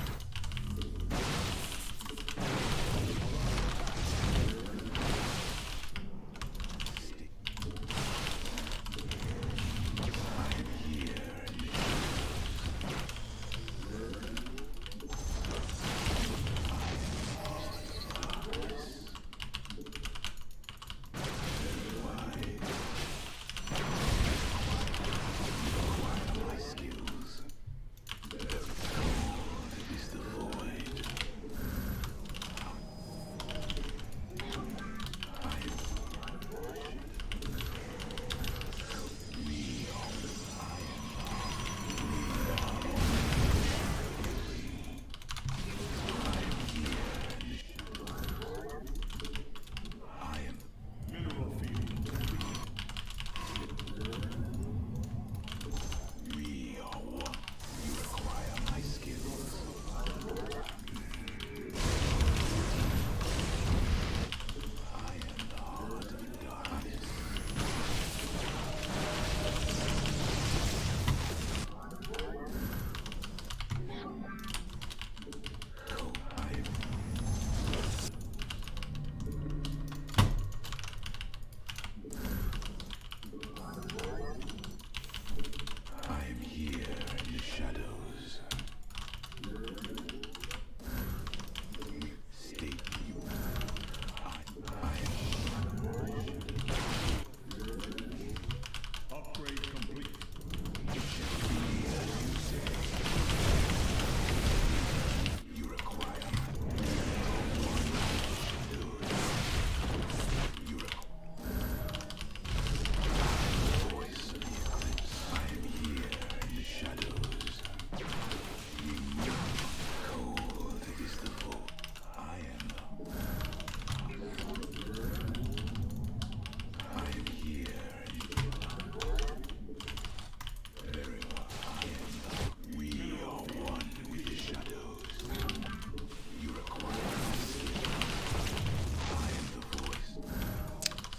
Upgrade complete.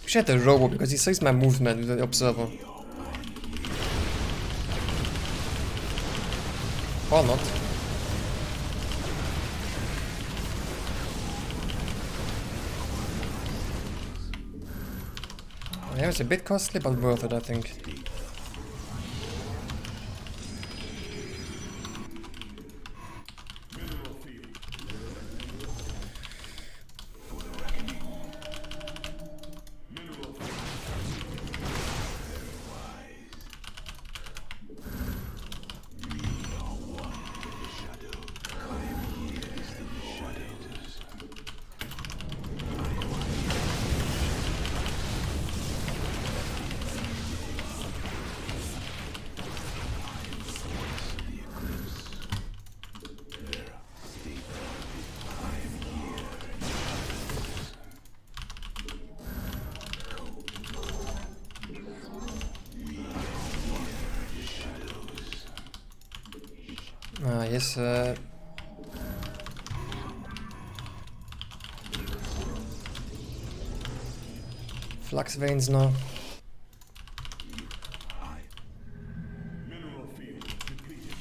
We should have the robo because he sees my movement with the observer. Or not. Yeah, it's a bit costly, but worth it, I think. Ah, yes, flux veins now. Mineral field depleted.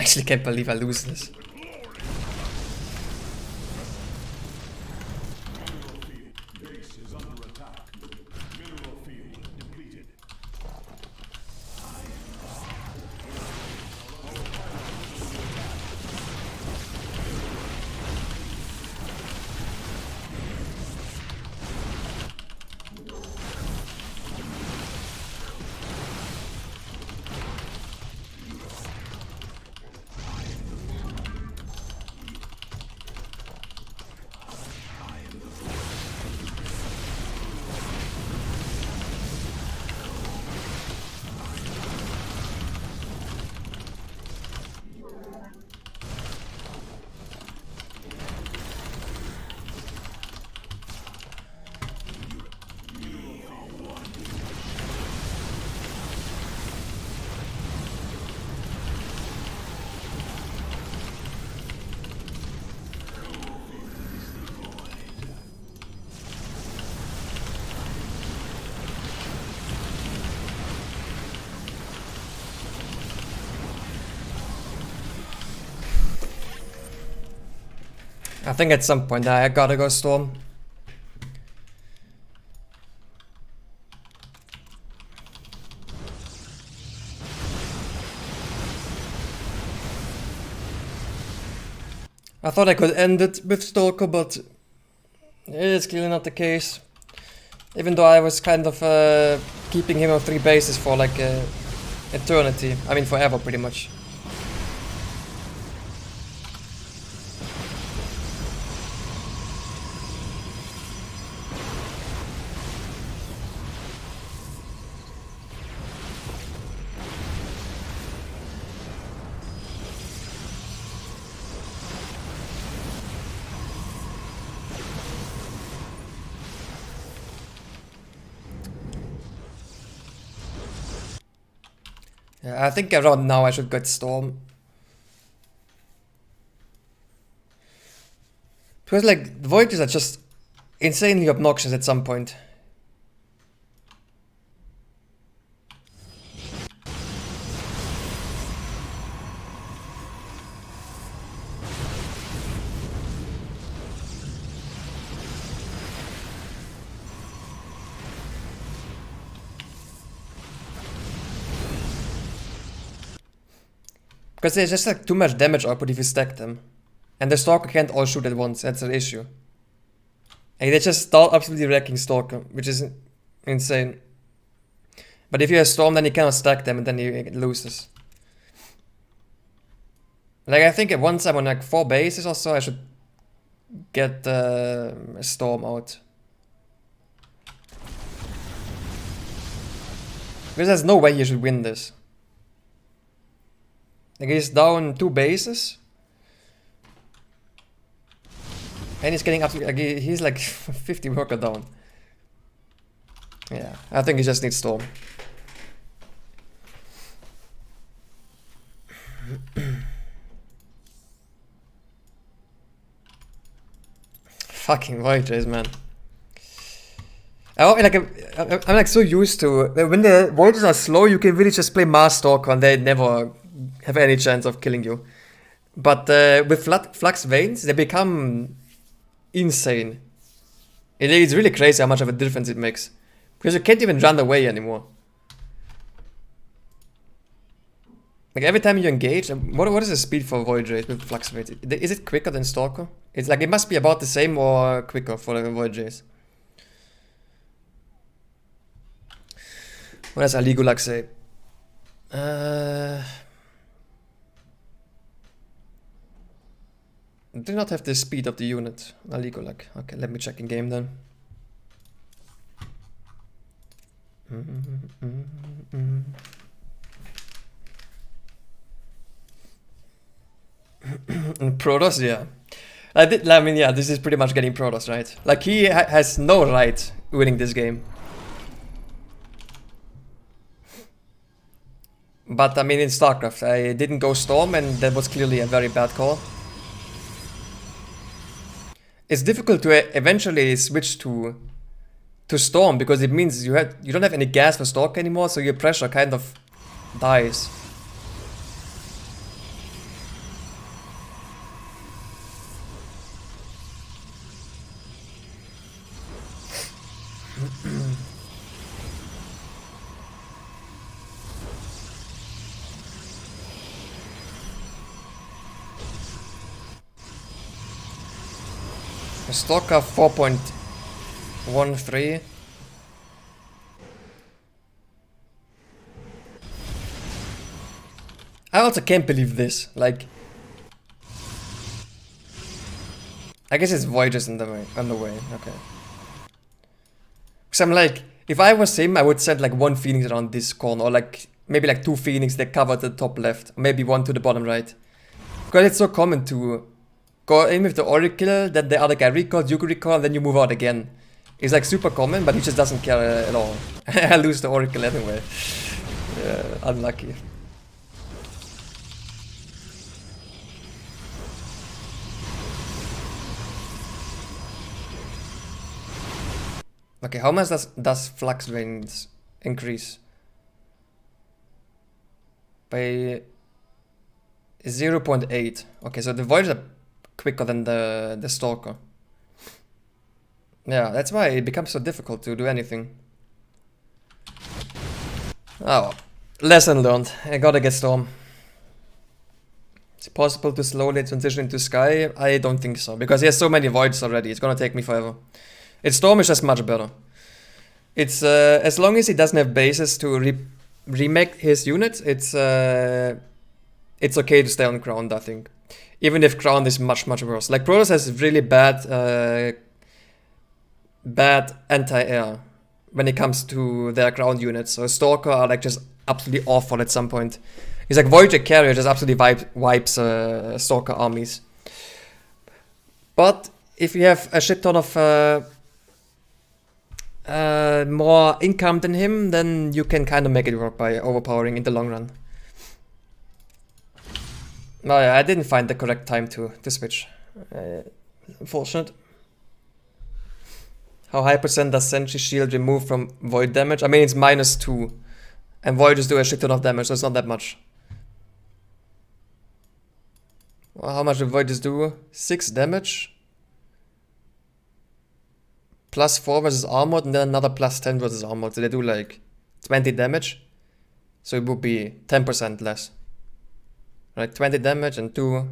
actually can't believe I lose this. Base is under attack. Mineral field depleted. I think at some point I gotta go Storm. I thought I could end it with Stalker, but it's clearly not the case. Even though I was kind of keeping him on 3 bases for like eternity. I mean forever pretty much. Yeah, I think around now I should get Storm. Because like, the Voyages are just insanely obnoxious at some point. Because there's just like too much damage output if you stack them. And the Stalker can't all shoot at once, that's an issue. And they just start absolutely wrecking Stalker, which is insane. But if you have Storm, then you cannot stack them and then you loses. Like I think once I'm on like 4 bases or so, I should get Storm out. Because there's no way you should win this. Like he's down 2 bases. And he's getting absolutely, like he's like 50 worker down. Yeah, I think he just needs Storm. Fucking Voyagers, man. I'm like so used to when the Voyagers are slow, you can really just play Mars Stalker and they never have any chance of killing you. But with Flux Veins, they become insane. It's really crazy how much of a difference it makes. Because you can't even run away anymore. Like every time you engage, what is the speed for Voyager with Flux Veins? Is it quicker than Stalker? It's like it must be about the same or quicker for the Voyagers. What does Aligulac say? Do not have the speed of the unit. Aligulac. Okay, let me check in game then. Protoss, yeah. I mean, yeah, this is pretty much getting Protoss, right? Like, he has no right winning this game. But, I mean, in StarCraft, I didn't go Storm, and that was clearly a very bad call. It's difficult to eventually switch to Storm, because it means you don't have any gas for Stalker anymore, so your pressure kind of dies. Stalker 4.13. I also can't believe this. Like, I guess it's Voyager's in the way. On the way. Okay. Because I'm like, if I was him, I would send like one Phoenix around this corner, or like maybe like 2 Phoenix that cover the top left, maybe 1 to the bottom right. Because it's so common to go in with the Oracle, then the other guy recalls, you recall, and then you move out again. It's like super common, but he just doesn't care at all. I lose the Oracle anyway. Unlucky. Okay, how much does flux range increase? By 0.8. Okay, so the Voyager are quicker than the Stalker. Yeah, that's why it becomes so difficult to do anything. Oh, lesson learned. I gotta get Storm. Is it possible to slowly transition into Sky? I don't think so, because he has so many Voids already. It's gonna take me forever. Its Storm is just much better. It's as long as he doesn't have bases to remake his units, it's okay to stay on ground, I think. Even if ground is much worse. Like Protoss has really bad anti-air when it comes to their ground units. So Stalker are like just absolutely awful at some point. It's like Voyager Carrier just absolutely wipes Stalker armies. But if you have a shit ton of more income than him, then you can kind of make it work by overpowering in the long run. Oh yeah, I didn't find the correct time to switch. Unfortunate. How high percent does Sentry Shield remove from Void damage? I mean, it's -2. And Voiders do a shit ton of damage, so it's not that much. Well, how much do Voiders do? 6 damage? +4 versus Armored, and then another +10 versus Armored. So they do like 20 damage. So it would be 10% less. Right, 20 damage and 2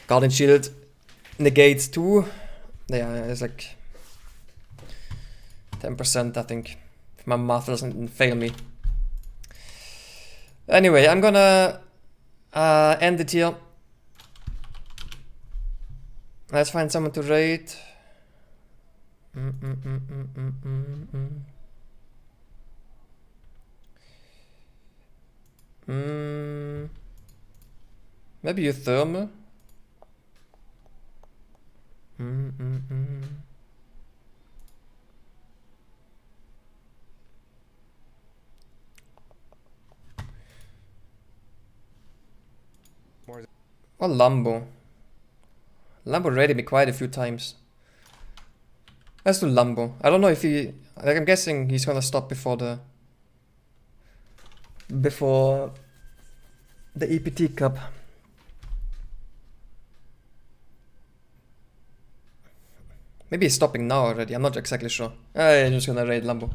Guardian Shield negates 2. Yeah, it's like 10%, I think. If my math doesn't fail me. Anyway, I'm gonna end it here. Let's find someone to raid. Maybe you thermal. Or Lambo. Lambo raided me quite a few times. Let's do Lambo. I don't know if he... Like, I'm guessing he's gonna stop before the EPT Cup. Maybe he's stopping now already, I'm not exactly sure. I'm just gonna raid Lambo.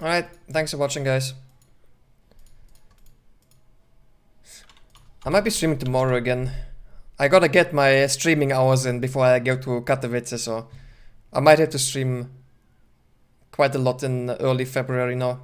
Alright, thanks for watching, guys. I might be streaming tomorrow again. I gotta get my streaming hours in before I go to Katowice, so I might have to stream quite a lot in early February now.